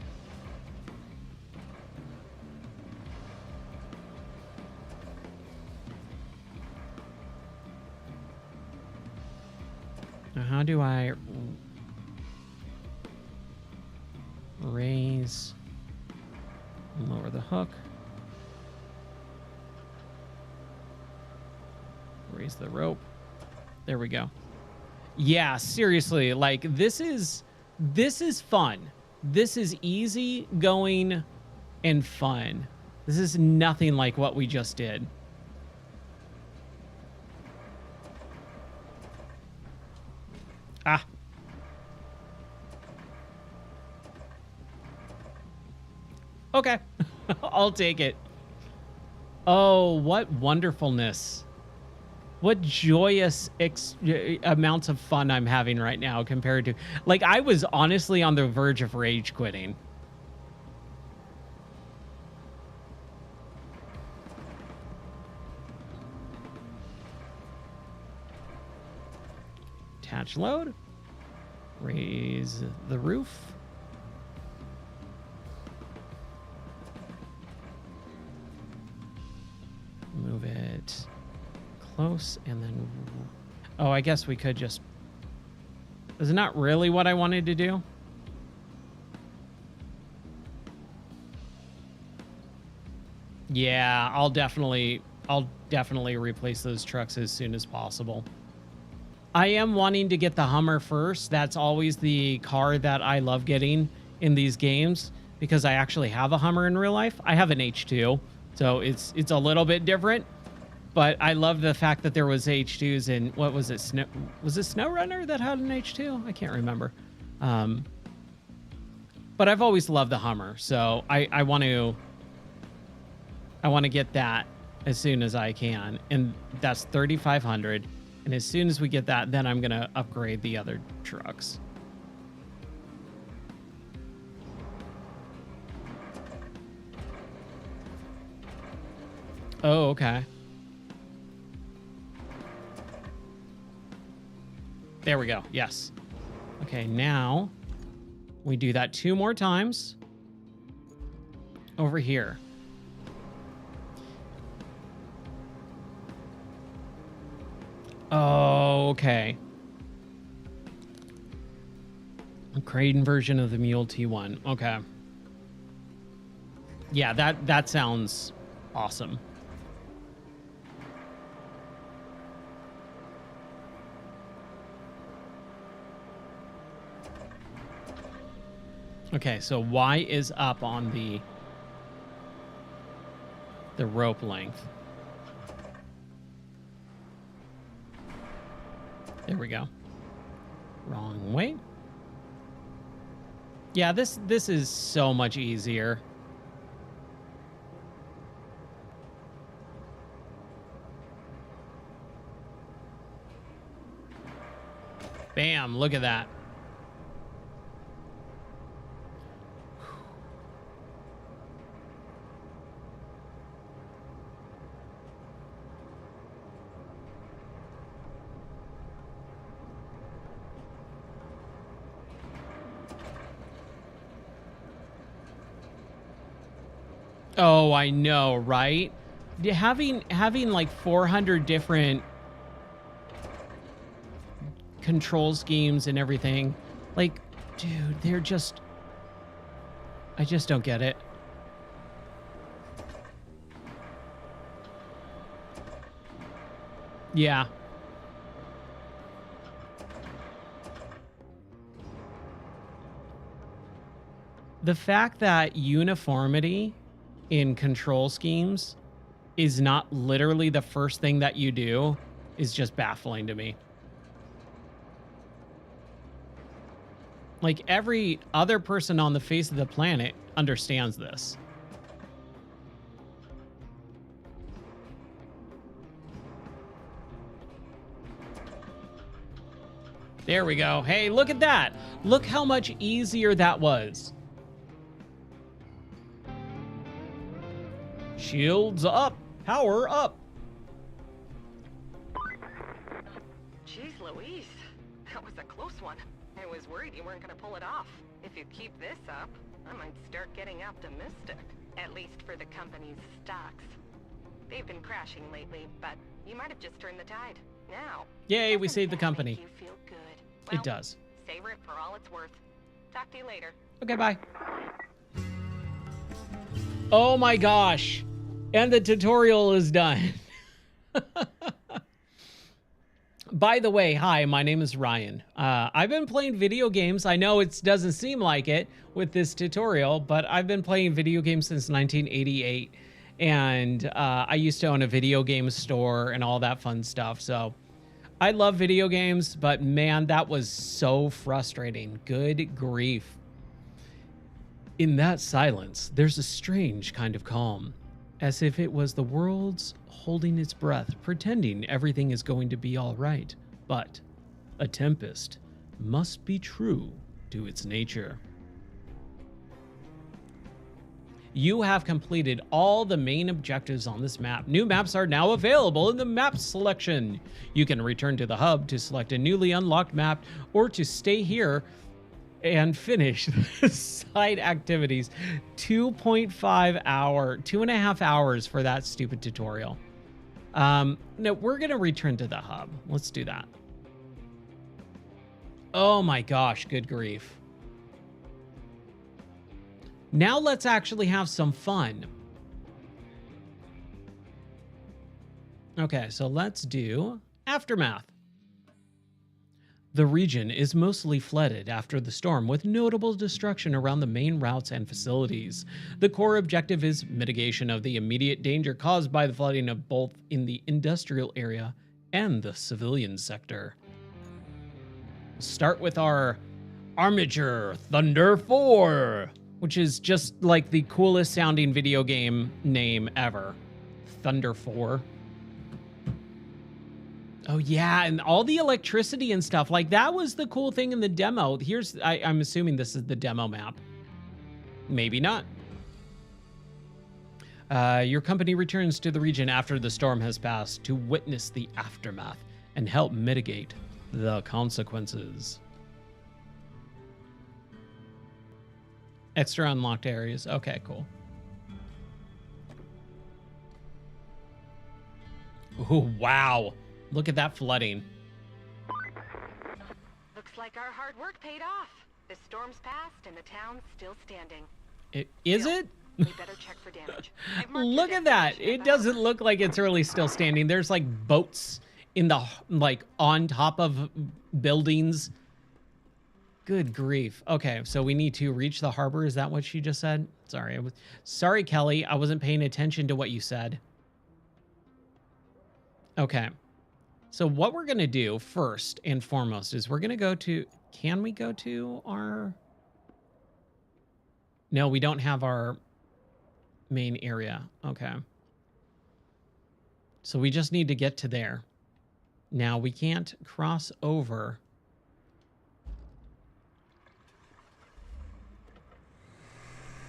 Speaker 1: Now, how do I raise and lower the hook? Raise the rope. There we go. Yeah, seriously, like this is fun. This is easy going and fun. This is nothing like what we just did. Ah. Okay. I'll take it. Oh, what wonderfulness. What joyous amounts of fun I'm having right now compared to... Like, I was honestly on the verge of rage quitting. Attach load. Raise the roof. Move it close and then... Oh, I guess we could just... Is it not really what I wanted to do? Yeah, I'll definitely replace those trucks as soon as possible. I am wanting to get the Hummer first. That's always the car that I love getting in these games because I actually have a Hummer in real life. I have an H2, so it's a little bit different. But I love the fact that there was H2s in, what was it? Was it SnowRunner that had an H2? I can't remember. But I've always loved the Hummer, so I want to get that as soon as I can, and that's 3,500. And as soon as we get that, then I'm gonna upgrade the other trucks. Oh, okay. There we go. Yes. Okay, now we do that 2 more times over here. Oh, okay. A Creighton version of the Mule T1. Okay. Yeah, that sounds awesome. Okay, so Y is up on the rope length. There we go. Wrong way. Yeah, this is so much easier. Bam, look at that. Oh, I know, right? Having like 400 different control schemes and everything. Like, dude, they're just... I just don't get it. Yeah. The fact that uniformity in control schemes is not literally the first thing that you do is just baffling to me. Like, every other person on the face of the planet understands this. There we go. Hey, look at that. Look how much easier that was. Shields up. Power up.
Speaker 2: Jeez Louise, that was a close one. I was worried you weren't gonna pull it off. If you keep this up, I might start getting optimistic. At least for the company's stocks. They've been crashing lately, but you might have just turned the tide. Now,
Speaker 1: yay, we
Speaker 2: doesn't
Speaker 1: saved the
Speaker 2: that
Speaker 1: company.
Speaker 2: make you feel good? Well,
Speaker 1: It does.
Speaker 2: Savor it for all it's worth. Talk to you later.
Speaker 1: Okay, bye. Oh my gosh. And the tutorial is done. By the way, hi, my name is Ryan. I've been playing video games. I know it doesn't seem like it with this tutorial, but I've been playing video games since 1988. And I used to own a video game store and all that fun stuff. So I love video games, but man, that was so frustrating. Good grief. In that silence, there's a strange kind of calm, as if it was the world's holding its breath, pretending everything is going to be all right. But a tempest must be true to its nature. You have completed all the main objectives on this map. New maps are now available in the map selection. You can return to the hub to select a newly unlocked map or to stay here and finish the side activities. 2.5 hours for that stupid tutorial. No, we're gonna return to the hub. Let's do that. Oh my gosh, good grief. Now let's actually have some fun. Okay, so let's do Aftermath. The region is mostly flooded after the storm, with notable destruction around the main routes and facilities. The core objective is mitigation of the immediate danger caused by the flooding of both in the industrial area and the civilian sector. Start with our Armature Thunder 4, which is just like the coolest sounding video game name ever. Thunder 4. Oh yeah, and all the electricity and stuff. Like, that was the cool thing in the demo. Here's, I'm assuming this is the demo map. Maybe not. Your company returns to the region after the storm has passed to witness the aftermath and help mitigate the consequences. Extra unlocked areas. Okay, cool. Oh, wow. Look at that flooding.
Speaker 2: Looks like our hard work paid off. The storm's passed and the town's still standing.
Speaker 1: Is
Speaker 2: Still,
Speaker 1: it?
Speaker 2: we better check for damage. I've marked
Speaker 1: Look
Speaker 2: your
Speaker 1: at that.
Speaker 2: destination
Speaker 1: It
Speaker 2: at the
Speaker 1: doesn't
Speaker 2: harbor.
Speaker 1: look like it's really still standing. There's like boats in the, like, on top of buildings. Good grief. Okay, so we need to reach the harbor. Is that what she just said? Sorry. Sorry, Kelly. I wasn't paying attention to what you said. Okay. So what we're going to do first and foremost is we're going to go to... Can we go to our... No, we don't have our main area. Okay. So we just need to get to there. Now, we can't cross over...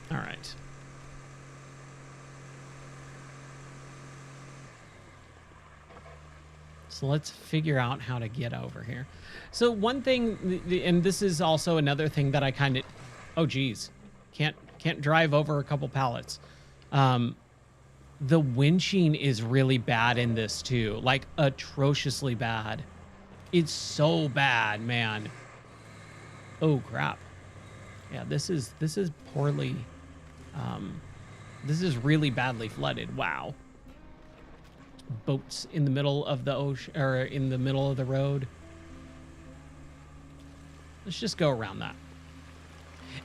Speaker 1: All right. So let's figure out how to get over here. So one thing, and this is also another thing that I kind of, oh geez, can't drive over a couple pallets. The winching is really bad in this too, like atrociously bad. It's so bad, man. Oh crap. Yeah, this is poorly this is really badly flooded. Wow. Boats in the middle of the ocean, or in the middle of the road. Let's just go around that.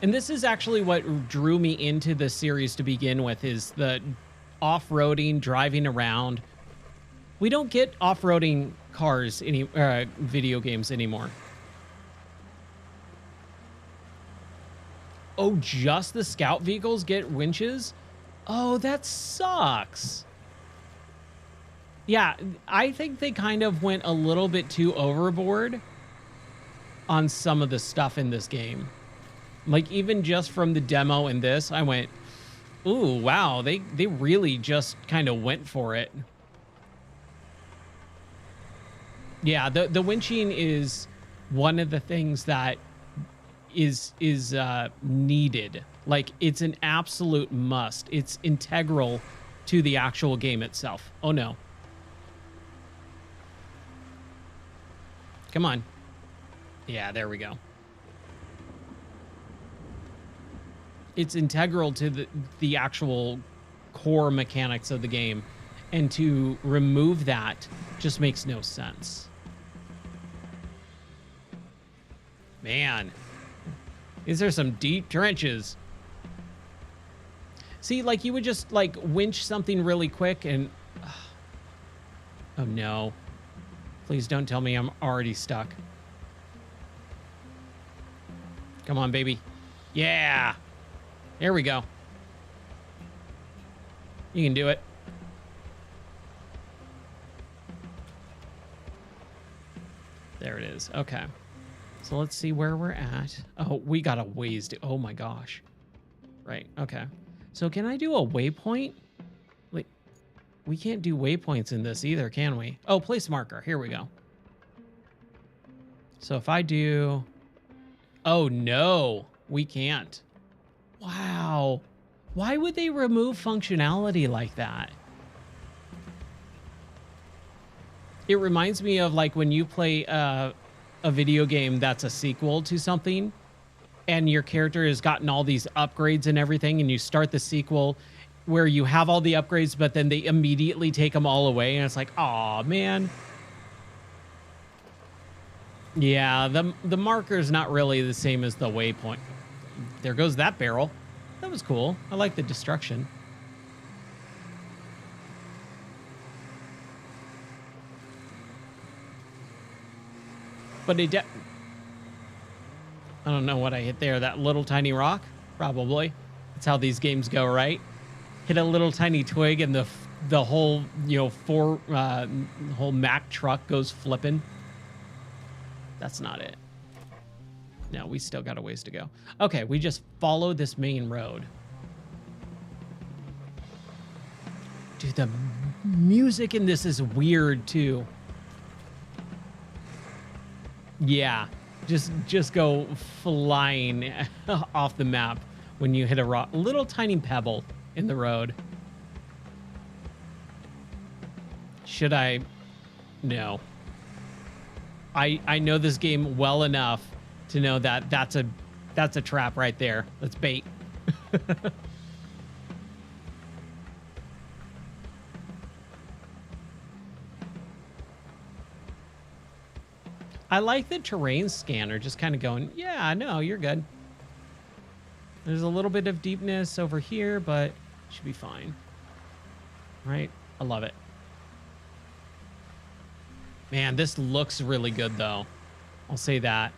Speaker 1: And this is actually what drew me into the series to begin with, is the off-roading, driving around. We don't get off-roading cars video games anymore. Oh, just the scout vehicles get winches? Oh, that sucks. Yeah, I think they kind of went a little bit too overboard on some of the stuff in this game. Like, even just from the demo and this, I went, ooh, wow, they really just kind of went for it. Yeah, the winching is one of the things that is needed. Like, it's an absolute must. It's integral to the actual game itself. Oh no. Come on. Yeah, there we go. It's integral to the actual core mechanics of the game, and to remove that just makes no sense. Man, these are some deep trenches. See, like, you would just like winch something really quick and oh no, please don't tell me I'm already stuck. Come on, baby. Yeah, there we go. You can do it. There it is. Okay. So let's see where we're at. Oh, we got a ways to... Oh my gosh. Right. Okay. So can I do a waypoint? Wait. We can't do waypoints in this either, can we? Oh, place marker. Here we go. So if I do... Oh, no. We can't. Wow. Why would they remove functionality like that? It reminds me of like when you play a video game that's a sequel to something, and your character has gotten all these upgrades and everything, and you start the sequel where you have all the upgrades, but then they immediately take them all away, and it's like, aw, man. Yeah, the marker is not really the same as the waypoint. There goes that barrel. That was cool. I like the destruction. But I don't know what I hit there. That little tiny rock? Probably. That's how these games go, right? Hit a little tiny twig and the whole, you know, whole Mack truck goes flipping. That's not it. No, we still got a ways to go. Okay, we just follow this main road. Dude, the music in this is weird too. Yeah, just go flying off the map when you hit a rock, little tiny pebble in the road. Should I? No. I know this game well enough to know that that's a trap right there. That's bait. I like the terrain scanner just kind of going, yeah, no, you're good. There's a little bit of deepness over here, but it should be fine. Right? I love it. Man, this looks really good, though. I'll say that.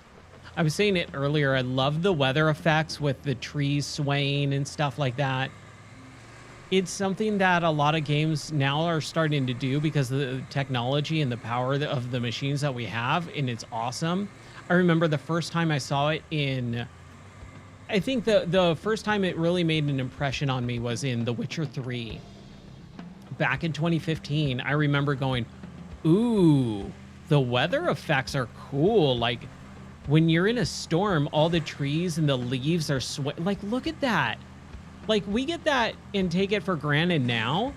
Speaker 1: I was saying it earlier. I love the weather effects with the trees swaying and stuff like that. It's something that a lot of games now are starting to do because of the technology and the power of the machines that we have, and it's awesome. I remember the first time I saw it in... I think the first time it really made an impression on me was in The Witcher 3. Back in 2015, I remember going, ooh, the weather effects are cool. Like, when you're in a storm, all the trees and the leaves are like, look at that. Like, we get that and take it for granted now,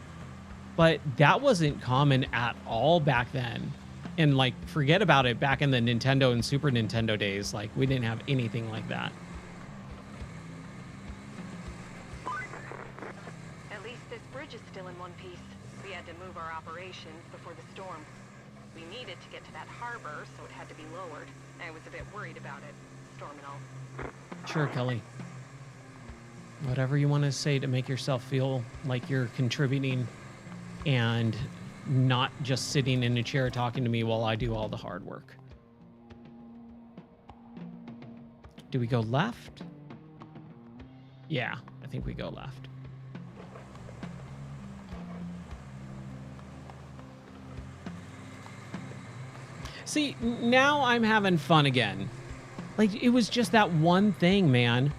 Speaker 1: but that wasn't common at all back then. And like, forget about it back in the Nintendo and Super Nintendo days. Like, we didn't have anything like that.
Speaker 2: At least this bridge is still in one piece. We had to move our operations before the storm. We needed to get to that harbor, so it had to be lowered. I was a bit worried about it, storm and all.
Speaker 1: Sure, Kelly. Whatever you want to say to make yourself feel like you're contributing and not just sitting in a chair talking to me while I do all the hard work. Do we go left? Yeah, I think we go left. See, now I'm having fun again. Like, it was just that one thing, man.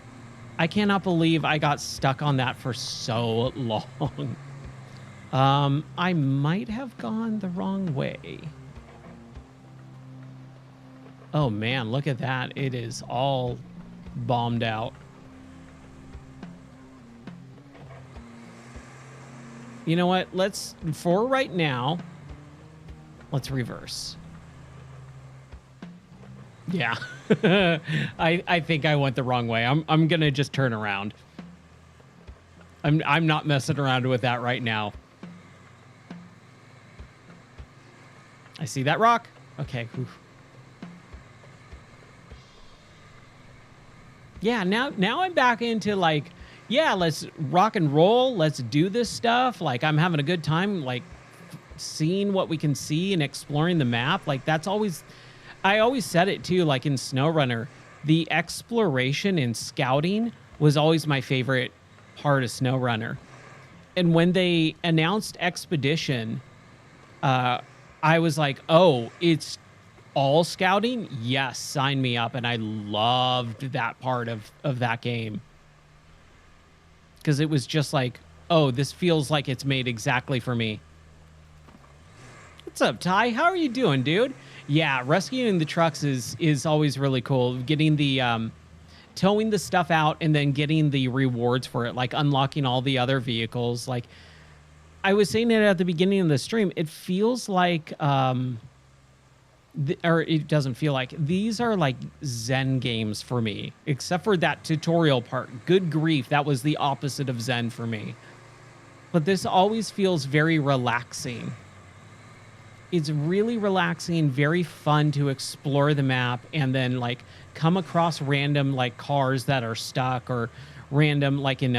Speaker 1: I cannot believe I got stuck on that for so long. I might have gone the wrong way. Oh man, look at that. It is all bombed out. You know what? For right now, let's reverse. Yeah. I think I went the wrong way. I'm gonna just turn around. I'm not messing around with that right now. I see that rock. Okay. Oof. Yeah, now I'm back into like, yeah, let's rock and roll. Let's do this stuff. Like, I'm having a good time, like, seeing what we can see and exploring the map. Like, I always said it too, like in SnowRunner, the exploration and scouting was always my favorite part of SnowRunner. And when they announced Expedition, I was like, oh, it's all scouting? Yes, sign me up. And I loved that part of that game. Because it was just like, oh, this feels like it's made exactly for me. What's up, Ty? How are you doing, dude? Yeah, rescuing the trucks is always really cool. Getting the towing the stuff out and then getting the rewards for it, like unlocking all the other vehicles. Like, I was saying it at the beginning of the stream, it feels like or it doesn't feel like, these are like Zen games for me, except for that tutorial part. Good grief, that was the opposite of Zen for me. But this always feels very relaxing. It's really relaxing, very fun to explore the map and then like come across random like cars that are stuck, or random, like in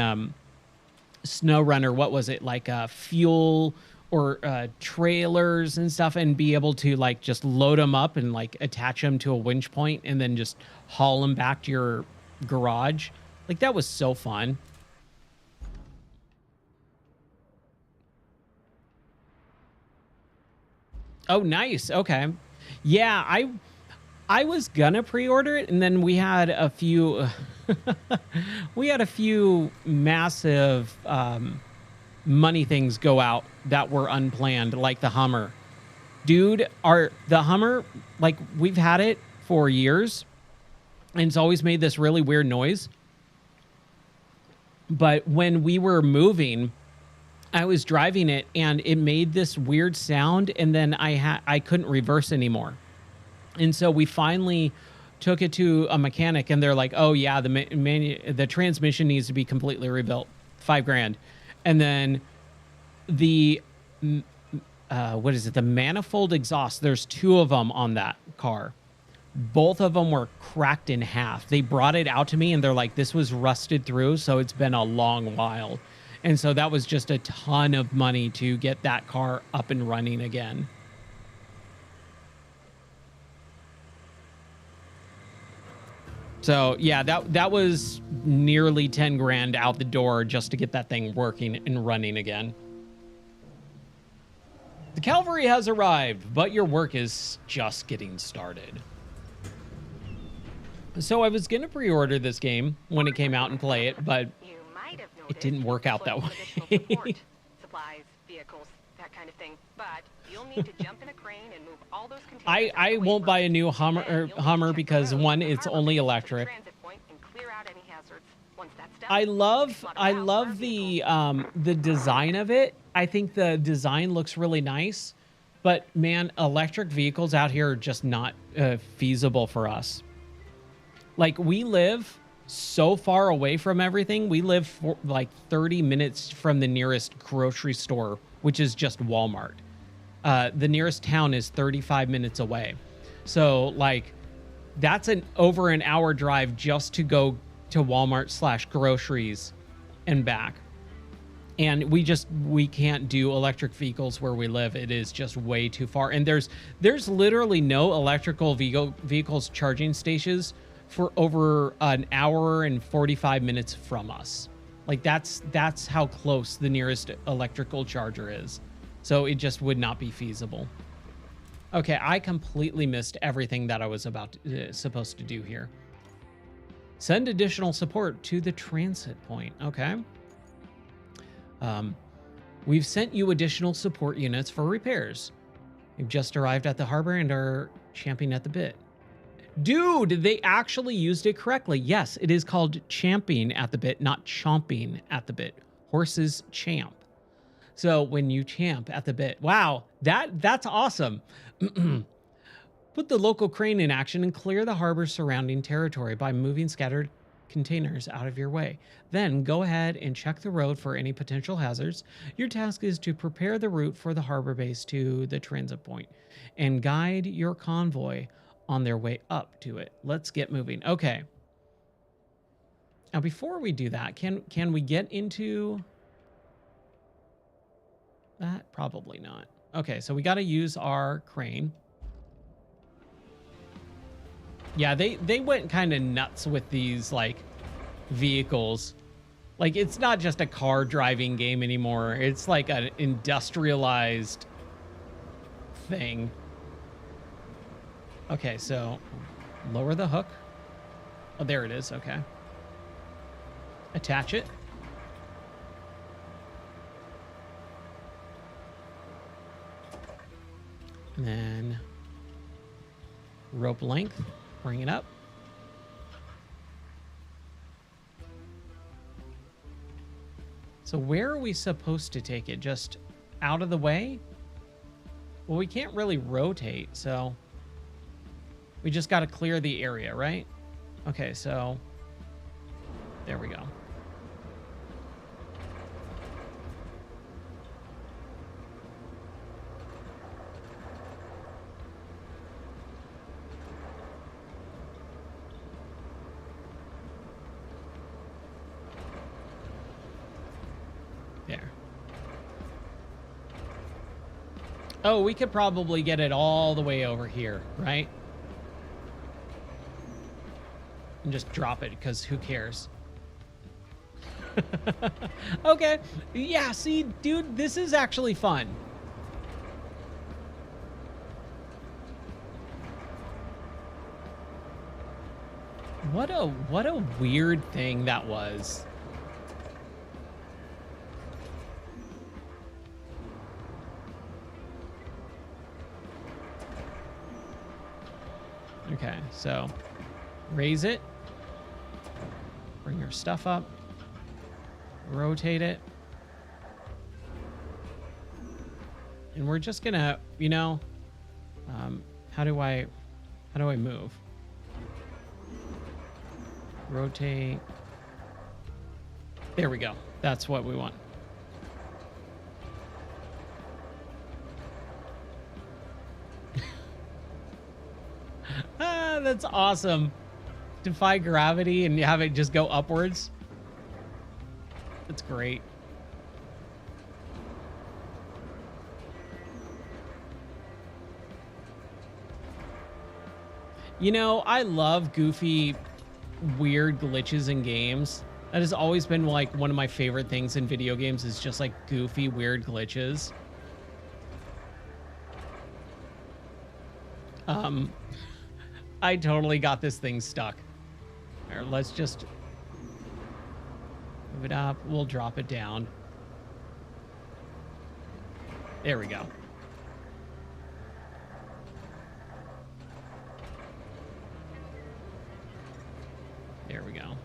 Speaker 1: SnowRunner, what was it, like fuel or trailers and stuff, and be able to like just load them up and like attach them to a winch point and then just haul them back to your garage. Like, that was so fun. Oh, nice. Okay. Yeah, I was gonna pre-order it, and then we had a few massive money things go out that were unplanned, like the Hummer. Dude, the Hummer, like, we've had it for years, and it's always made this really weird noise. But when we were moving, I was driving it and it made this weird sound, and then I couldn't reverse anymore. And so we finally took it to a mechanic, and they're like, oh yeah, the transmission needs to be completely rebuilt, $5,000. And then the what is it, the manifold exhaust, there's 2 of them on that car. Both of them were cracked in half. They brought it out to me and they're like, this was rusted through, so it's been a long while. And so that was just a ton of money to get that car up and running again. So yeah, that was nearly 10 grand out the door just to get that thing working and running again. The cavalry has arrived, but your work is just getting started. So I was going to pre-order this game when it came out and play it, but it didn't work out that way.
Speaker 2: Supplies, vehicles, that kind of thing. But you'll need to jump in a crane and move all those containers.
Speaker 1: I won't buy a new Hummer because, one, it's only electric. I love the design of it. I think the design looks really nice, But man, electric vehicles out here are just not feasible for us. Like, we live so far away from everything. We live for like 30 minutes from the nearest grocery store, which is just Walmart. The nearest town is 35 minutes away. So like, that's over an hour drive just to go to Walmart/groceries and back. And we can't do electric vehicles where we live. It is just way too far. And there's literally no electrical vehicles charging stations for over an hour and 45 minutes from us. Like, that's how close the nearest electrical charger is. So it just would not be feasible. Okay, I completely missed everything that I was supposed to do here. Send additional support to the transit point. Okay. We've sent you additional support units for repairs. You've just arrived at the harbor and are champing at the bit. Dude, they actually used it correctly. Yes, it is called champing at the bit, not chomping at the bit. Horses champ. So when you champ at the bit, wow, that's awesome. Put the local crane in action and clear the harbor's surrounding territory by moving scattered containers out of your way. Then go ahead and check the road for any potential hazards. Your task is to prepare the route for the harbor base to the transit point and guide your convoy on their way up to it. Let's get moving. Okay. Now, before we do that, can we get into that? Probably not. Okay, so we got to use our crane. Yeah, they went kind of nuts with these, like, vehicles. Like, it's not just a car driving game anymore. It's like an industrialized thing. Okay, so lower the hook. Oh, there it is. Okay. Attach it. And then rope length. Bring it up. So where are we supposed to take it? Just out of the way? Well, we can't really rotate, so we just got to clear the area, right? Okay, so there we go. There. Oh, we could probably get it all the way over here, right? And just drop it, because who cares? Okay. Yeah, see, dude, this is actually fun. What a weird thing that was. Okay, so raise it. Bring your stuff up. Rotate it. And we're just gonna, you know, how do I move? Rotate. There we go. That's what we want. Ah, that's awesome. Defy gravity and have it just go upwards. That's great. You know, I love goofy, weird glitches in games. That has always been like one of my favorite things in video games, is just like goofy, weird glitches. I totally got this thing stuck. All right, let's just move it up. We'll drop it down. There we go. There we go.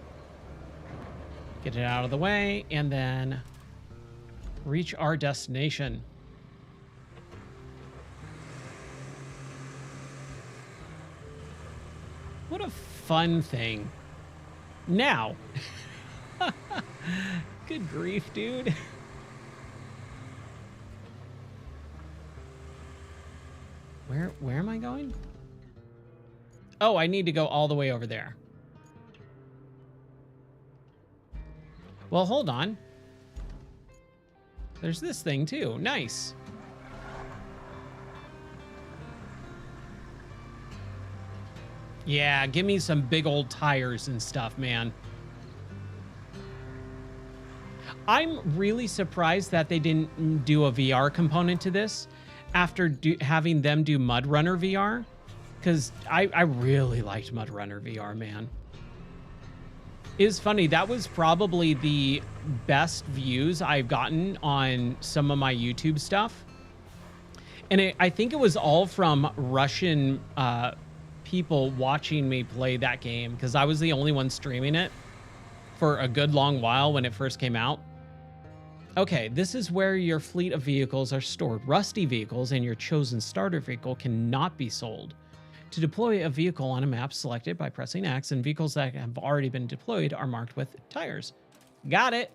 Speaker 1: Get it out of the way and then reach our destination. fun thing. Now. Good grief, dude. Where am I going? Oh, I need to go all the way over there. Well, hold on. There's this thing too. Nice. Yeah, give me some big old tires and stuff, man. I'm really surprised that they didn't do a VR component to this after having them do Mud Runner VR, because I really liked Mud Runner VR, man. It's funny, that was probably the best views I've gotten on some of my YouTube stuff. And I think it was all from Russian people watching me play that game, because I was the only one streaming it for a good long while when it first came out. Okay, this is where your fleet of vehicles are stored. Rusty vehicles and your chosen starter vehicle cannot be sold. To deploy a vehicle on a map, select it by pressing X, and vehicles that have already been deployed are marked with tires. Got it.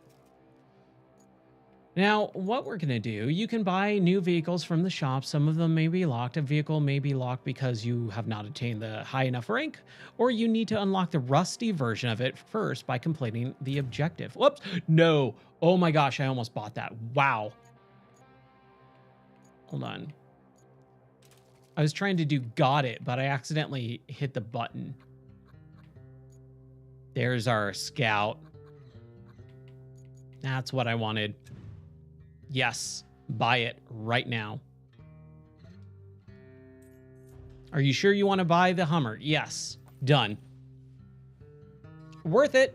Speaker 1: Now, what we're going to do, you can buy new vehicles from the shop. Some of them may be locked. A vehicle may be locked because you have not attained the high enough rank, or you need to unlock the rusty version of it first by completing the objective. Whoops, no. Oh my gosh, I almost bought that. Wow. Hold on. I was trying to do got it, but I accidentally hit the button. There's our scout. That's what I wanted. Yes, buy it right now. Are you sure you want to buy the Hummer? Yes, done. Worth it.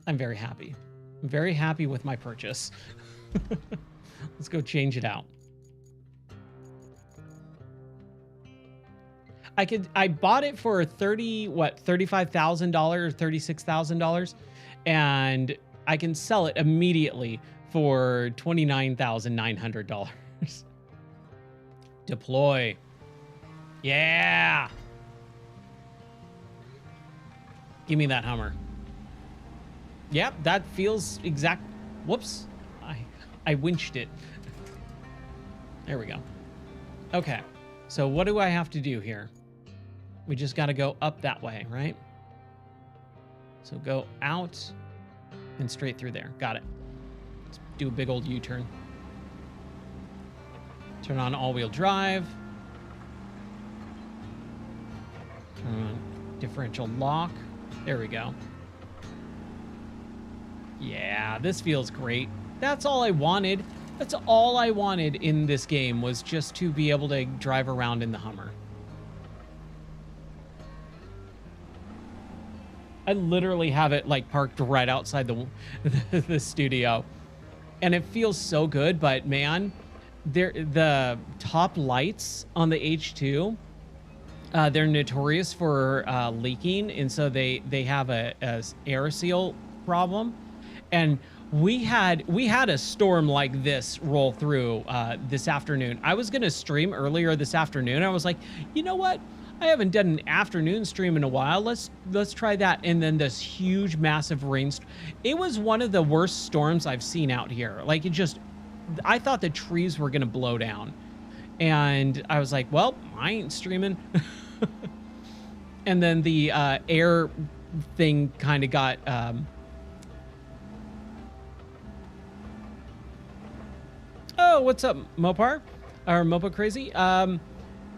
Speaker 1: I'm very happy. I'm very happy with my purchase. Let's go change it out. I bought it for $35,000 or $36,000, and I can sell it immediately for $29,900. Deploy. Yeah. Give me that Hummer. Yep, that feels exact. Whoops. I winched it. There we go. Okay. So what do I have to do here? We just got to go up that way, right? So go out and straight through there. Got it. Let's do a big old U-turn. Turn on all-wheel drive. Turn on differential lock. There we go. Yeah, this feels great. That's all I wanted. That's all I wanted in this game, was just to be able to drive around in the Hummer. I literally have it like parked right outside the studio, and it feels so good. But man, the top lights on the H2, they're notorious for leaking, and so they have a air seal problem. And we had a storm like this roll through this afternoon. I was gonna stream earlier this afternoon. I was like, you know what? I haven't done an afternoon stream in a while. Let's try that. And then this huge, massive rainstorm. It was one of the worst storms I've seen out here. Like, I thought the trees were gonna blow down, and I was like, well, I ain't streaming. And then the air thing kind of got. Oh, what's up, Mopar? Or Mopa Crazy?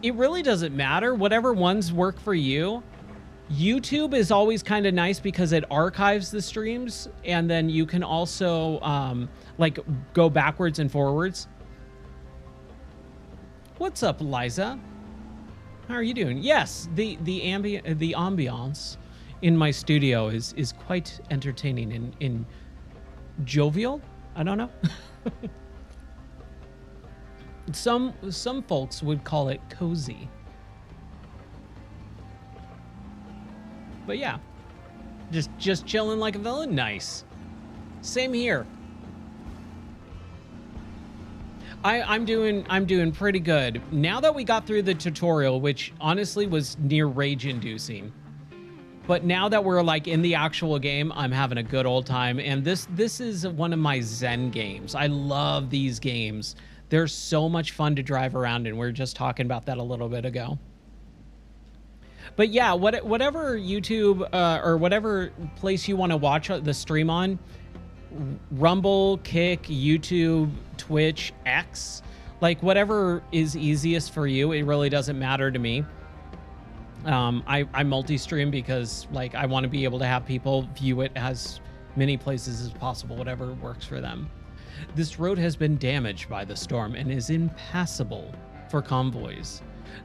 Speaker 1: It really doesn't matter. Whatever ones work for you. YouTube is always kind of nice because it archives the streams, and then you can also like go backwards and forwards. What's up, Liza? How are you doing? Yes, the ambiance in my studio is quite entertaining and jovial. I don't know. Some folks would call it cozy. But yeah, just chilling like a villain. Nice. Same here. I'm doing pretty good. Now that we got through the tutorial, which honestly was near rage inducing. But now that we're like in the actual game, I'm having a good old time. And this is one of my Zen games. I love these games. They're so much fun to drive around in. We were just talking about that a little bit ago. But yeah, whatever YouTube or whatever place you want to watch the stream on, Rumble, Kick, YouTube, Twitch, X, like whatever is easiest for you, it really doesn't matter to me. I multi-stream because like I want to be able to have people view it as many places as possible, whatever works for them. This road has been damaged by the storm and is impassable for convoys.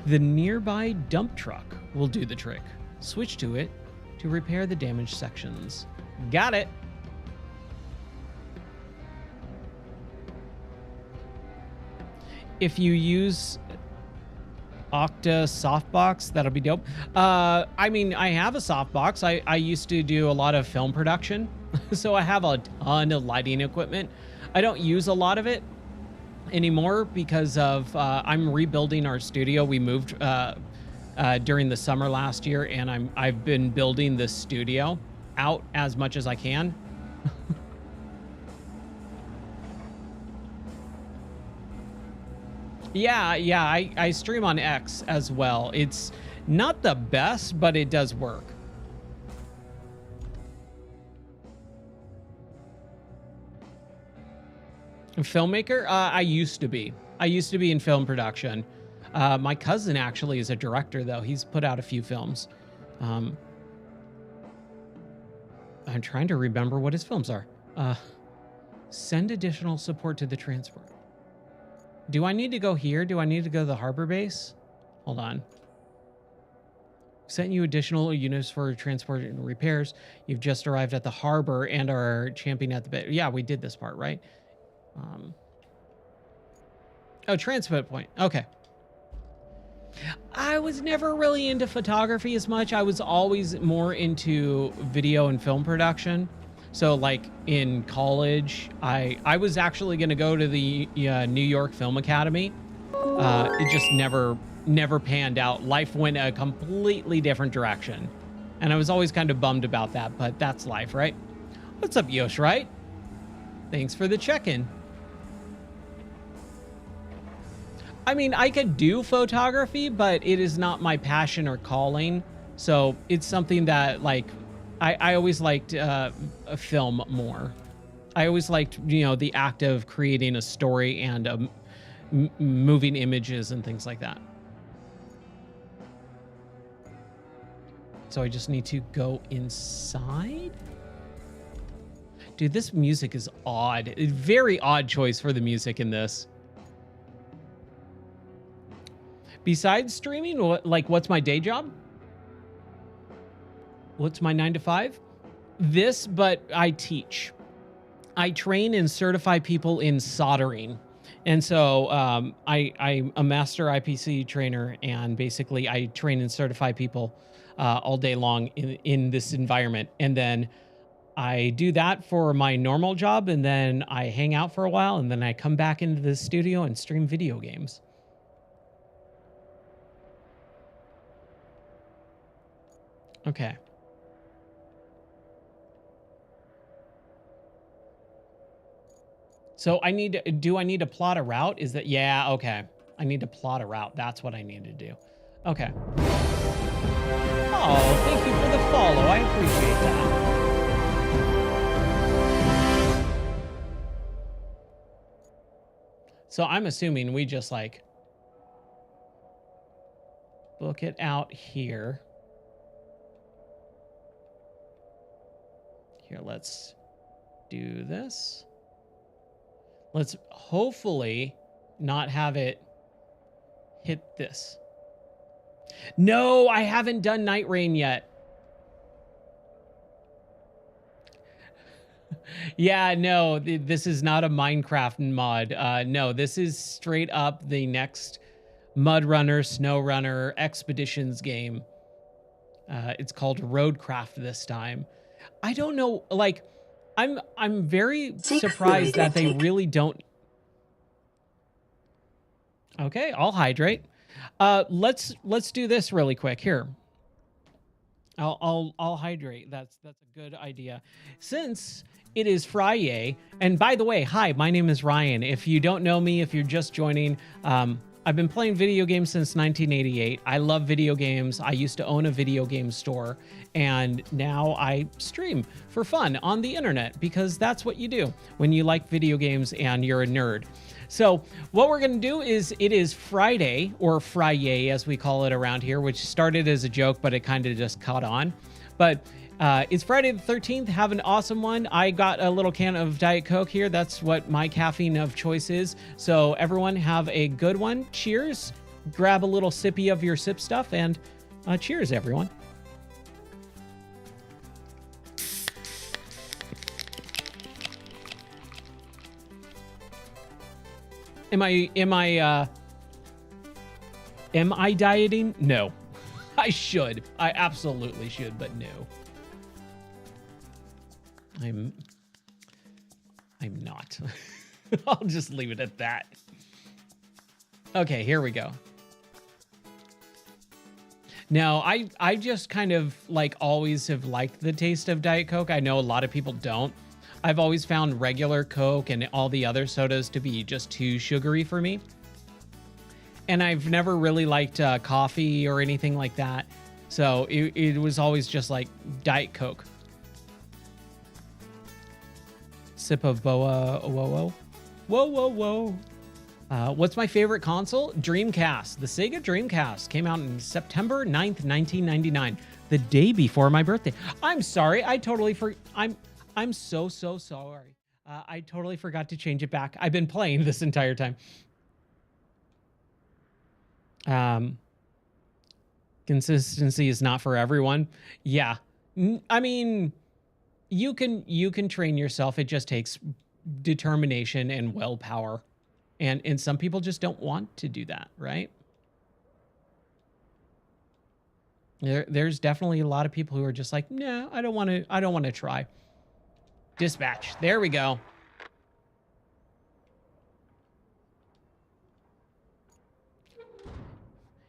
Speaker 1: The nearby dump truck will do the trick. Switch to it to repair the damaged sections. Got it. If you use Octa softbox, that'll be dope. I mean, I have a softbox. I used to do a lot of film production, so I have a ton of lighting equipment. I don't use a lot of it anymore because of I'm rebuilding our studio. We moved during the summer last year, and I've been building this studio out as much as I can. Yeah, I stream on X as well. It's not the best, but it does work. A filmmaker? I used to be. I used to be in film production. My cousin actually is a director, though. He's put out a few films. I'm trying to remember what his films are. Send additional support to the transport. Do I need to go here? Do I need to go to the harbor base? Hold on. Sent you additional units for transport and repairs. You've just arrived at the harbor and are champing at the bay. Yeah, we did this part, right? Oh, transport point. Okay. I was never really into photography as much. I was always more into video and film production. So like in college, I was actually going to go to the New York Film Academy. It just never panned out. Life went a completely different direction. And I was always kind of bummed about that, but that's life, right? What's up, Yosh, right? Thanks for the check-in. I mean, I could do photography, but it is not my passion or calling. So it's something that like, I always liked a film more. I always liked, you know, the act of creating a story and moving images and things like that. So I just need to go inside. Dude, this music is odd. Very odd choice for the music in this. Besides streaming, what's my day job? What's my 9 to 5? This, but I teach. I train and certify people in soldering. And so I'm a master IPC trainer, and basically I train and certify people all day long in this environment. And then I do that for my normal job, and then I hang out for a while, and then I come back into the studio and stream video games. Okay. So do I need to plot a route? Is that, yeah, okay. I need to plot a route. That's what I need to do. Okay. Oh, thank you for the follow. I appreciate that. So I'm assuming we just like book it out here. Here, let's do this. Let's hopefully not have it hit this. No, I haven't done Night Rain yet. Yeah, no, this is not a Minecraft mod. No, this is straight up the next Mud Runner, Snow Runner Expeditions game. It's called Roadcraft this time. I don't know, like, I'm very surprised that they really don't. Okay, I'll hydrate. Let's do this really quick here. I'll hydrate. That's a good idea. Since it is Friday, and by the way, hi, my name is Ryan. If you don't know me, if you're just joining, I've been playing video games since 1988. I love video games. I used to own a video game store, and now I stream for fun on the internet because that's what you do when you like video games and you're a nerd. So what we're going to do is, it is Friday, or Friday as we call it around here, which started as a joke, but it kind of just caught on. But it's Friday the 13th. Have an awesome one. I got a little can of Diet Coke here. That's what my caffeine of choice is. So everyone have a good one. Cheers. Grab a little sippy of your sip stuff, and cheers, everyone. Am I dieting? No. I should. I absolutely should, but no. I'm not. I'll just leave it at that. Okay, here we go. Now, I just kind of like always have liked the taste of Diet Coke. I know a lot of people don't. I've always found regular Coke and all the other sodas to be just too sugary for me. And I've never really liked coffee or anything like that. So it was always just like Diet Coke. Sip of Boa. Whoa, whoa. Whoa, whoa, whoa. What's my favorite console? Dreamcast. The Sega Dreamcast came out on September 9th, 1999. The day before my birthday. I'm sorry. I totally I'm so sorry. I totally forgot to change it back. I've been playing this entire time. Consistency is not for everyone. Yeah. I mean, you can train yourself. It just takes determination and willpower. And some people just don't want to do that, right? There's definitely a lot of people who are just like, nah, I don't want to try. Dispatch. There we go.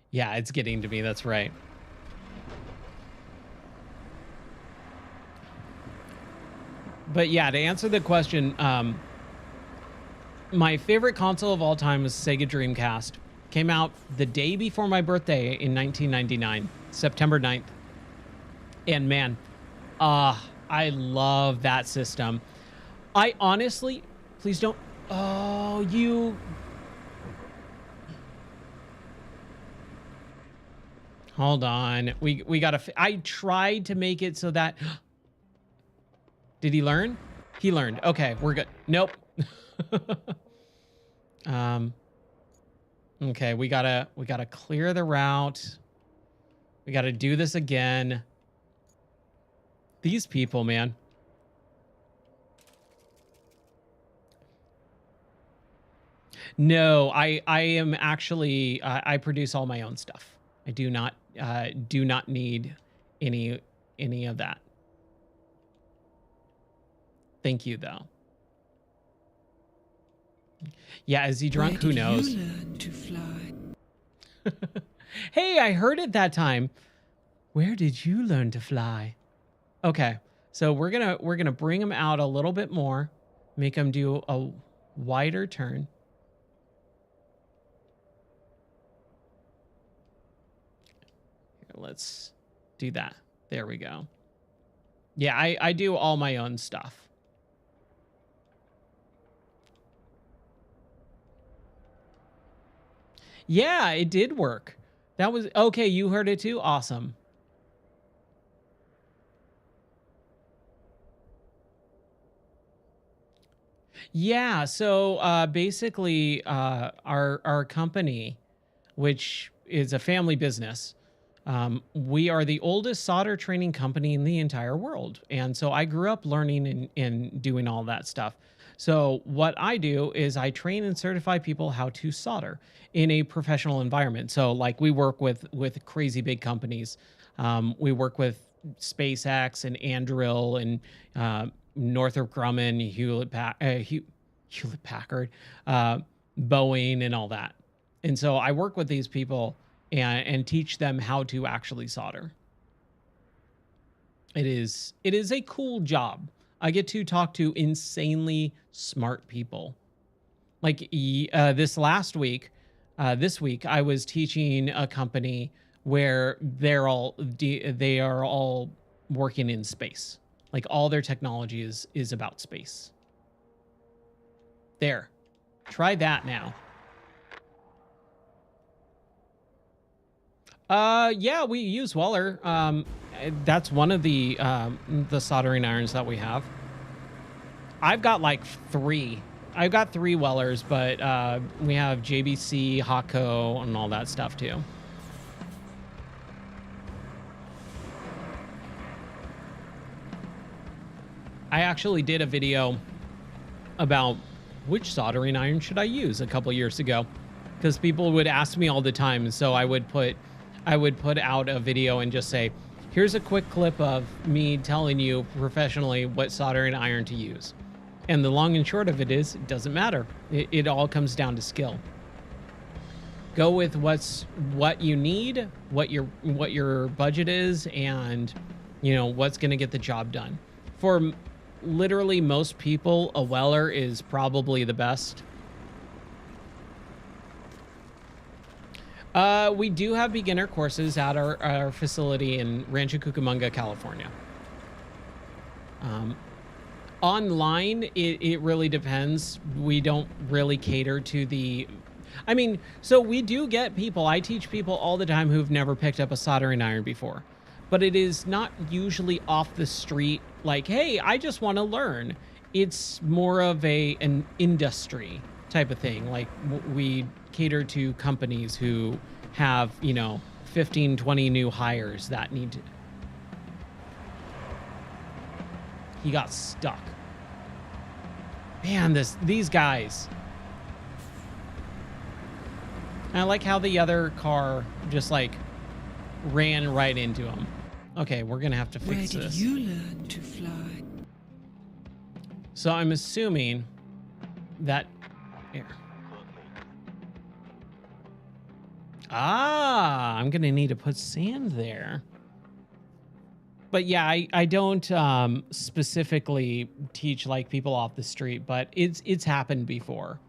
Speaker 1: Yeah, it's getting to me. That's right. But yeah, to answer the question, my favorite console of all time is Sega Dreamcast. Came out the day before my birthday in 1999, September 9th. And man, I love that system. I honestly, please don't. Oh, you. Hold on. We gotta. I tried to make it so that. Did he learn? He learned. Okay, we're good. Nope. Okay, we gotta clear the route. We gotta do this again. These people, man. No, I am actually I produce all my own stuff. I do not need any of that. Thank you though. Yeah, is he drunk? Who knows?
Speaker 6: You learn to fly?
Speaker 1: Hey, I heard it that time. Where did you learn to fly? Okay, so we're gonna bring him out a little bit more, make him do a wider turn. Here, let's do that. There we go. Yeah, I do all my own stuff. Yeah, it did work. That was okay. You heard it too. Awesome. Yeah, so basically our company, which is a family business, we are the oldest solder training company in the entire world. And so I grew up learning and doing all that stuff. So what I do is I train and certify people how to solder in a professional environment. So like we work with crazy big companies. We work with SpaceX and Anduril and Northrop Grumman, Hewlett Packard, Boeing, and all that. And so I work with these people and teach them how to actually solder. It is a cool job. I get to talk to insanely smart people. Like this week, I was teaching a company where they are all working in space. Like all their technology is about space. There, try that now. Yeah, we use Weller. That's one of the soldering irons that we have. I've got like 3. I've got 3 Wellers, but we have JBC, Hako, and all that stuff too. I actually did a video about which soldering iron should I use a couple years ago, because people would ask me all the time. So I would put out a video and just say, here's a quick clip of me telling you professionally what soldering iron to use. And the long and short of it is, it doesn't matter. It all comes down to skill. Go with what you need, what your budget is, and what's going to get the job done. For literally most people, a Weller is probably the best. We do have beginner courses at our facility in Rancho Cucamonga, California. Online, it really depends. We don't really cater to the... I mean, so we do get people, I teach people all the time who've never picked up a soldering iron before. But it is not usually off the street like, hey, I just want to learn. It's more of an industry type of thing. Like we cater to companies who have, 15, 20 new hires that need to... He got stuck. Man, these guys. I like how the other car just like ran right into him. Okay, we're gonna have to fix this.
Speaker 6: Where did you learn to fly?
Speaker 1: So I'm assuming that here. I'm gonna need to put sand there. But yeah, I don't specifically teach like people off the street, but it's happened before.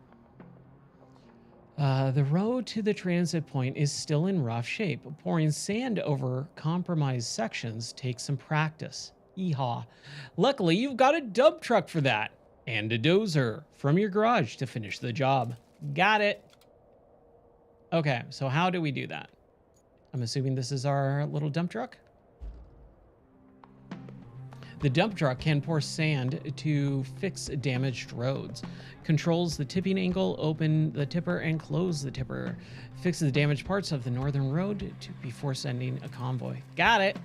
Speaker 1: The road to the transit point is still in rough shape. Pouring sand over compromised sections takes some practice. Yeehaw. Luckily, you've got a dump truck for that. And a dozer from your garage to finish the job. Got it. Okay, so how do we do that? I'm assuming this is our little dump truck. The dump truck can pour sand to fix damaged roads. Controls the tipping angle, open the tipper, and close the tipper. Fixes the damaged parts of the northern road before sending a convoy. Got it.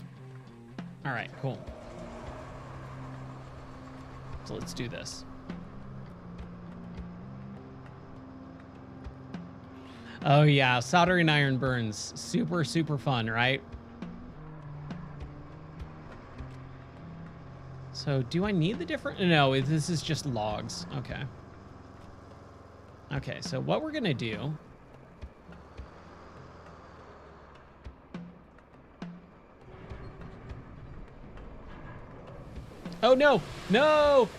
Speaker 1: All right, cool. So let's do this. Oh yeah, soldering iron burns. Super, super fun, right? So do I need the different? No, this is just logs. Okay. Okay, so what we're gonna do. Oh no, no!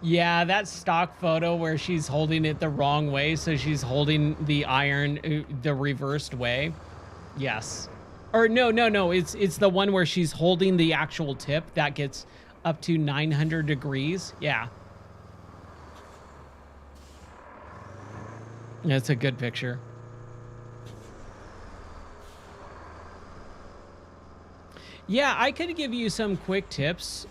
Speaker 1: Yeah, that stock photo where she's holding it the wrong way, so she's holding the iron the reversed way. Yes. Or no, it's the one where she's holding the actual tip that gets up to 900 degrees. Yeah. That's a good picture. Yeah, I could give you some quick tips.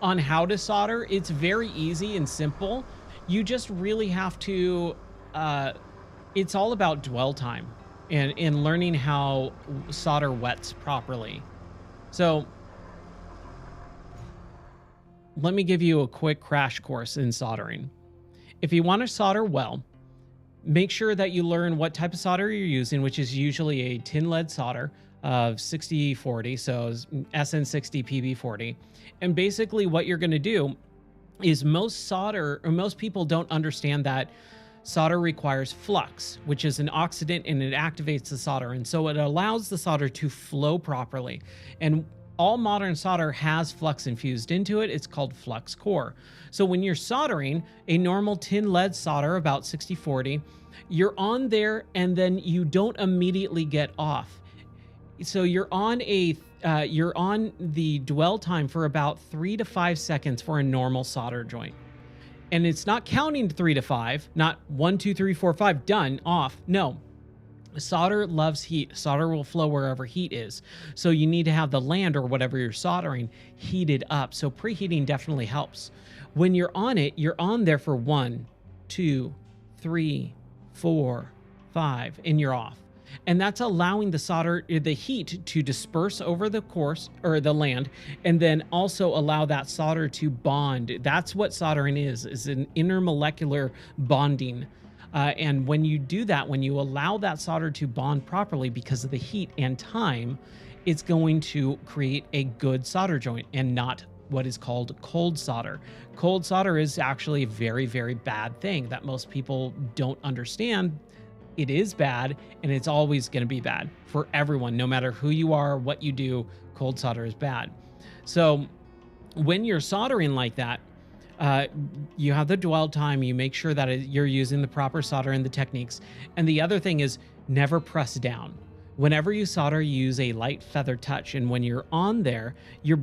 Speaker 1: On how to solder. It's very easy and simple. You just really have to, it's all about dwell time and learning how solder wets properly. So let me give you a quick crash course in soldering. If you want to solder well, Make sure that you learn what type of solder you're using, which is usually a tin lead solder of 6040, so SN60 PB40. And basically what you're going to do is most people don't understand that solder requires flux, which is an oxidant, and it activates the solder. And so it allows the solder to flow properly. And all modern solder has flux infused into it. It's called flux core. So when you're soldering a normal tin lead solder, about 6040, you're on there and then you don't immediately get off. So you're on the dwell time for about 3 to 5 seconds for a normal solder joint. And it's not counting 3 to 5, not 1, 2, 3, 4, 5, done, off. No. Solder loves heat. Solder will flow wherever heat is. So you need to have the land or whatever you're soldering heated up. So preheating definitely helps. When you're on it, you're on there for 1, 2, 3, 4, 5, and you're off. And that's allowing the heat to disperse over the course or the land, and then also allow that solder to bond. That's what soldering is an intermolecular bonding. And when you do that, when you allow that solder to bond properly because of the heat and time, it's going to create a good solder joint and not what is called cold solder. Cold solder is actually a very, very bad thing that most people don't understand. It is bad, and it's always going to be bad for everyone, no matter who you are, what you do. Cold solder is bad. So when you're soldering like that, you have the dwell time. You make sure that you're using the proper solder and the techniques. And the other thing is never press down. Whenever you solder, you use a light feather touch. And when you're on there, you're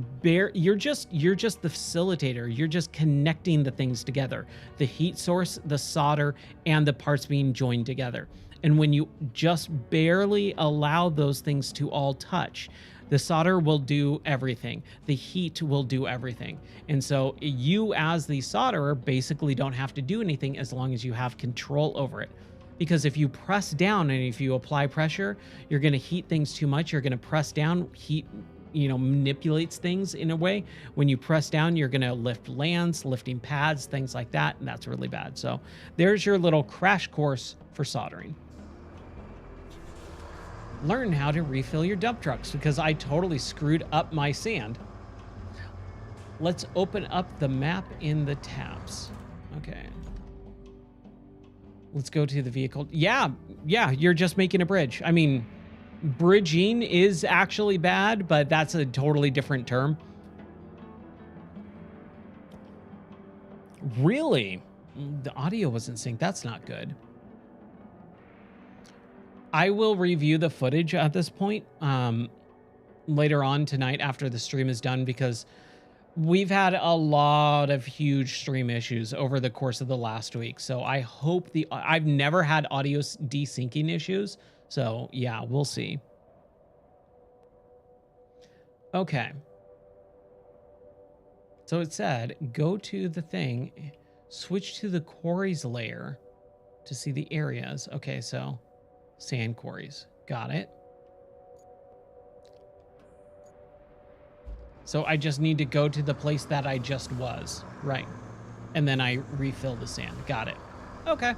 Speaker 1: just the facilitator. You're just connecting the things together, the heat source, the solder, and the parts being joined together. And when you just barely allow those things to all touch, the solder will do everything. The heat will do everything. And so you as the solderer basically don't have to do anything as long as you have control over it. Because if you press down and if you apply pressure, you're going to heat things too much. You're going to press down, heat, manipulates things in a way. When you press down, you're going to lift lands, lifting pads, things like that. And that's really bad. So there's your little crash course for soldering. Learn how to refill your dump trucks because I totally screwed up my sand. Let's open up the map in the tabs. Okay. Let's go to the vehicle. Yeah, you're just making a bridge. I mean, bridging is actually bad, but that's a totally different term. Really? The audio wasn't synced. That's not good. I will review the footage at this point later on tonight after the stream is done because we've had a lot of huge stream issues over the course of the last week. So I hope I've never had audio desyncing issues. So yeah, we'll see. Okay. So it said, go to the thing, switch to the quarries layer to see the areas. Okay, so sand quarries. Got it. So I just need to go to the place that I just was, right? And then I refill the sand. Got it. Okay.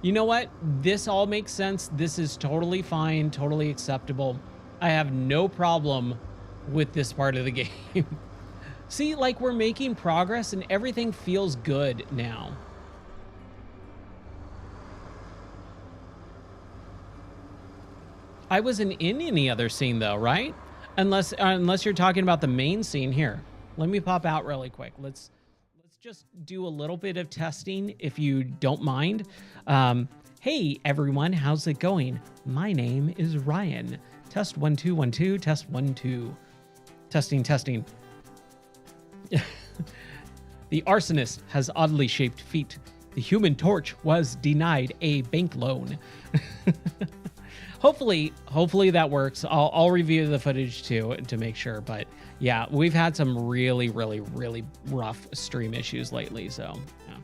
Speaker 1: You know what? This all makes sense. This is totally fine, totally acceptable. I have no problem with this part of the game. See, like we're making progress and everything feels good now. I wasn't in any other scene though, right? Unless you're talking about the main scene here. Let me pop out really quick. Let's just do a little bit of testing if you don't mind. Hey everyone, how's it going? My name is Ryan. Test 1 2 1 2, test 1 2. Testing. The arsonist has oddly shaped feet. The Human Torch was denied a bank loan. Hopefully that works. I'll review the footage too to make sure. But yeah, we've had some really rough stream issues lately. So yeah.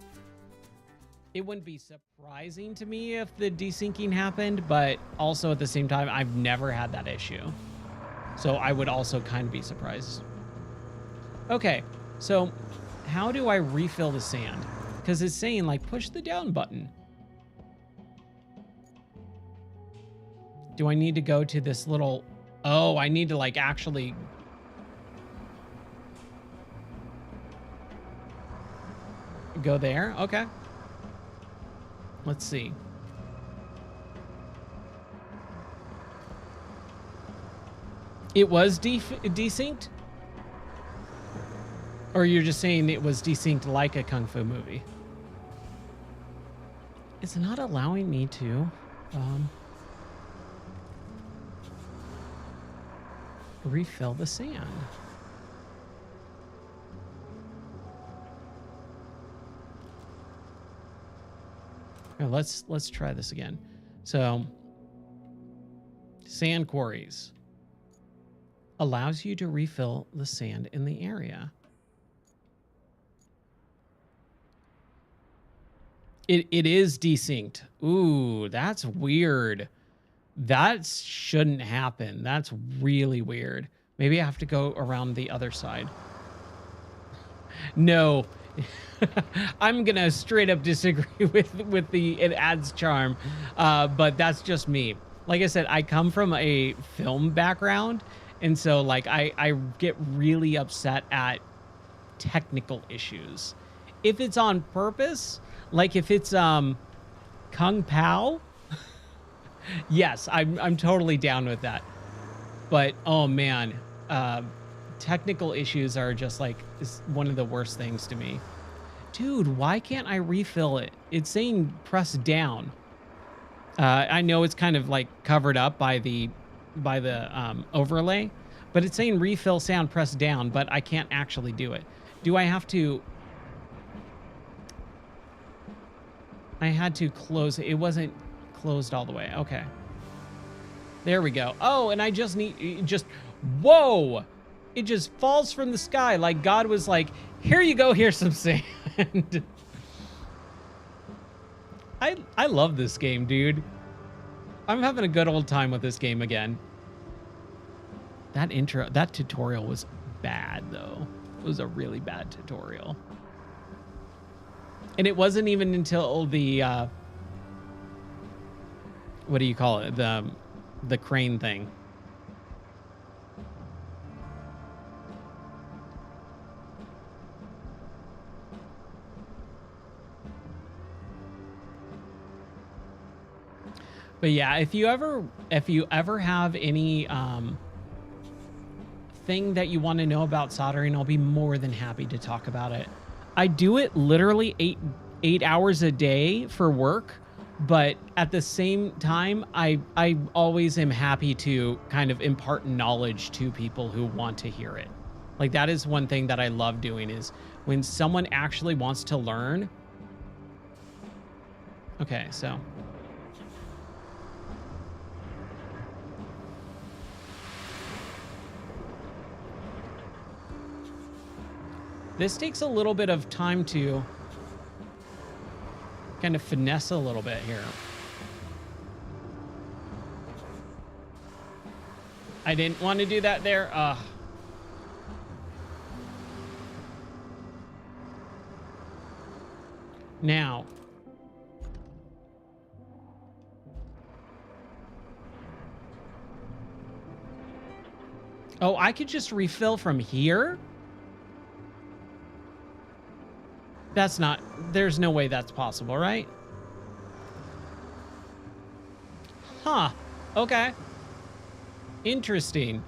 Speaker 1: It wouldn't be surprising to me if the desyncing happened, but also at the same time, I've never had that issue. So I would also kind of be surprised. Okay, so how do I refill the sand? Because it's saying like push the down button. Do I need to go to this little... Oh, I need to like actually... Go there? Okay. Let's see. It was desynced? Or you're just saying it was desynced like a Kung Fu movie? It's not allowing me to refill the sand. Here, let's try this again. So, sand quarries allows you to refill the sand in the area. It is desynced. Ooh, that's weird. That shouldn't happen. That's really weird. Maybe I have to go around the other side. No. I'm gonna straight up disagree with the it adds charm, but that's just me. Like I said, I come from a film background, and so like I get really upset at technical issues. If it's on purpose, like if it's Kung Pao, yes, I'm totally down with that. But oh man, technical issues are just like one of the worst things to me. Dude, why can't I refill it? It's saying press down. I know it's kind of like covered up by the overlay, but it's saying refill sound press down, but I can't actually do it. Do I have to? I had to close it. It wasn't closed all the way. Okay. There we go. Oh, and I just need whoa! It just falls from the sky like God was like, here you go, here's some sand. I love this game, dude. I'm having a good old time with this game again. That tutorial was bad though. It was a really bad tutorial. And it wasn't even until the what do you call it? The crane thing. But yeah, if you ever have any thing that you want to know about soldering, I'll be more than happy to talk about it. I do it literally eight hours a day for work, but at the same time, I always am happy to kind of impart knowledge to people who want to hear it. Like that is one thing that I love doing is when someone actually wants to learn. Okay, so. This takes a little bit of time to kind of finesse a little bit here. I didn't want to do that there. Now. Oh, I could just refill from here? That's not, there's no way that's possible, right? Huh. Okay. Interesting.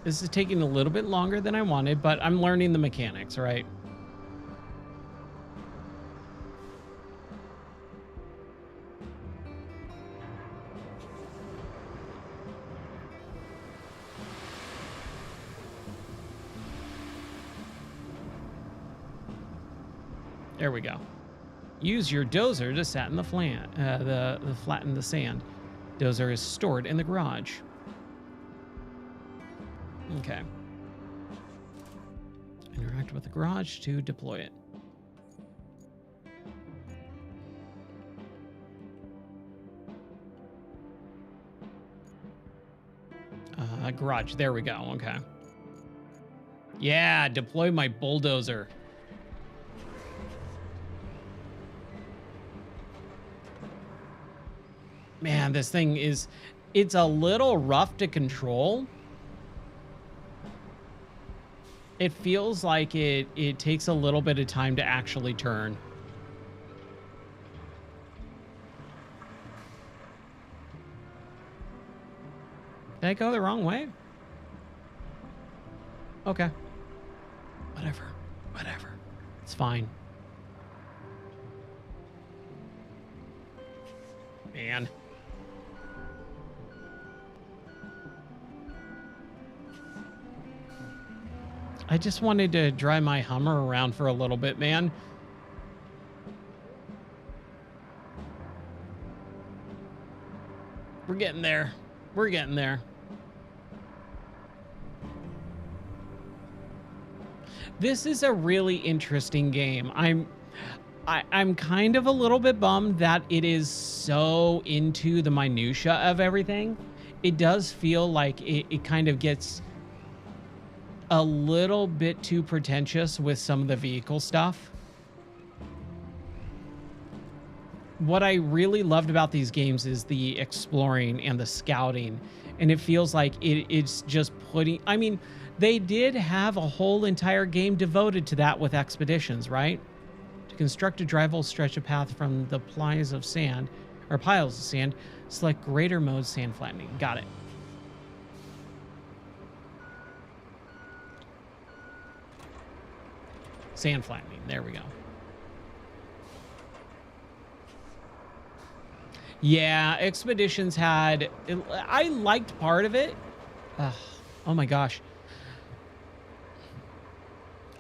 Speaker 1: This is taking a little bit longer than I wanted, but I'm learning the mechanics, right? There we go. Use your dozer to flatten the sand. Dozer is stored in the garage. Okay. Interact with the garage to deploy it. Garage. There we go. Okay. Yeah, deploy my bulldozer. Man, this thing is, it's a little rough to control. It feels like it takes a little bit of time to actually turn. Did I go the wrong way? Okay. Whatever. Whatever. It's fine. Man. I just wanted to drive my Hummer around for a little bit, man. We're getting there. We're getting there. This is a really interesting game. I'm kind of a little bit bummed that it is so into the minutia of everything. It does feel like it kind of gets a little bit too pretentious with some of the vehicle stuff. What I really loved about these games is the exploring and the scouting, and it feels like it's just putting, I mean, they did have a whole entire game devoted to that with expeditions, right? To construct a drivable stretch of path from the piles of sand, select greater mode sand flattening. Got it. Sand flattening. There we go. Yeah, expeditions had... I liked part of it. Oh my gosh.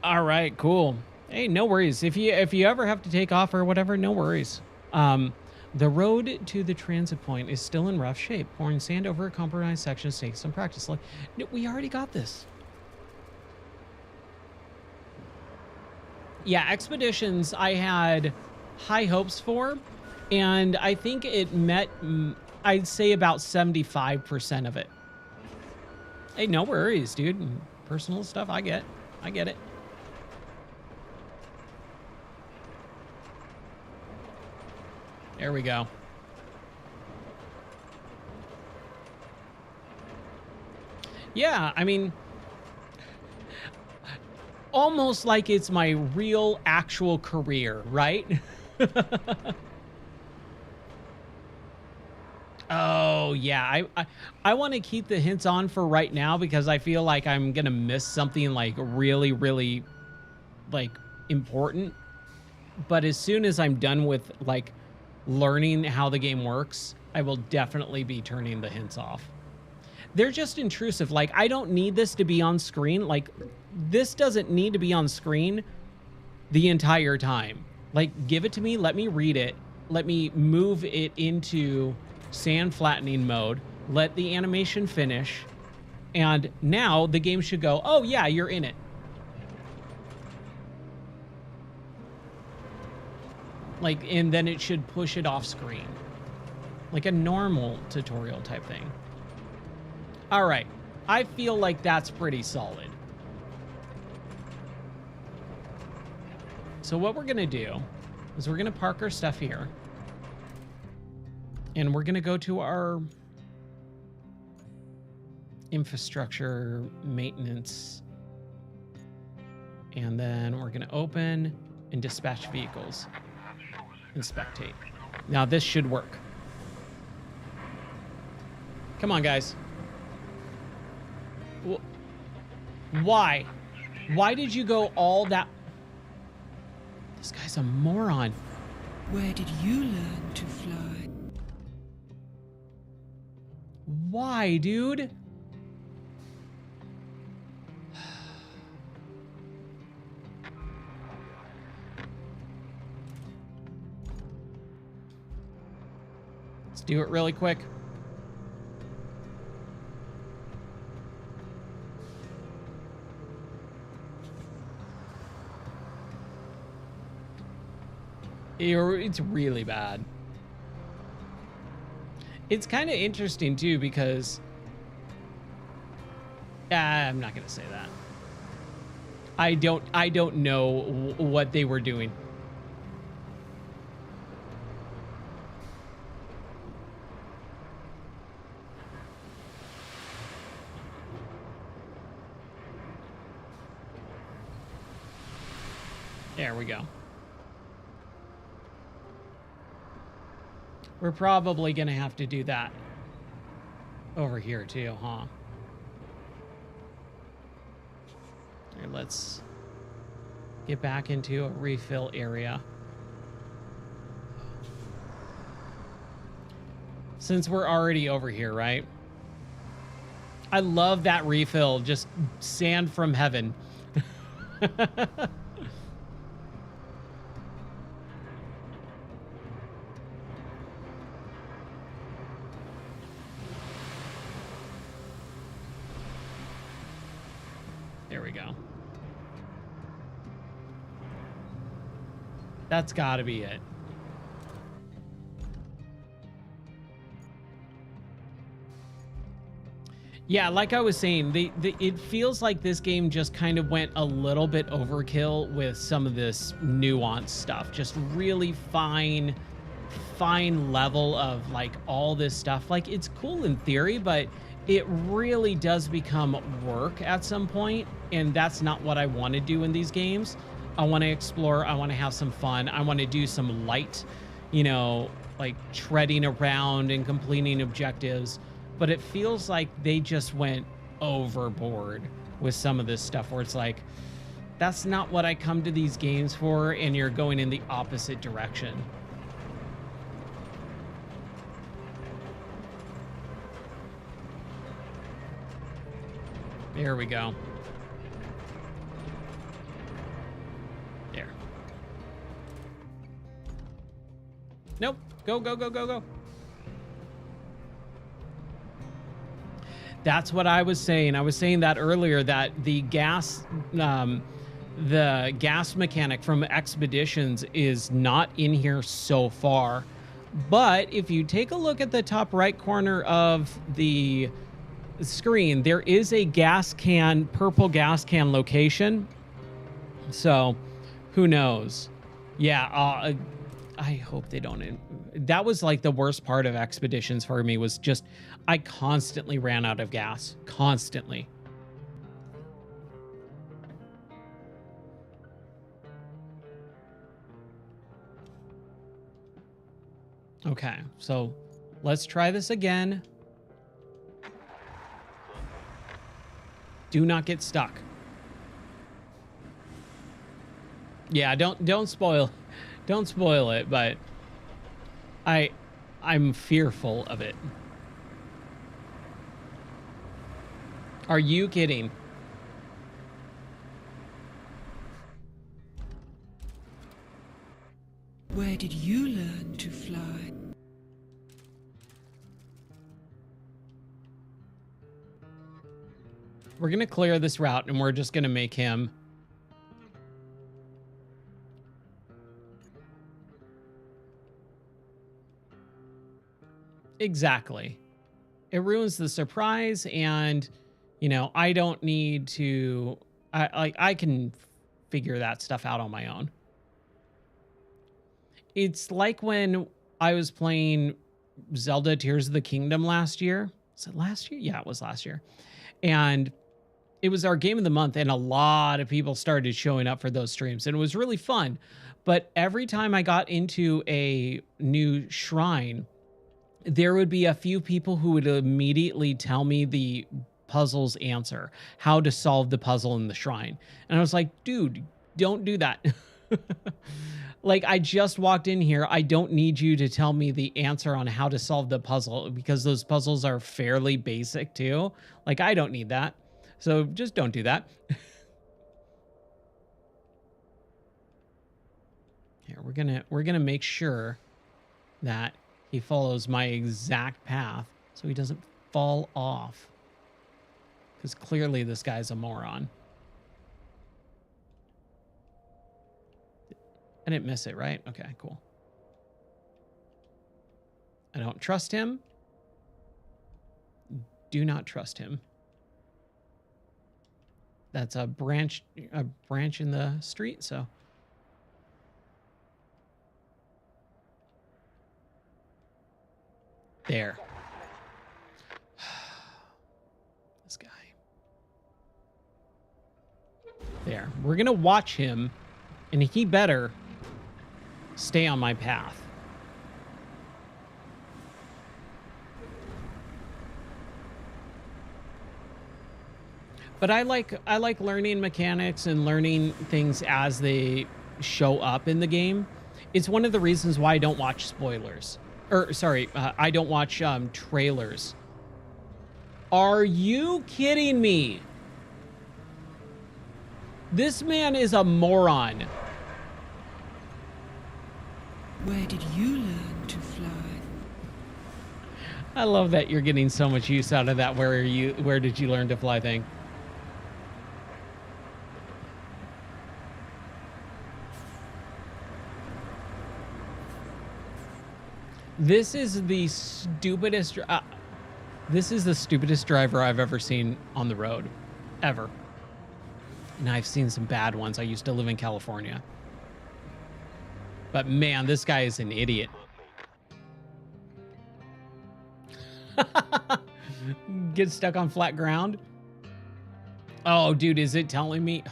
Speaker 1: All right, cool. Hey, no worries. If you ever have to take off or whatever, no worries. The road to the transit point is still in rough shape. Pouring sand over a compromised section takes some practice. Like, we already got this. Yeah, expeditions I had high hopes for, and I think it met, I'd say, about 75% of it. Hey, no worries, dude. Personal stuff, I get it. There we go. Yeah, I mean, almost like it's my real, actual career, right? Oh, yeah. I want to keep the hints on for right now because I feel like I'm going to miss something like really, really like important. But as soon as I'm done with like learning how the game works, I will definitely be turning the hints off. They're just intrusive. Like, I don't need this to be on screen. Like, this doesn't need to be on screen the entire time. Like, give it to me. Let me read it. Let me move it into sand flattening mode. Let the animation finish. And now the game should go, oh, yeah, you're in it. Like, and then it should push it off screen. Like a normal tutorial type thing. All right. I feel like that's pretty solid. So what we're going to do is we're going to park our stuff here. And we're going to go to our infrastructure maintenance. And then we're going to open and dispatch vehicles and spectate. Now this should work. Come on, guys. Why? Why did you go all that? This guy's a moron.
Speaker 6: Where did you learn to fly?
Speaker 1: Why, dude? Let's do it really quick. It's really bad. It's kind of interesting too because I'm not gonna say that. I don't know what they were doing. There we go. We're probably going to have to do that over here too, huh? Here, let's get back into a refill area. Since we're already over here, right? I love that refill, just sand from heaven. There we go. That's got to be it. Yeah, like I was saying, it feels like this game just kind of went a little bit overkill with some of this nuanced stuff. Just really fine level of like all this stuff. Like, it's cool in theory, but it really does become work at some point, and that's not what I want to do in these games. I want to explore, I want to have some fun, I want to do some light, you know, like treading around and completing objectives. But it feels like they just went overboard with some of this stuff where it's like, that's not what I come to these games for, and you're going in the opposite direction. There we go. There. Nope. Go, go, go, go, go. That's what I was saying. I was saying that earlier, that the gas mechanic from Expeditions is not in here so far. But if you take a look at the top right corner of the screen, there is a gas can, purple gas can location. So who knows? Yeah, I hope they don't. That was like the worst part of Expeditions for me, was just I constantly ran out of gas. Constantly. Okay, so let's try this again. Do not get stuck. Yeah, don't spoil it, but I'm fearful of it. Are you kidding?
Speaker 6: Where did you learn to fly?
Speaker 1: We're gonna clear this route and we're just gonna make him exactly. It ruins the surprise, and you know, I don't need to. I can figure that stuff out on my own. It's like when I was playing Zelda Tears of the Kingdom last year. Was it last year? Yeah, it was last year. And it was our game of the month, and a lot of people started showing up for those streams, and it was really fun. But every time I got into a new shrine, there would be a few people who would immediately tell me the puzzle's answer, how to solve the puzzle in the shrine. And I was like, dude, don't do that. Like, I just walked in here. I don't need you to tell me the answer on how to solve the puzzle, because those puzzles are fairly basic too. Like, I don't need that. So just don't do that. Here, we're gonna make sure that he follows my exact path so he doesn't fall off. Because clearly this guy's a moron. I didn't miss it, right? Okay, cool. I don't trust him. Do not trust him. That's a branch in the street, so. There. This guy. There. We're going to watch him And he better stay on my path. But I like learning mechanics and learning things as they show up in the game. It's one of the reasons why I don't watch spoilers. Or sorry, I don't watch trailers. Are you kidding me? This man is a moron.
Speaker 6: Where did you learn to fly?
Speaker 1: I love that you're getting so much use out of that. Where did you learn to fly thing? This is the stupidest. This is the stupidest driver I've ever seen on the road, ever. And I've seen some bad ones. I used to live in California. But man, this guy is an idiot. Get stuck on flat ground. Oh, dude, is it telling me?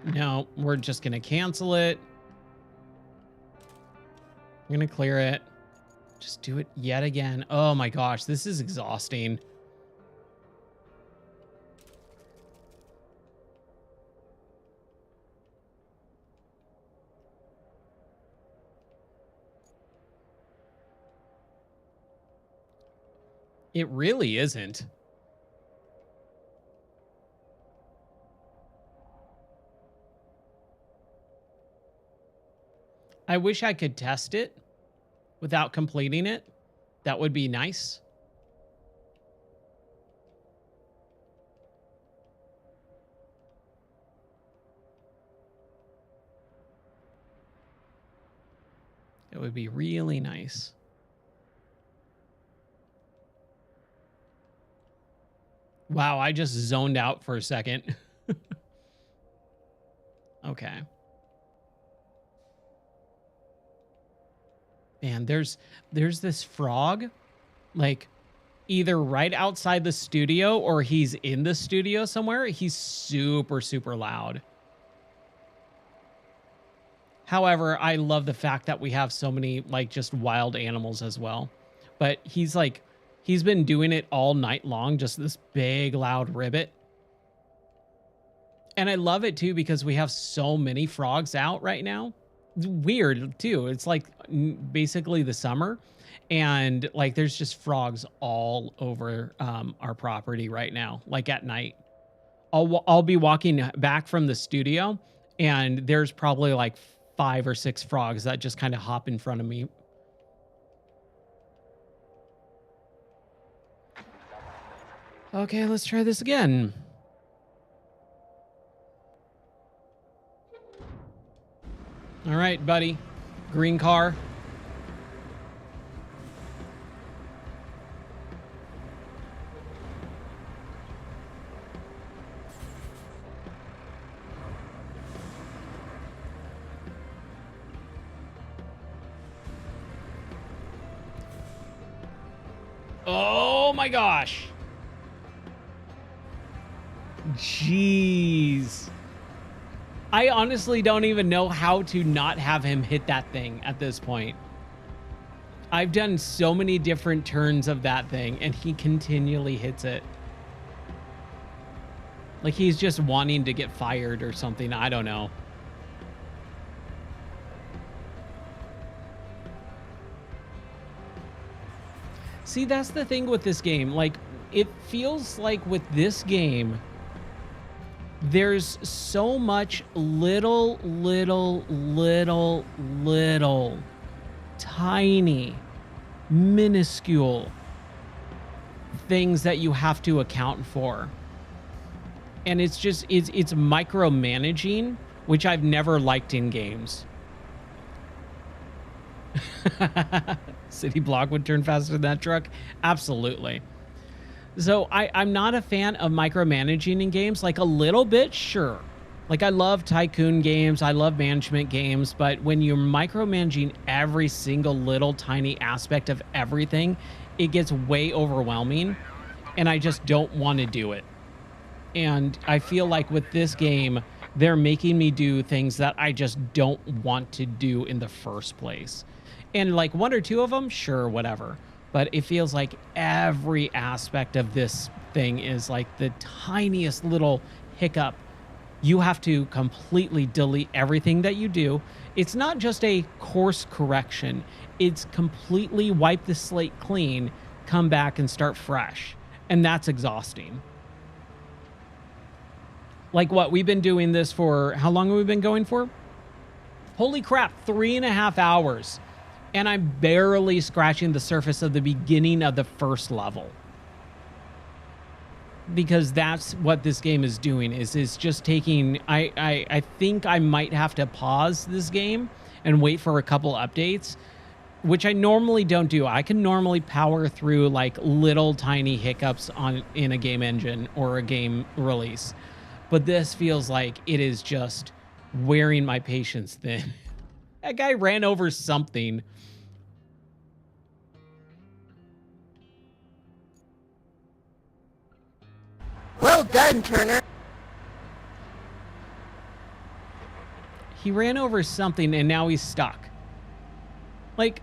Speaker 1: No, we're just going to cancel it. I'm going to clear it. Just do it yet again. Oh my gosh, this is exhausting. It really isn't. I wish I could test it without completing it. That would be nice. It would be really nice. Wow, I just zoned out for a second. Okay. Man, there's this frog, like either right outside the studio or he's in the studio somewhere. He's super, super loud. However, I love the fact that we have so many like just wild animals as well. But he's been doing it all night long, just this big loud ribbit. And I love it too because we have so many frogs out right now. It's weird too. It's like basically the summer and like there's just frogs all over our property right now, like at night. I'll be walking back from the studio and there's probably like 5 or 6 frogs that just kind of hop in front of me. Okay, let's try this again. All right, buddy. Green car. Oh my gosh. Jeez. I honestly don't even know how to not have him hit that thing at this point. I've done so many different turns of that thing and he continually hits it. Like he's just wanting to get fired or something. I don't know. See, that's the thing with this game. Like, it feels like with this game, there's so much little, tiny, minuscule things that you have to account for. And it's just, it's micromanaging, which I've never liked in games. City block would turn faster than that truck? Absolutely. So I'm not a fan of micromanaging in games. Like a little bit, sure. Like I love tycoon games, I love management games, but when you're micromanaging every single little tiny aspect of everything, it gets way overwhelming and I just don't want to do it. And I feel like with this game, they're making me do things that I just don't want to do in the first place. And like one or two of them, sure, whatever. But it feels like every aspect of this thing is like the tiniest little hiccup. You have to completely delete everything that you do. It's not just a course correction, it's completely wipe the slate clean, come back and start fresh. And that's exhausting. Like what? We've been doing this for how long have we been going for? Holy crap, 3.5 hours. And I'm barely scratching the surface of the beginning of the first level. Because that's what this game is doing, is just taking, I think I might have to pause this game and wait for a couple updates, which I normally don't do. I can normally power through like little tiny hiccups in a game engine or a game release. But this feels like it is just wearing my patience thin. That guy ran over something.
Speaker 7: Well done, Turner.
Speaker 1: He ran over something and now he's stuck. Like,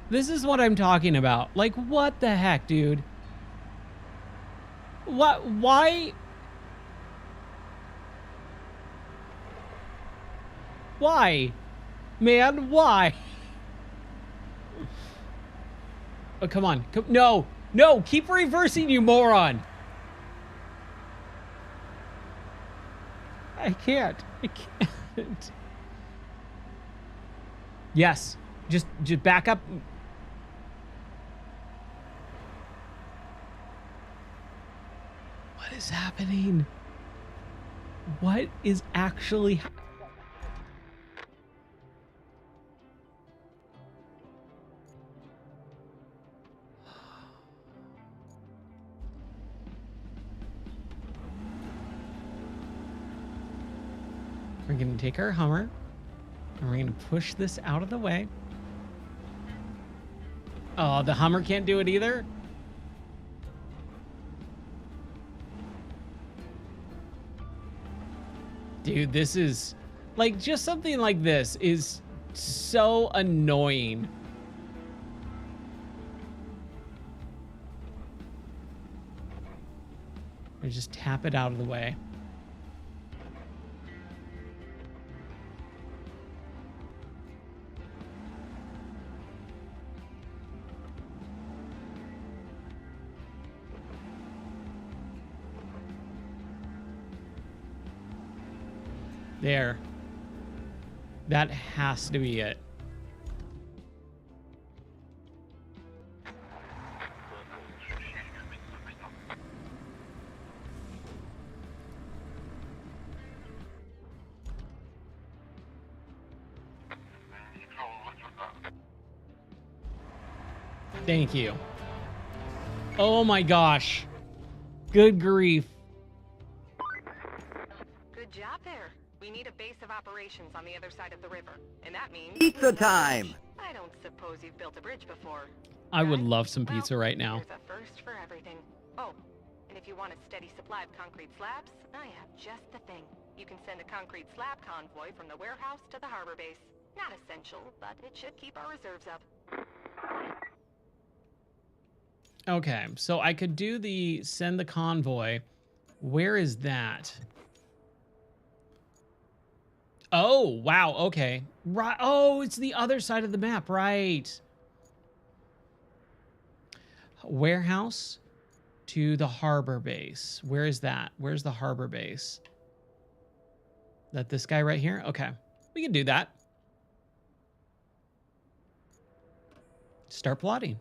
Speaker 1: this is what I'm talking about. Like, what the heck, dude? What? Why? Why? Man, why? Oh, come on. No, no, keep reversing, you moron. I can't. I can't. Yes. Just back up. What is happening? What is actually happening? We're going to take our Hummer and we're going to push this out of the way. Oh, the Hummer can't do it either? Dude, this is like just something like this is so annoying. I just tap it out of the way. There. That has to be it. Thank you. Oh my gosh. Good grief.
Speaker 2: Good job there. We need a base of operations on the other side of the river. And that means...
Speaker 7: Pizza time!
Speaker 2: I don't suppose you've built a bridge before.
Speaker 1: I would
Speaker 2: right?
Speaker 1: love some pizza
Speaker 2: Well,
Speaker 1: right now.
Speaker 2: There's a first for everything. Oh, and if you want a steady supply of concrete slabs, I have just the thing. You can send a concrete slab convoy from the warehouse to the harbor base. Not essential, but it should keep our reserves up.
Speaker 1: Okay, so I could do the send the convoy. Where is that? Oh, wow, okay. Right. Oh, it's the other side of the map, right. Warehouse to the harbor base. Where is that? Where's the harbor base? That this guy right here? Okay, we can do that. Start plotting.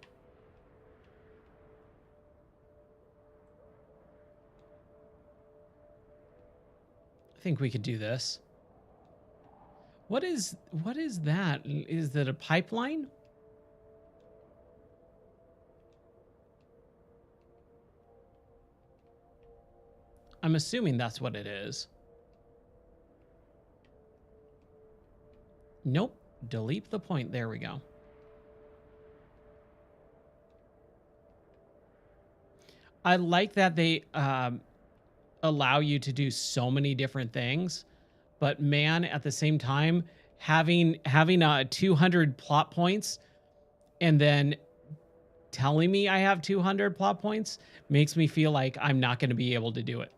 Speaker 1: I think we could do this. What is that? Is that a pipeline? I'm assuming that's what it is. Nope. Delete the point. There we go. I like that they allow you to do so many different things. But man, at the same time, having 200 plot points and then telling me I have 200 plot points makes me feel like I'm not going to be able to do it.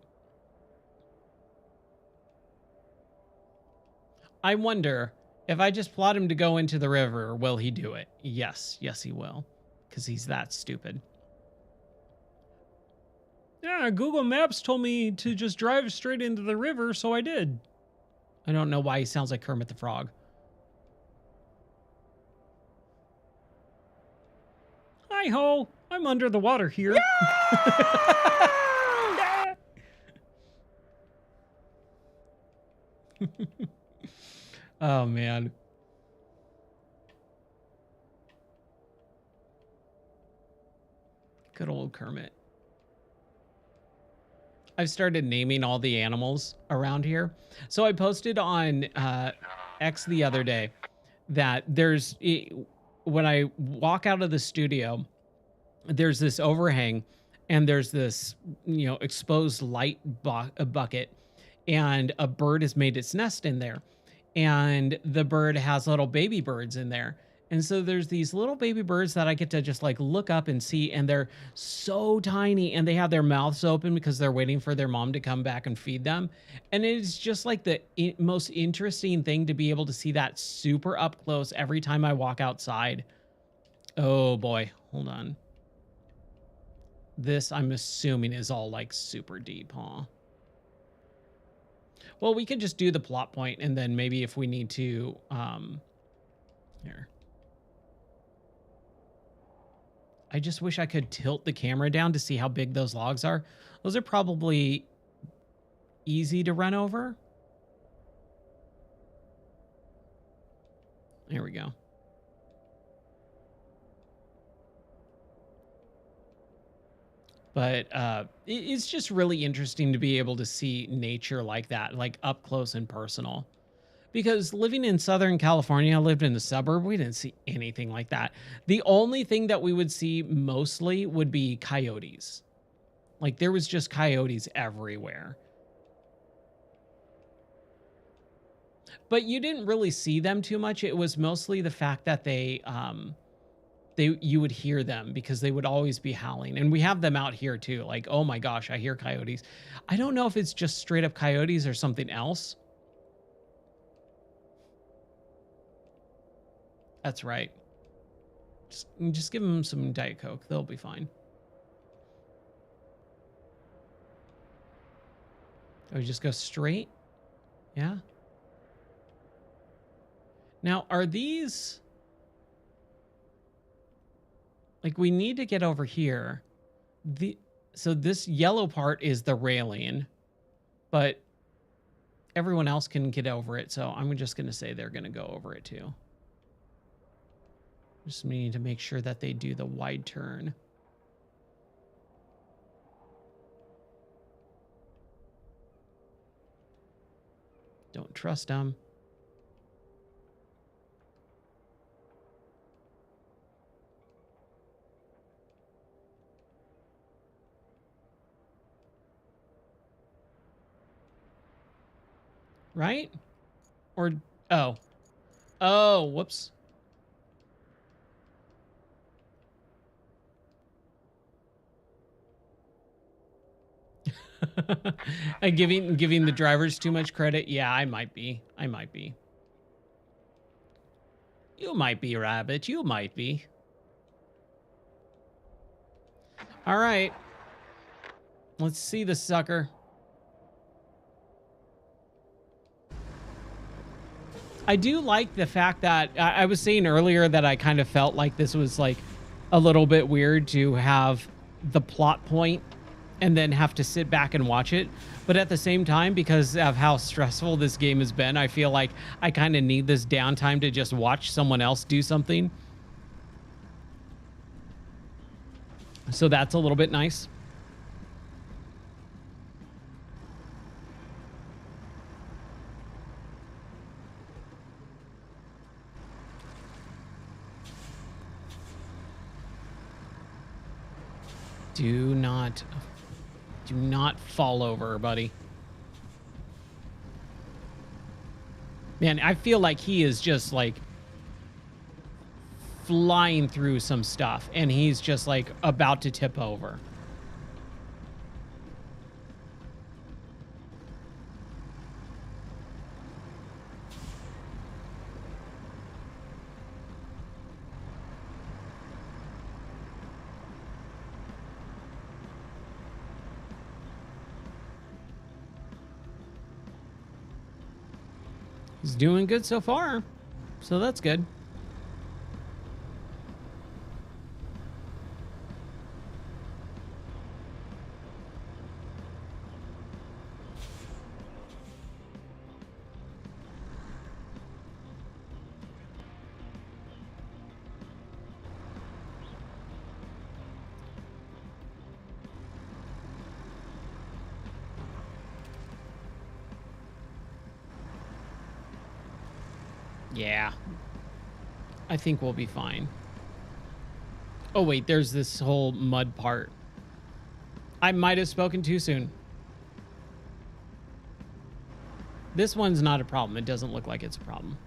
Speaker 1: I wonder if I just plot him to go into the river, will he do it? Yes, he will, because he's that stupid. Yeah, Google Maps told me to just drive straight into the river, so I did. I don't know why he sounds like Kermit the Frog. Hi-ho, I'm under the water here. Oh, man. Good old Kermit. I've started naming all the animals around here. So I posted on X the other day that when I walk out of the studio, there's this overhang and there's this, exposed light bucket, and a bird has made its nest in there. And the bird has little baby birds in there. And so there's these little baby birds that I get to just like look up and see, and they're so tiny, and they have their mouths open because they're waiting for their mom to come back and feed them. And it's just like the most interesting thing to be able to see that super up close every time I walk outside. Oh boy, hold on. This, I'm assuming, is all like super deep, huh? Well, we could just do the plot point, and then maybe if we need to, here. I just wish I could tilt the camera down to see how big those logs are. Those are probably easy to run over. There we go. But it's just really interesting to be able to see nature like that, like up close and personal. Because living in Southern California, I lived in the suburb, we didn't see anything like that. The only thing that we would see mostly would be coyotes. Like there was just coyotes everywhere. But you didn't really see them too much. It was mostly the fact that you would hear them because they would always be howling. And we have them out here too. Like, oh my gosh, I hear coyotes. I don't know if it's just straight up coyotes or something else. That's right. Just give them some Diet Coke. They'll be fine. Oh, we just go straight? Yeah. Now, are these... Like, we need to get over here. So this yellow part is the railing, but everyone else can get over it. So I'm just going to say they're going to go over it too. Just need to make sure that they do the wide turn. Don't trust them. Right? Or, oh, whoops. Giving the drivers too much credit. Yeah, I might be. You might be, Rabbit. You might be. All right. Let's see the sucker. I do like the fact that I was saying earlier that I kind of felt like this was like a little bit weird to have the plot point and then have to sit back and watch it. But at the same time, because of how stressful this game has been, I feel like I kind of need this downtime to just watch someone else do something. So that's a little bit nice. Do Do not fall over, buddy. Man, I feel like he is just like flying through some stuff and he's just like about to tip over. He's doing good so far, so that's good. Yeah. I think we'll be fine. Oh, wait, there's this whole mud part. I might have spoken too soon. This one's not a problem. It doesn't look like it's a problem.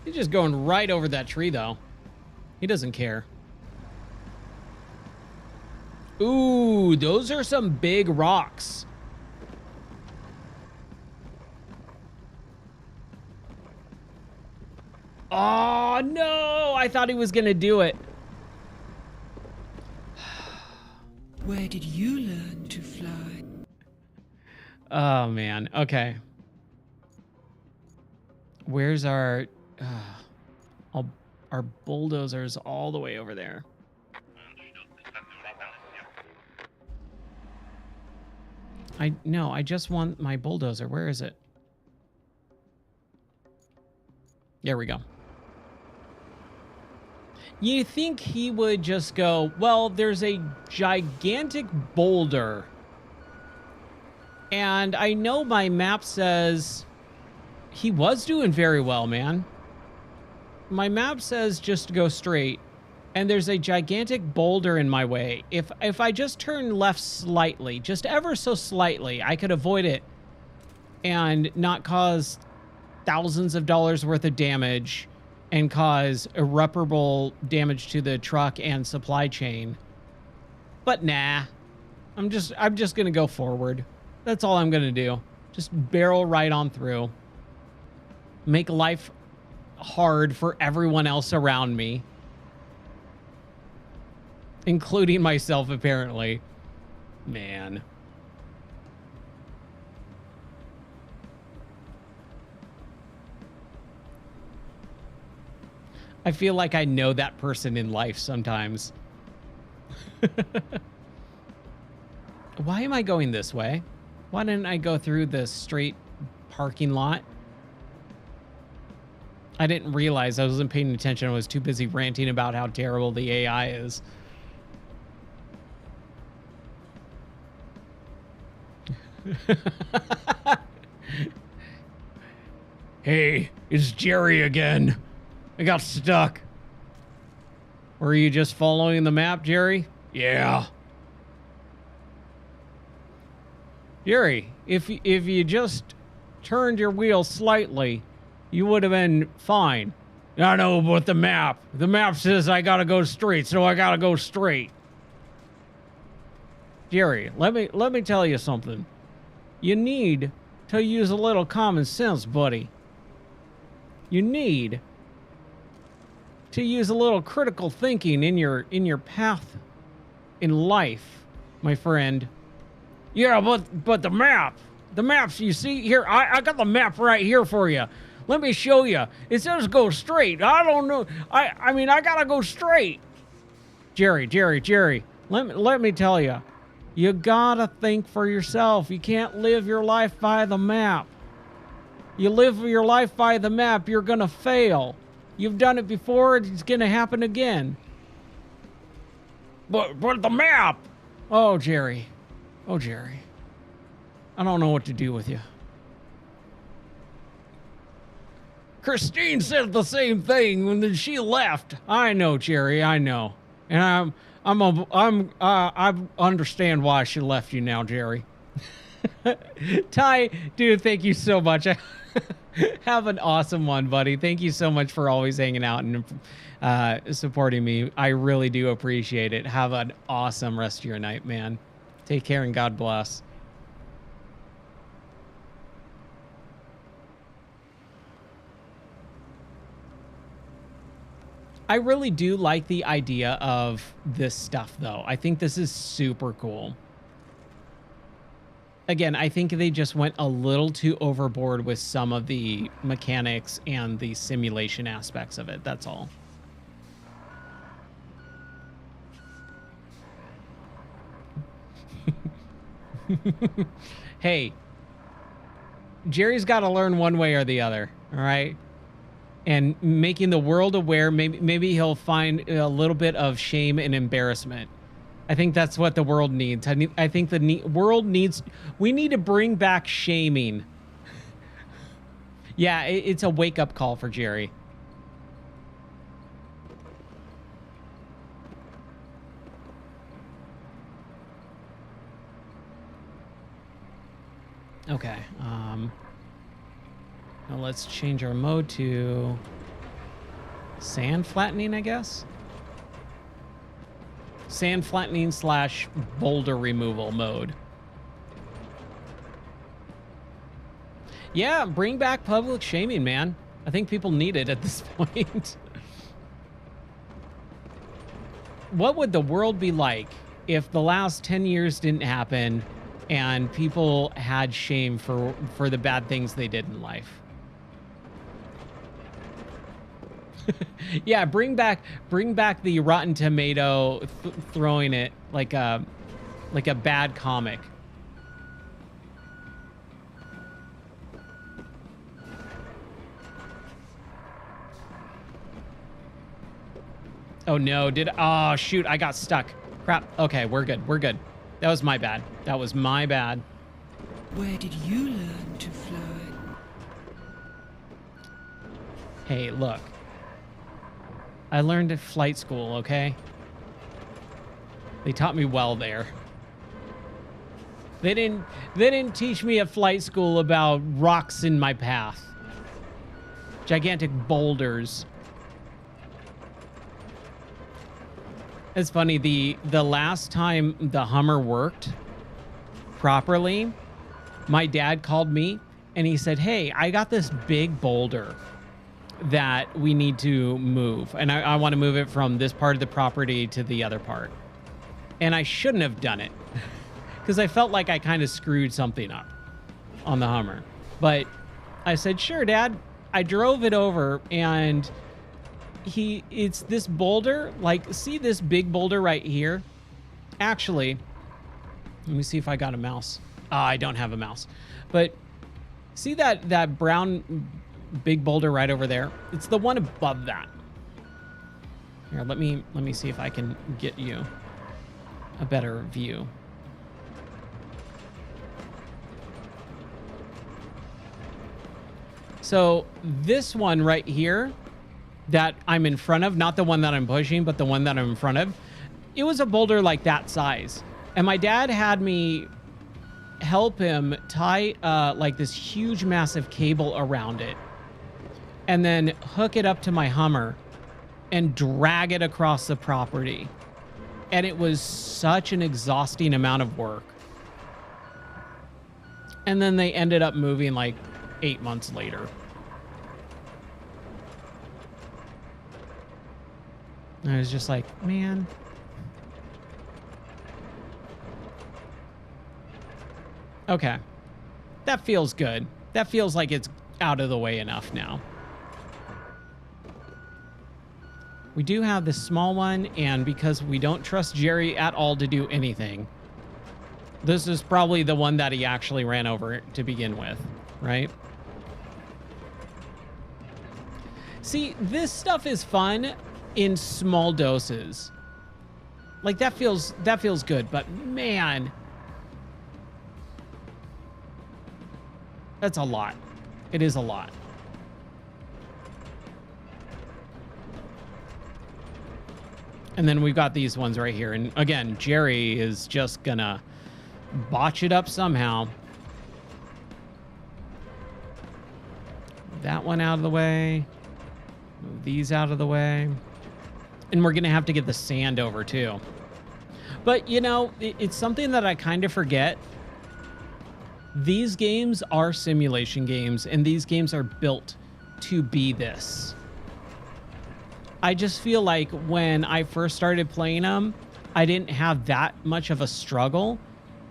Speaker 1: He's just going right over that tree, though. He doesn't care. Ooh, those are some big rocks. Oh, no! I thought he was gonna do it.
Speaker 6: Where did you learn to fly?
Speaker 1: Oh, man. Okay. Where's our bulldozers all the way over there? I just want my bulldozer. Where is it? There we go. You think he would just go, well, there's a gigantic boulder. And I know my map says he was doing very well, man. My map says just to go straight. And there's a gigantic boulder in my way. If I just turn left slightly, just ever so slightly, I could avoid it and not cause thousands of dollars worth of damage and cause irreparable damage to the truck and supply chain. But nah, I'm just gonna go forward. That's all I'm gonna do. Just barrel right on through. Make life hard for everyone else around me, including myself, apparently. Man. I feel like I know that person in life sometimes. Why am I going this way? Why didn't I go through the straight parking lot? I didn't realize. I wasn't paying attention. I was too busy ranting about how terrible the AI is. Hey, it's Jerry again. I got stuck. Were you just following the map, Jerry? Yeah. Jerry, if you just turned your wheel slightly, you would have been fine. I know, but the map says I gotta go straight, so I gotta go straight. Jerry, let me tell you something. You need to use a little common sense, buddy. You need to use a little critical thinking in your path in life, my friend. Yeah, but the maps, you see here, I got the map right here for you. Let me show you. It says go straight. I don't know. I mean, I gotta go straight. Jerry, let me tell you. You gotta think for yourself. You can't live your life by the map. You live your life by the map, you're gonna fail. You've done it before, it's gonna happen again. But the map! Oh, Jerry. Oh, Jerry. I don't know what to do with you. Christine said the same thing when she left. I know, Jerry, I know. And I understand why she left you now, Jerry. Ty, dude, thank you so much. Have an awesome one, buddy. Thank you so much for always hanging out and supporting me. I really do appreciate it. Have an awesome rest of your night, man. Take care and God bless. I really do like the idea of this stuff, though. I think this is super cool. Again, I think they just went a little too overboard with some of the mechanics and the simulation aspects of it. That's all. Hey, Jerry's got to learn one way or the other, all right? And making the world aware, maybe he'll find a little bit of shame and embarrassment. I think that's what the world needs. I think the world needs... We need to bring back shaming. Yeah, it's a wake-up call for Jerry. Okay. Now let's change our mode to sand flattening, I guess. Sand flattening / boulder removal mode. Yeah, bring back public shaming, man. I think people need it at this point. What would the world be like if the last 10 years didn't happen and people had shame for the bad things they did in life? Yeah, bring back the Rotten Tomato throwing it like a bad comic. Oh no, oh shoot, I got stuck. Crap. Okay, we're good. We're good. That was my bad. That was my bad.
Speaker 6: Where did you learn to fly?
Speaker 1: Hey, look. I learned at flight school, okay? They taught me well there. They didn't teach me at flight school about rocks in my path. Gigantic boulders. It's funny, the last time the Hummer worked properly, my dad called me and he said, "Hey, I got this big boulder that we need to move. And I want to move it from this part of the property to the other part." And I shouldn't have done it because I felt like I kind of screwed something up on the Hummer. But I said, "Sure, Dad." I drove it over and it's this boulder, like, see this big boulder right here? Actually, let me see if I got a mouse. I don't have a mouse. But see that brown big boulder right over there? It's the one above that. Here, let me see if I can get you a better view. So this one right here that I'm in front of, not the one that I'm pushing, but the one that I'm in front of, it was a boulder like that size. And my dad had me help him tie like this huge massive cable around it and then hook it up to my Hummer and drag it across the property. And it was such an exhausting amount of work. And then they ended up moving like 8 months later. And I was just like, man. Okay. That feels good. That feels like it's out of the way enough now. We do have this small one, and because we don't trust Jerry at all to do anything, this is probably the one that he actually ran over to begin with, right? See, this stuff is fun in small doses. Like, that feels good, but man, that's a lot. It is a lot. And then we've got these ones right here. And again, Jerry is just gonna botch it up somehow. That one out of the way. Move these out of the way. And we're gonna have to get the sand over too. But you know, it's something that I kind of forget. These games are simulation games, and these games are built to be this. I just feel like when I first started playing them, I didn't have that much of a struggle.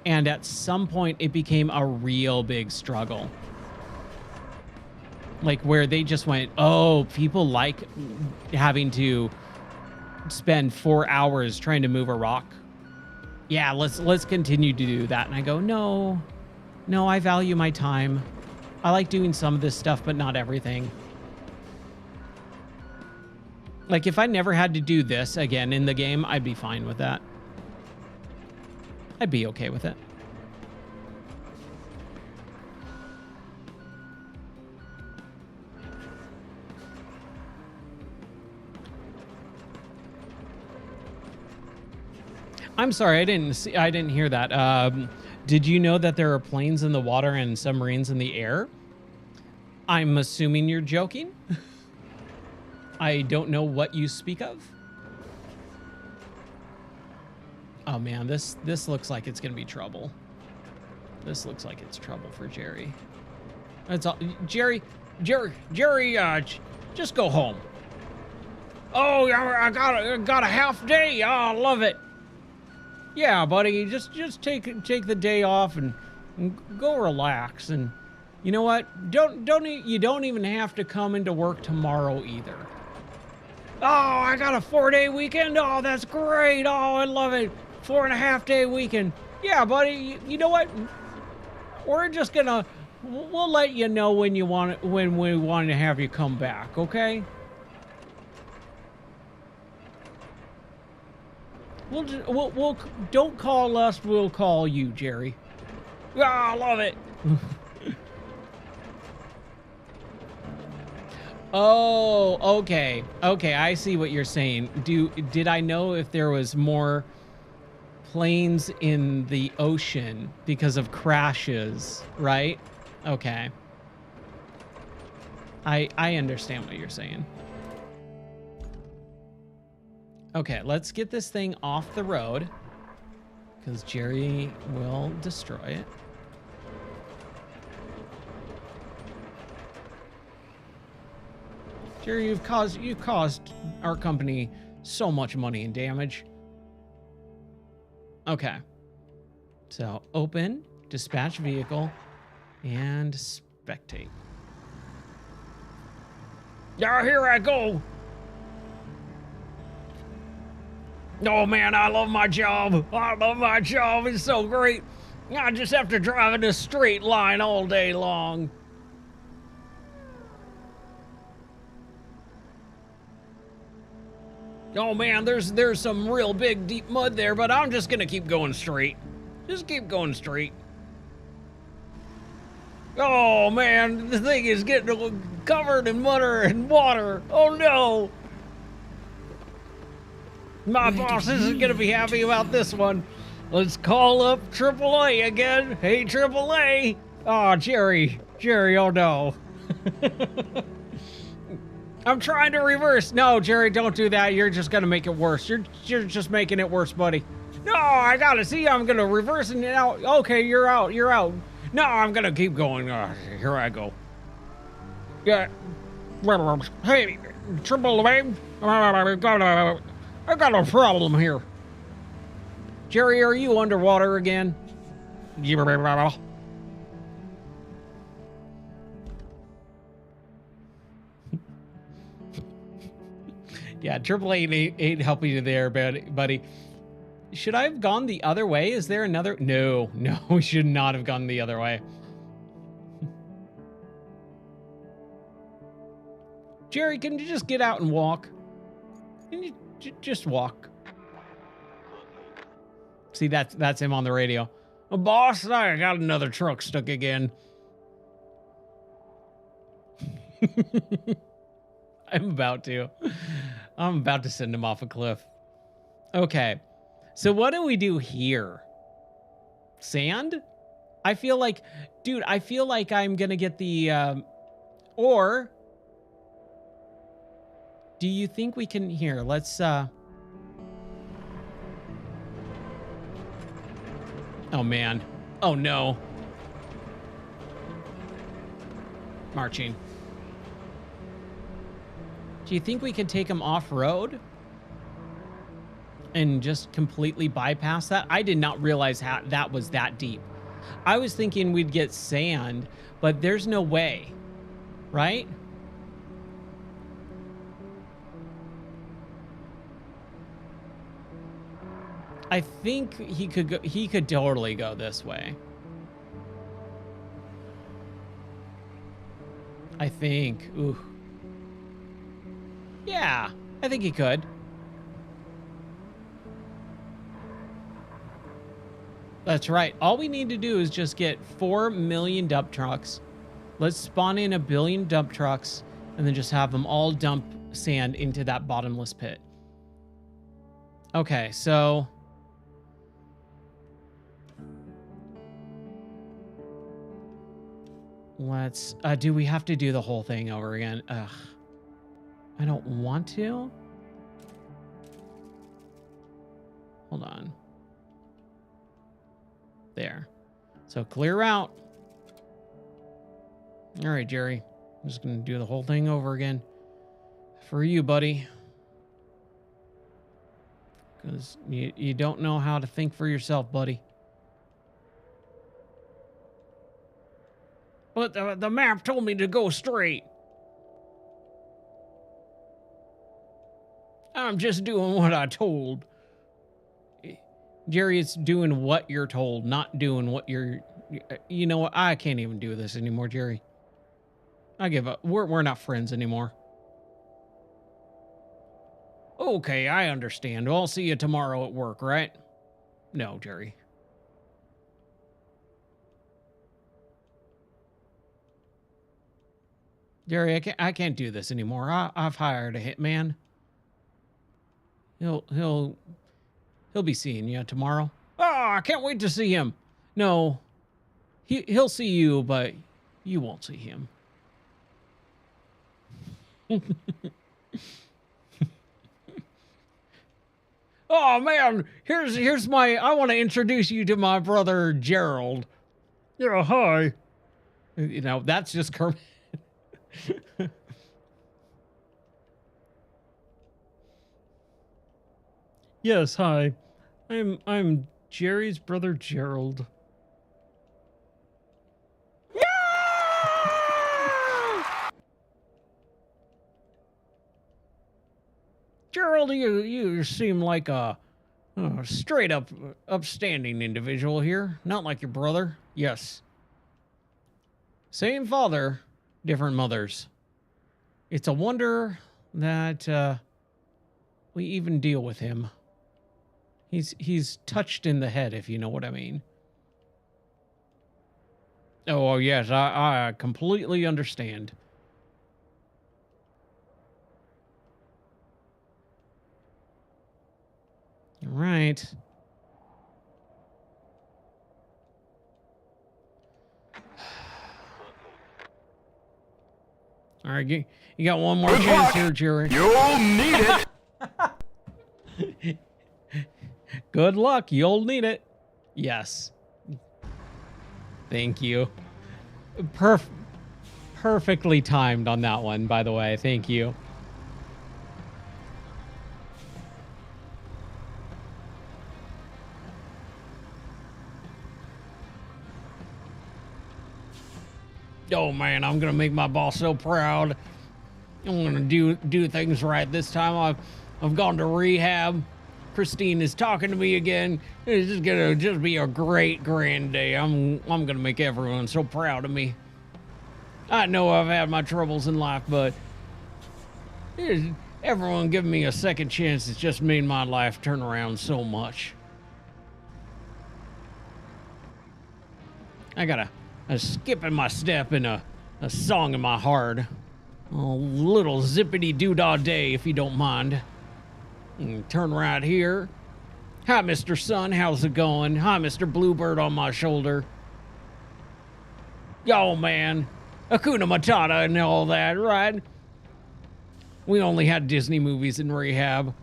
Speaker 1: And at some point, it became a real big struggle. Like where they just went, oh, people like having to spend 4 hours trying to move a rock. Yeah, let's continue to do that. And I go, no, I value my time. I like doing some of this stuff, but not everything. Like if I never had to do this again in the game, I'd be fine with that. I'd be okay with it. I'm sorry, I didn't hear that. Did you know that there are planes in the water and submarines in the air? I'm assuming you're joking. I don't know what you speak of. Oh man, this looks like it's gonna be trouble. This looks like it's trouble for Jerry. It's all Jerry, just go home. Oh, I got a half day. Oh, I love it. Yeah, buddy, just take the day off and go relax. And you know what? You don't even have to come into work tomorrow either. Oh, I got a 4-day weekend. Oh, that's great. Oh, I love it. 4.5-day weekend. Yeah, buddy. You know what? We're just we'll let you know when we want to have you come back. Okay? We'll don't call us. We'll call you, Jerry. Oh, I love it. Oh, okay. Okay, I see what you're saying. Did I know if there was more planes in the ocean because of crashes, right? Okay. I understand what you're saying. Okay, let's get this thing off the road because Jerry will destroy it. Jerry, you've caused our company so much money and damage. Okay. So open, dispatch vehicle, and spectate. Yeah, here I go. Oh man, I love my job. I love my job. It's so great. I just have to drive in a straight line all day long. Oh man, there's some real big deep mud there, but I'm just gonna keep going straight. Just keep going straight. Oh man, the thing is getting covered in mud and water. Oh no. My boss isn't gonna be happy about this one. Let's call up AAA again. Hey AAA. Oh Jerry, oh no. I'm trying to reverse. No, Jerry, don't do that. You're just gonna make it worse. You're just making it worse, buddy. No, I gotta see. I'm gonna reverse it now. Okay, you're out. No, I'm gonna keep going. Here I go. Yeah. Hey, AAA. I got a problem here. Jerry, are you underwater again? Yeah, AAA ain't helping you there, buddy. Should I have gone the other way? Is there another? No, we should not have gone the other way. Jerry, can you just get out and walk? Can you just walk? See, that's him on the radio. Oh, boss, I got another truck stuck again. I'm about to send him off a cliff. Okay. So what do we do here? Sand? I feel like, dude, I feel like I'm gonna get the, or do you think we can, here, let's, oh man. Oh no. Marching. Do you think we can take them off-road? And just completely bypass that? I did not realize how that was that deep. I was thinking we'd get sand, but there's no way, right? I think he could go, he could totally go this way. I think. Ooh. Yeah, I think he could. That's right. All we need to do is just get 4 million dump trucks. Let's spawn in 1 billion dump trucks and then just have them all dump sand into that bottomless pit. Okay, so let's do we have to do the whole thing over again? Ugh. I don't want to. Hold on. There. So clear out. All right, Jerry. I'm just going to do the whole thing over again. For you, buddy. Because you don't know how to think for yourself, buddy. But the map told me to go straight. I'm just doing what I told. Jerry, it's doing what you're told, not doing what you're... You know what? I can't even do this anymore, Jerry. I give up. We're not friends anymore. Okay, I understand. Well, I'll see you tomorrow at work, right? No, Jerry. Jerry, I can't do this anymore. I've hired a hitman. He'll be seeing you tomorrow. Oh, I can't wait to see him. No, he'll see you, but you won't see him. Oh man, here's my. I want to introduce you to my brother Gerald. Yeah, hi. You know, that's just Kermit. Yes, hi. I'm Jerry's brother Gerald. Gerald, you seem like a straight up upstanding individual here, not like your brother. Yes. Same father, different mothers. It's a wonder that we even deal with him. He's touched in the head, if you know what I mean. Oh, yes, I completely understand. All right. All right, you got one more chance here, Jerry.
Speaker 5: You'll need it.
Speaker 1: Good luck. You'll need it. Yes. Thank you. Perfectly timed on that one, by the way. Thank you. Oh man, I'm gonna make my boss so proud. I'm gonna do things right this time. I've gone to rehab. Christine is talking to me again. It's gonna be a great grand day. I'm gonna make everyone so proud of me. I know I've had my troubles in life, but everyone giving me a second chance has just made my life turn around so much. I got a skip in my step and a song in my heart. A little zippity doo-dah day, if you don't mind. And turn right here, Hi, Mr. Sun. How's it going? Hi, Mr. Bluebird on my shoulder. Yo, man. Hakuna Matata and all that, right? We only had Disney movies in rehab.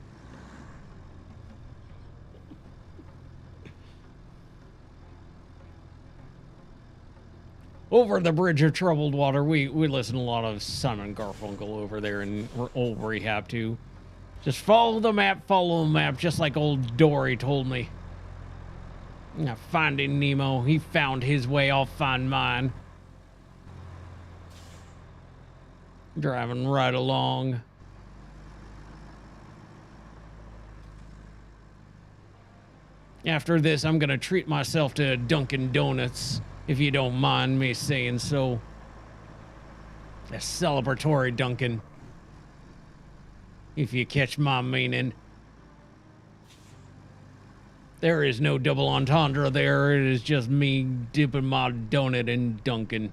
Speaker 1: Over the Bridge of Troubled Water, we listen to a lot of Simon Garfunkel over there in old rehab too. Just follow the map, just like old Dory told me. Yeah, Finding Nemo, he found his way, I'll find mine. Driving right along. After this, I'm gonna treat myself to Dunkin' Donuts, if you don't mind me saying so. A celebratory Dunkin', if you catch my meaning. There is no double entendre there. It is just me dipping my donut in Dunkin'.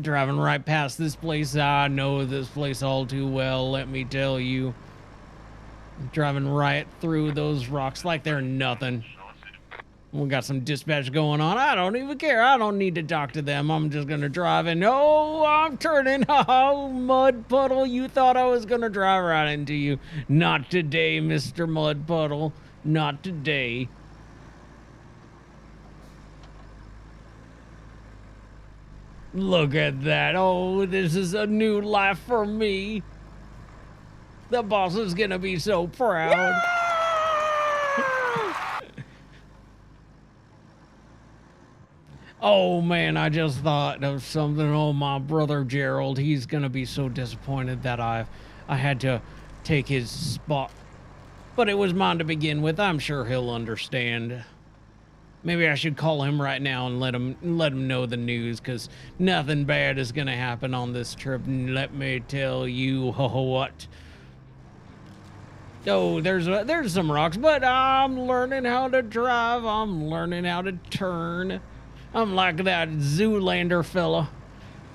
Speaker 1: Driving right past this place. I know this place all too well, let me tell you. Driving right through those rocks like they're nothing. We got some dispatch going on. I don't even care. I don't need to talk to them. I'm just gonna drive and oh, I'm turning. Oh, mud puddle. You thought I was gonna drive right into you. Not today, Mr. Mud Puddle. Not today. Look at that. Oh, this is a new life for me. The boss is gonna be so proud. Oh man, I just thought of something. Oh, my brother Gerald, he's gonna be so disappointed that I had to take his spot. But it was mine to begin with. I'm sure he'll understand. Maybe I should call him right now and let him know the news, because nothing bad is gonna happen on this trip. Let me tell you what. Oh, there's some rocks, but I'm learning how to drive. I'm learning how to turn. I'm like that Zoolander fella,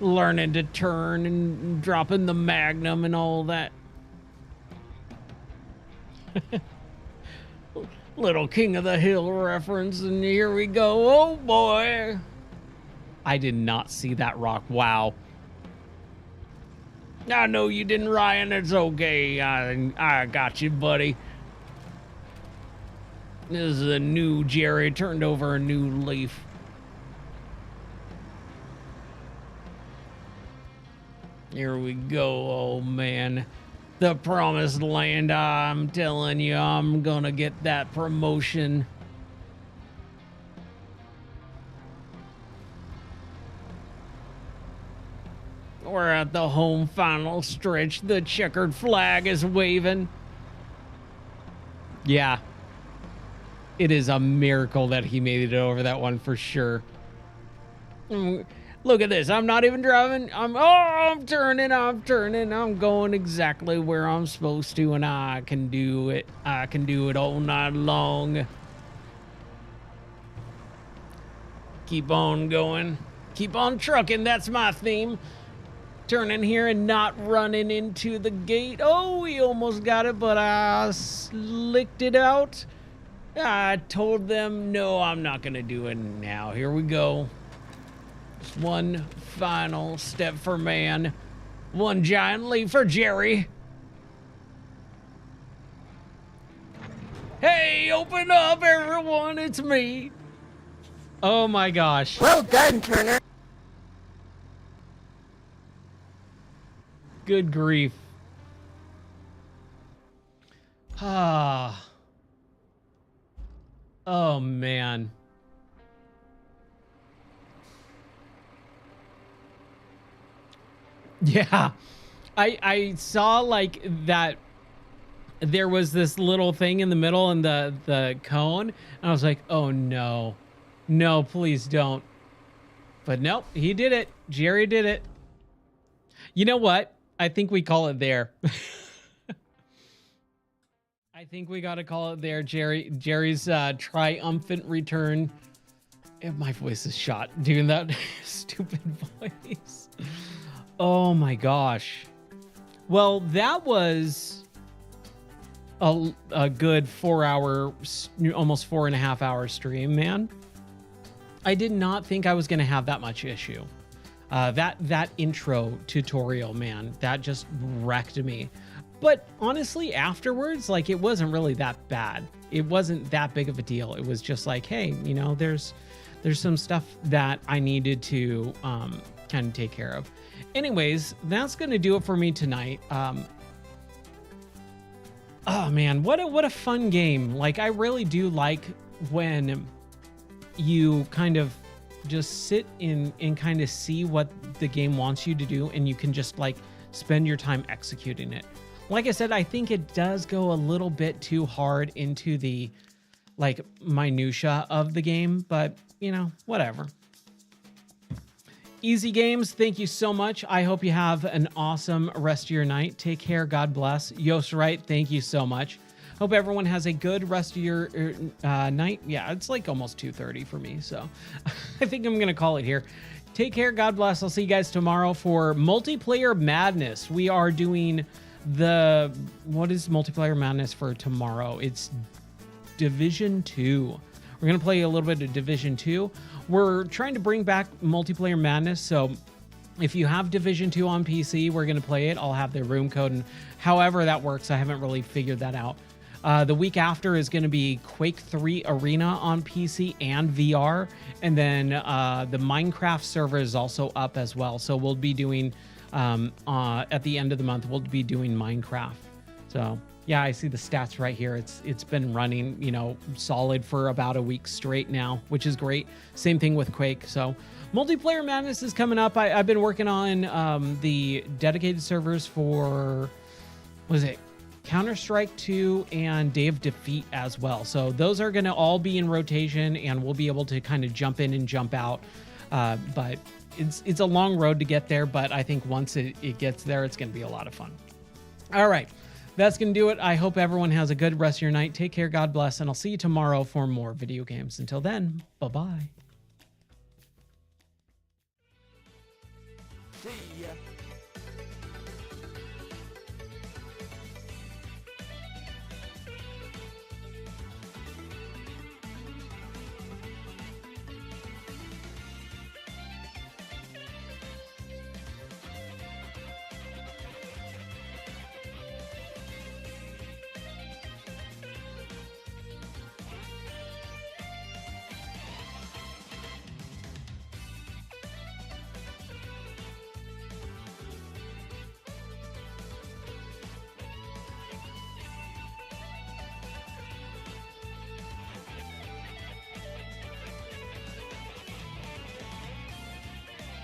Speaker 1: learning to turn and dropping the Magnum and all that. Little King of the Hill reference, and here we go. Oh boy. I did not see that rock. Wow. I know you didn't, Ryan. It's okay. I got you, buddy. This is a new Jerry. Turned over a new leaf. Here we go. Oh man. The promised land. I'm telling you, I'm gonna get that promotion. We're at the home final stretch. The checkered flag is waving. Yeah. It is a miracle that he made it over that one for sure. Look at this. I'm not even driving. I'm turning. I'm going exactly where I'm supposed to, and I can do it. I can do it all night long. Keep on going. Keep on trucking. That's my theme. Turning here and not running into the gate. Oh, we almost got it, but I slicked it out. I told them, no, I'm not going to do it now. Here we go. One final step for man. One giant leap for Jerry. Hey, open up, everyone. It's me. Oh, my gosh.
Speaker 7: Well done, Turner.
Speaker 1: Good grief. Ah. Oh, man. Yeah. I saw like that there was this little thing in the middle and the cone, and I was like, oh no. No, please don't. But nope, he did it. Jerry did it. You know what? I think we call it there. I think we got to call it there, Jerry's triumphant return. My voice is shot doing that stupid voice. Oh my gosh. Well, that was a good 4 hour, almost 4.5 hour stream, man. I did not think I was going to have that much issue. That intro tutorial, man, that just wrecked me. But honestly, afterwards, like, it wasn't really that bad. It wasn't that big of a deal. It was just like, hey, you know, there's some stuff that I needed to kind of take care of. Anyways, that's going to do it for me tonight. Oh man, what a fun game. Like, I really do like when you kind of just sit in and kind of see what the game wants you to do, and you can just like spend your time executing it. Like I said, I think it does go a little bit too hard into the like minutia of the game, but you know, whatever. Easy Games, thank you so much. I hope you have an awesome rest of your night. Take care. God bless. Yost Wright, thank you so much. Hope everyone has a good rest of your night. Yeah, it's like almost 2:30 for me, so I think I'm going to call it here. Take care. God bless. I'll see you guys tomorrow for Multiplayer Madness. We are doing what is Multiplayer Madness for tomorrow? It's Division 2. We're going to play a little bit of Division 2. We're trying to bring back Multiplayer Madness, so if you have Division 2 on PC, we're going to play it. I'll have the room code, and however that works, I haven't really figured that out. The week after is going to be Quake 3 Arena on PC and VR, and then the Minecraft server is also up as well, so we'll be doing, at the end of the month, we'll be doing Minecraft. So yeah, I see the stats right here. It's been running, you know, solid for about a week straight now, which is great. Same thing with Quake. So Multiplayer Madness is coming up. I've been working on the dedicated servers for, what is it, Counter-Strike 2 and Day of Defeat as well. So those are going to all be in rotation, and we'll be able to kind of jump in and jump out. But it's a long road to get there, but I think once it gets there, it's going to be a lot of fun. All right. That's going to do it. I hope everyone has a good rest of your night. Take care. God bless. And I'll see you tomorrow for more video games. Until then, bye-bye.
Speaker 7: See ya.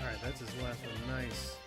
Speaker 8: Alright, that's his last one. Nice.